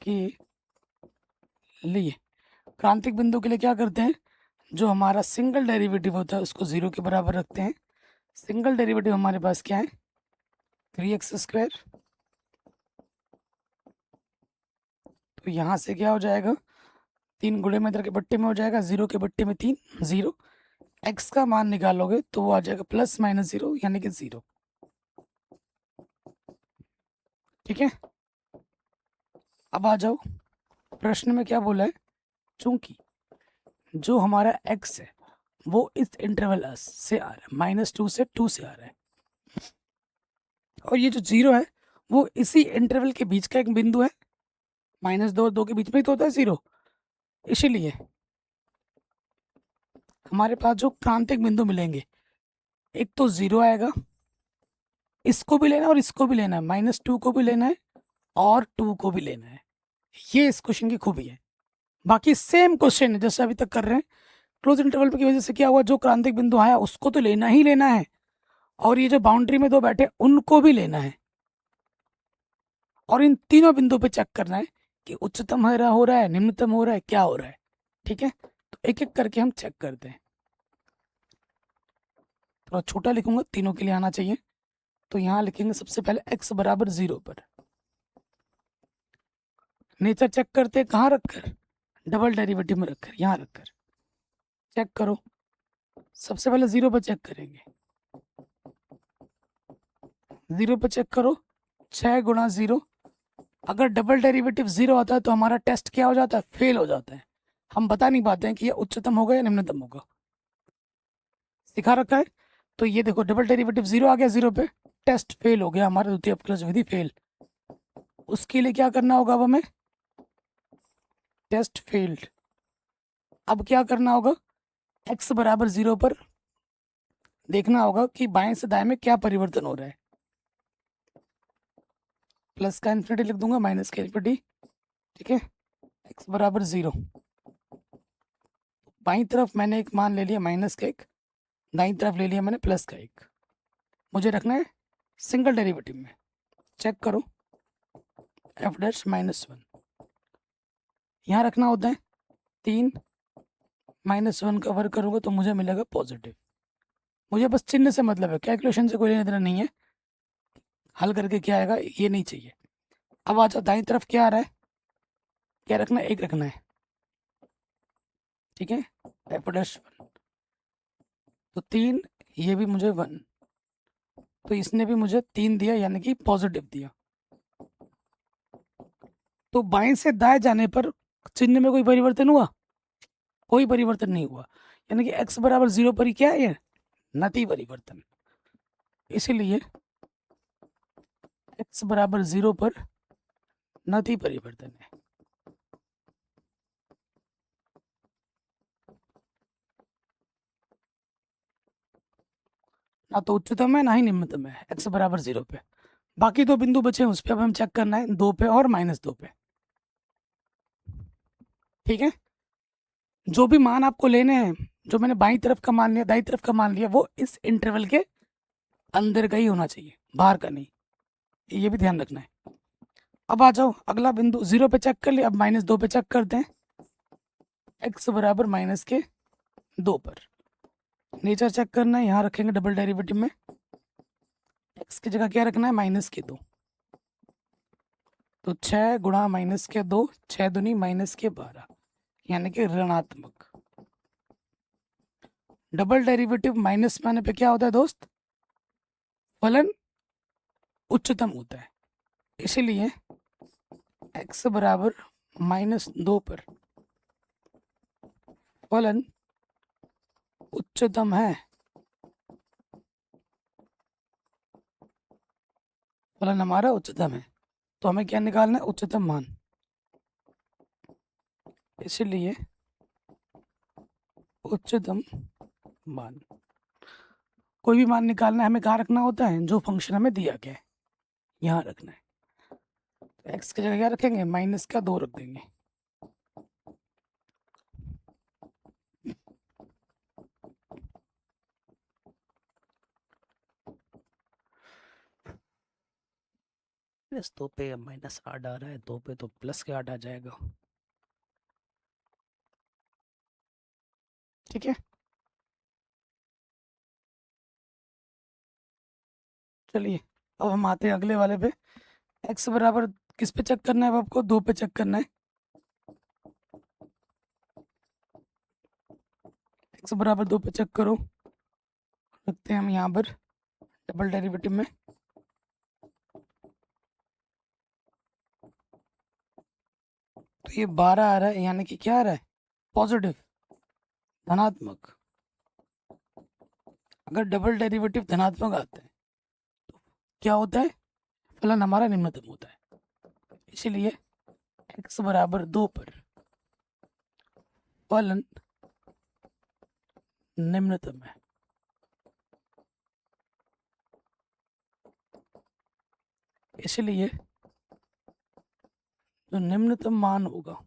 के लिए, क्रांतिक बिंदु के लिए क्या करते हैं, जो हमारा सिंगल डेरिवेटिव होता है उसको 0 के बराबर रखते हैं। सिंगल डेरिवेटिव हमारे पास क्या है, 3x² तो यहाँ से क्या हो जाएगा, 3 गुणे में इधर के बट्टे में हो जाएगा, 0 के बट्टे में 3, 0। x का मान निकालोगे तो वो आ जाएगा प्लस माइनस 0 यानी कि 0। ठीक है, अब आ जाओ, प्रश्न में क्या बोला है, चूंकि जो हमारा x है वो इस इंटरवल से आ रहा है, -2 से 2 से आ रहा है, और ये जो 0 है वो इसी इंटरवल के बीच का एक बिंदु है, -2 और 2 के बीच में ही तो होता है 0, इसीलिए हमारे पास जो क्रांतिक बिंदु मिलेंगे, एक तो 0 आएगा, इसको भी लेना है और इसको भी लेना है, -2 को भी लेना है और 2 को भी लेना है। ये इस क्वेश्चन की खूबी है। बाकी सेम क्वेश्चन है जैसे अभी तक कर रहे हैं। क्लोज इंटरवल की वजह से क्या हुआ, जो क्रांतिक बिंदु आया उसको तो लेना ही लेना है, और ये जो बाउंड्री में दो बैठे उनको भी लेना है, और इन तीनों बिंदु पे चेक करना है कि उच्चतम हो रहा है, निम्नतम हो रहा है, क्या हो रहा है। ठीक है, तो एक एक करके हम चेक करते हैं। थोड़ा छोटा लिखूंगा, तीनों के लिए आना चाहिए। तो यहाँ लिखेंगे सबसे पहले x बराबर 0 पर। नेचर चेक करते हैं कहाँ रखकर, डबल डेरिवेटिव में रखकर, यहाँ रखकर चेक करो। सबसे पहले 0 पर चेक करेंगे, 0 पर चेक करो, 6 गुणा 0। अगर डबल डेरिवेटिव 0 आता है तो हमारा टेस्ट क्या हो जाता है, फेल हो जाता है। हम बता नहीं पाते हैं कि ये उच्चतम होगा या निम्नतम होगा, सिखा रखा है। तो ये देखो डबल डेरिवेटिव 0 आ गया, 0 पे टेस्ट फेल हो गया, हमारा द्वितीय अवकलज विधि फेल। उसके लिए क्या करना होगा अब हमें, टेस्ट फेल्ड। अब क्या करना होगा, x बराबर 0 पर देखना होगा कि बाएं से दाएं में क्या परिवर्तन हो रहा है। प्लस का इन्फिनिटी लिख दूंगा, माइनस का इन्फिनिटी। ठीक है, x बराबर 0, बाईं तरफ मैंने एक मान ले लिया माइनस का 1, दाईं तरफ ले लिया मैंने प्लस का 1। मुझे रखना है सिंगल डेरिवेटिव में, चेक करो f डैश -1, यहाँ रखना होता है 3, -1 का वर्ग करूँगा तो मुझे मिलेगा पॉजिटिव। मुझे बस चिन्ह से मतलब है, कैलकुलेशन से कोई लेना देना नहीं है, हल करके क्या आएगा ये नहीं चाहिए। अब आ जाओ दाईं तरफ क्या आ रहा है, क्या रखना है, 1 रखना है। ठीक है, f डैश 1, तो 3, ये भी मुझे 1, तो इसने भी मुझे 3 दिया यानी कि पॉजिटिव दिया। तो बाएं से दाएं जाने पर चिन्ह में कोई परिवर्तन हुआ, कोई परिवर्तन नहीं हुआ, यानी कि x बराबर 0 पर ही क्या है, नति परिवर्तन। इसीलिए x बराबर 0 पर नति परिवर्तन है। ना तो उच्चतम है ना ही निम्नतम है, x बराबर 0 पे। बाकी दो बिंदु बचे हैं उस पर अब हम चेक करना है, 2 पे और -2 पे। ठीक है, जो भी मान आपको लेने हैं, जो मैंने बाईं तरफ का मान लिया, दाईं तरफ का मान लिया, वो इस इंटरवल के अंदर का ही होना चाहिए, बाहर का नहीं, ये भी ध्यान रखना है। अब आ जाओ अगला बिंदु, 0 पे चेक कर लिया, अब -2 पे चेक करते हैं, x बराबर -2 पर। नेचर चेक करना है, यहाँ रखेंगे डबल डेरिवेटिव में, x की जगह क्या रखना है, -2। तो 6 गुणा -2, 6 दूनी -12, यानी कि ऋणात्मक। डबल डेरिवेटिव माइनस में आने पे क्या होता है दोस्त, फलन उच्चतम होता है। इसीलिए x बराबर -2 पर फलन उच्चतम है, फलन हमारा उच्चतम है। तो हमें क्या निकालना है, उच्चतम मान। इसीलिए उच्चतम मान, कोई भी मान निकालना है हमें कहाँ रखना होता है, जो फंक्शन हमें दिया गया है यहाँ रखना है। तो x की जगह क्या रखेंगे, -2 रख देंगे। प्लस 2 पे -8 आ रहा है, 2 पे तो प्लस के 8 आ जाएगा। ठीक है, चलिए अब हम आते हैं अगले वाले पे। x बराबर किस पे चेक करना है, अब आपको 2 पे चेक करना है। x बराबर 2 पे चेक करो, रखते हैं हम यहाँ पर डबल डेरिवेटिव में। तो ये 12 आ रहा है, यानी कि क्या आ रहा है, पॉजिटिव, धनात्मक। अगर डबल डेरिवेटिव धनात्मक आता है तो क्या होता है, फलन हमारा निम्नतम होता है। इसीलिए x बराबर 2 पर फलन निम्नतम है। इसलिए जो निम्नतम मान होगा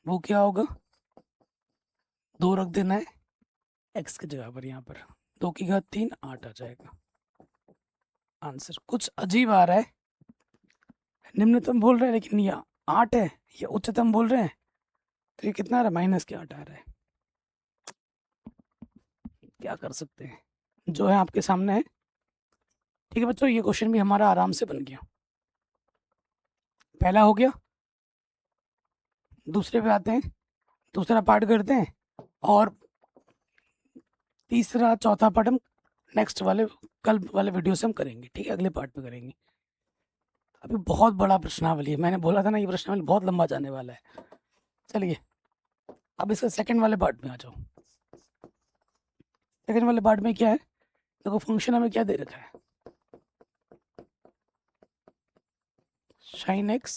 वो क्या होगा, 2 रख देना है x की जगह पर, यहाँ पर 2 की घात 3 8 आ जाएगा आंसर। कुछ अजीब आ रहा है, निम्नतम बोल रहे हैं लेकिन ये 8 है, ये उच्चतम बोल रहे हैं, तो ये कितना आ रहा है, -8 आ रहा है। क्या कर सकते हैं, जो है आपके सामने है। ठीक है बच्चों, ये क्वेश्चन भी हमारा आराम से बन गया, पहला हो गया। दूसरे पे आते हैं, दूसरा पार्ट करते हैं, और तीसरा चौथा पार्ट हम नेक्स्ट वाले कल वाले वीडियो से हम करेंगे। ठीक है, अगले पार्ट पे करेंगे। अभी बहुत बड़ा प्रश्नावली है, मैंने बोला था ना ये प्रश्नावली बहुत लंबा जाने वाला है। चलिए अब इसका सेकंड वाले पार्ट में आ जाओ। सेकंड वाले पार्ट में क्या है, देखो फंक्शन हमें क्या दे रखा है, sin x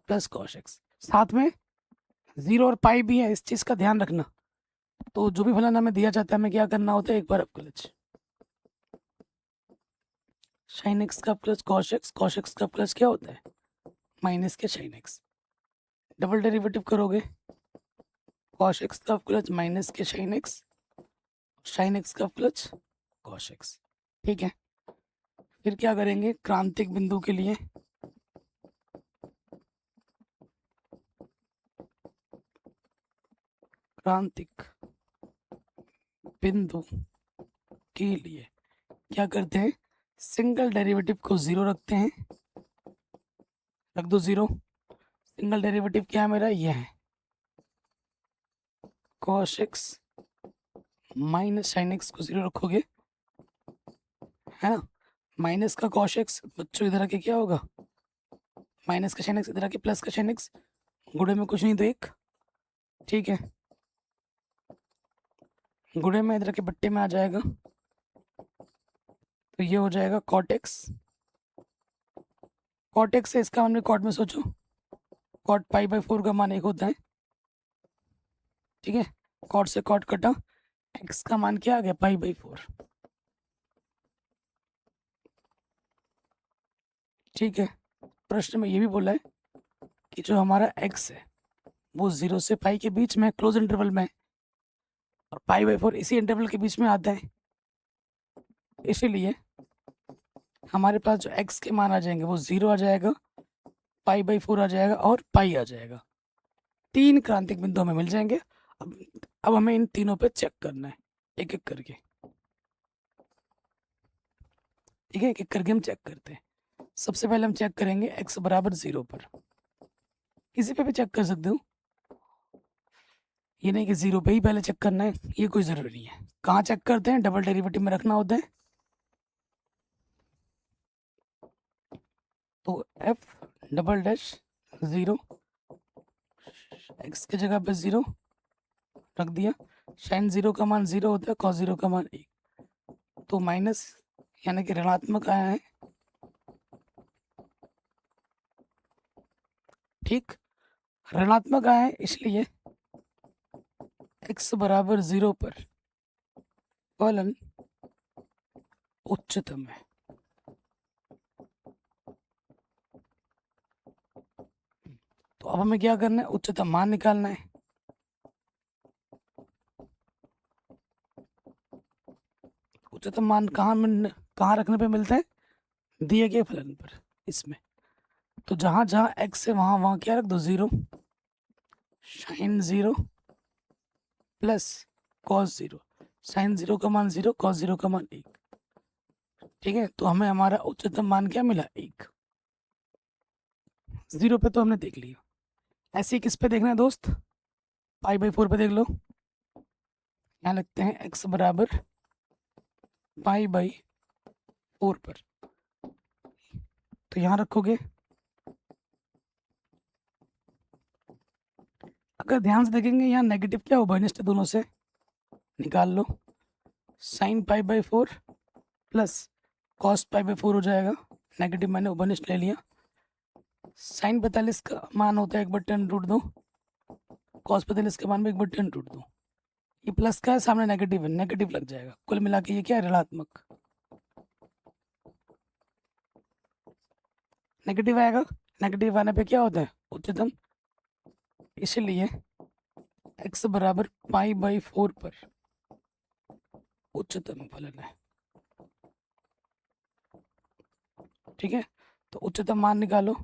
plus cos x, साथ में 0 और पाई भी है, इस चीज का ध्यान रखना। तो जो भी फलन हमें दिया जाता है हमें क्या करना होता है, एक बार अवकलज, sin x का प्लस cos x का प्लस क्या होता है, माइनस के sin x। डबल डेरिवेटिव करोगे, cos x का प्लस माइनस के sin x का प्लस cos x। ठीक है, फिर क्या करेंगे, क्रांतिक बिंदु के लिए क्रांतिक बिंदु के लिए क्या करते हैं, सिंगल डेरिवेटिव को 0 रखते हैं, रख दो 0। सिंगल डेरिवेटिव क्या है मेरा, ये है cos x minus sin x को 0 रखोगे, है ना। माइनस का cos x बच्चों इधर आके क्या होगा, माइनस का sin x, इधर आके प्लस का sin x, गुणे में कुछ नहीं तो 1। ठीक है, गुणे में इधर के बट्टे में आ जाएगा, तो ये हो जाएगा cot x। cot x से इसका मान भी cot में सोचो, cot π/4 का मान 1 होता है। ठीक है, cot से cot कटा, x का मान क्या आ गया, π/4। ठीक है, प्रश्न में ये भी बोला है कि जो हमारा x है वो 0 से पाई के बीच में क्लोज इंटरवल में है, और π/4 इसी इंटरवल के बीच में आता है। इसीलिए हमारे पास जो x के मान आ जाएंगे वो 0 आ जाएगा, π/4 आ जाएगा और पाई आ जाएगा। 3 क्रांतिक बिंदु हमें मिल जाएंगे। अब हमें इन तीनों पे चेक करना है एक एक करके। ठीक है, एक एक करके हम चेक करते हैं। सबसे पहले हम चेक करेंगे x बराबर 0 पर, किसी पे भी चेक कर सकते हो, ये नहीं कि 0 पे ही पहले चेक करना है, ये कोई जरूरी नहीं है। कहाँ चेक करते हैं, डबल डेरिवेटिव में रखना होता है। तो f डबल डैश 0, x की जगह पे 0 रख दिया, sin 0 का मान 0 होता है, cos 0 का मान 1, तो माइनस यानी कि ऋणात्मक आया है। ठीक, ऋणात्मक आया है, इसलिए x बराबर 0 पर फलन उच्चतम है। तो अब हमें क्या करना है, उच्चतम मान निकालना है। उच्चतम मान कहाँ रखने पे मिलता है, दिए गए फलन पर, इसमें। तो जहां जहां x है वहां क्या रख दो, 0, sin 0 प्लस cos 0, sin 0 का मान 0, cos 0 का मान 1। ठीक है, तो हमें हमारा उच्चतम मान क्या मिला, 1। 0 पे तो हमने देख लिया, ऐसे ही किस पे देखना है दोस्त, π/4 पे देख लो, यहाँ लिखते हैं x बराबर π/4 पर, तो यहाँ रखोगे। अगर ध्यान से देखेंगे यहाँ नेगेटिव क्या हो उभयनिष्ठ दोनों से, निकाल लो, sin π/4 प्लस cos π/4 हो जाएगा, नेगेटिव मैंने उभयनिष्ठ ले लिया। sin 45 का मान होता है 1/10√2, cos 45 का मान भी 1/10√2। ये प्लस का है, सामने नेगेटिव है, नेगेटिव लग जाएगा, कुल मिला के ये क्या है, ऋणात्मक। नेगेटिव आएगा, नेगेटिव आने पे क्या होता है, उच्चतम, इसलिए x बराबर π/4 पर उच्चतम फलन है। ठीक है, तो उच्चतम मान निकालो।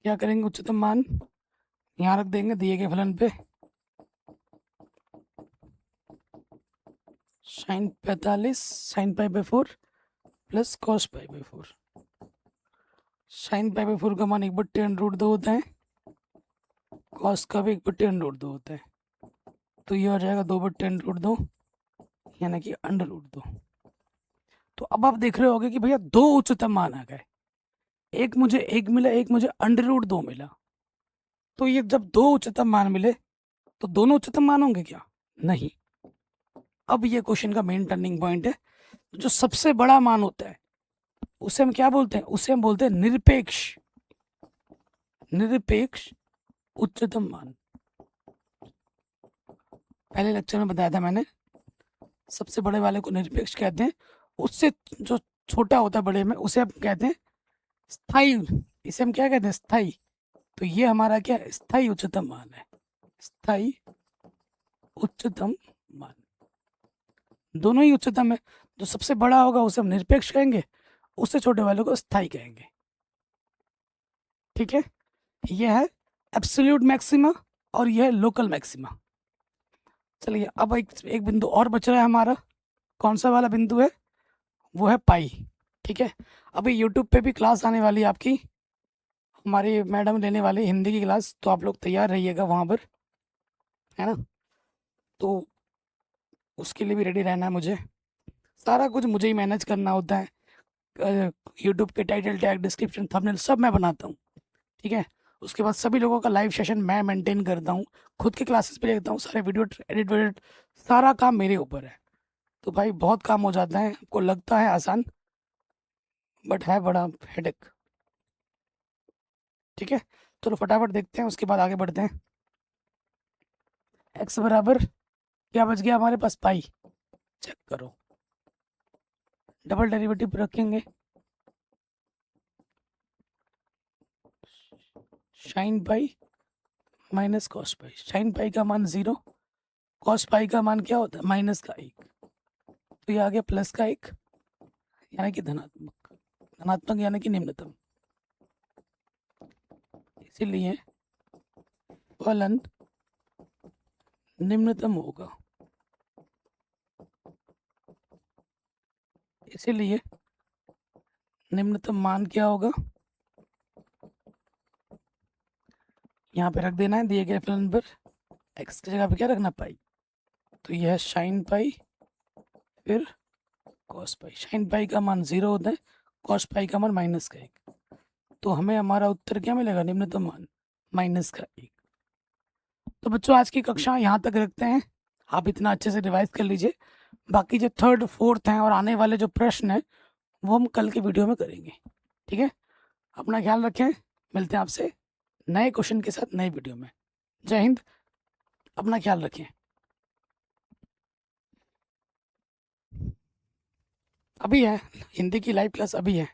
क्या करेंगे, उच्चतम मान यहाँ रख देंगे दिए गए फलन पे, sin 45 sin π/4 plus cos π/4। sin π/4 का मान 1/10√2 होता है, cos का भी 1/10√2 होता है, तो ये हो जाएगा 2/10√2 यानी कि √2। तो अब आप देख रहे होगे कि भैया दो उच्चतम मान आ गए, एक मुझे 1 मिला, एक मुझे √2 मिला। तो ये जब दो उच्चतम मान मिले तो दोनों उच्चतम मान होंगे क्या, नहीं। अब ये क्वेश्चन का मेन टर्निंग पॉइंट है, जो सबसे बड़ा मान होता है उसे हम क्या बोलते हैं, उसे हम बोलते हैं निरपेक्ष, निरपेक्ष उच्चतम मान। पहले लेक्चर में बताया था मैंने, सबसे बड़े वाले को निरपेक्ष कहते हैं, उससे जो छोटा होता है बड़े में उसे हम कहते हैं स्थायी, इसे हम क्या कहते हैं, स्थायी। तो ये हमारा क्या है, स्थायी उच्चतम मान है, स्थायी उच्चतम मान। दोनों ही उच्चतम है, जो सबसे बड़ा होगा उसे हम निरपेक्ष कहेंगे, उससे छोटे वाले को स्थायी कहेंगे। ठीक है, यह है एब्सोल्यूट मैक्सिमा और यह है लोकल मैक्सिमा। चलिए अब एक बिंदु और बच रहा है हमारा, कौन सा वाला बिंदु है, वो है पाई। ठीक है, अभी यूट्यूब पे भी क्लास आने वाली है आपकी, हमारी मैडम लेने वाली हिंदी की क्लास, तो आप लोग तैयार रहिएगा वहाँ पर, है ना। तो उसके लिए भी रेडी रहना है मुझे, सारा कुछ मुझे ही मैनेज करना होता है। यूट्यूब के टाइटल टैग, डिस्क्रिप्शन, थंबनेल सब मैं बनाता हूँ। ठीक है, उसके बाद सभी लोगों का लाइव सेशन मैं मेंटेन करता हूँ, खुद के क्लासेस पे लेता हूँ, सारे वीडियो एडिट वेडिट सारा काम मेरे ऊपर है। तो भाई बहुत काम हो जाता है, आपको लगता है आसान बट है बड़ा हेडेक। ठीक है, चलो फटाफट देखते हैं, उसके बाद आगे बढ़ते हैं। x बराबर क्या बच गया हमारे पास, पाई। चेक करो, डबल डेरिवेटिव रखेंगे, sign pi minus cos pi. Sine pi का मान 0, कॉस पाई का मान क्या होता है, माइनस का 1, तो ये आ गया प्लस का 1 यानी कि धनात्मक, धनात्मक यानी कि निम्नतम, इसीलिए फलन निम्नतम होगा। इसीलिए निम्नतम मान क्या होगा, यहाँ पे रख देना है दिए गए फलन पर, x की जगह पे क्या रखना, पाई। तो यह है साइन पाई फिर कॉस पाई। साइन पाई का मान 0 होता है, कॉस पाई का मान माइनस का 1, तो हमें हमारा उत्तर क्या मिलेगा, निम्नतम मान माइनस का 1। तो बच्चों आज की कक्षा यहाँ तक रखते हैं, आप इतना अच्छे से रिवाइज कर लीजिए, बाकी जो थर्ड फोर्थ हैं और आने वाले जो प्रश्न हैं वो हम कल के वीडियो में करेंगे। ठीक है, अपना ख्याल रखें, मिलते हैं आपसे नए क्वेश्चन के साथ नए वीडियो में। जय हिंद, अपना ख्याल रखें। अभी है हिंदी की लाइव क्लास, अभी है।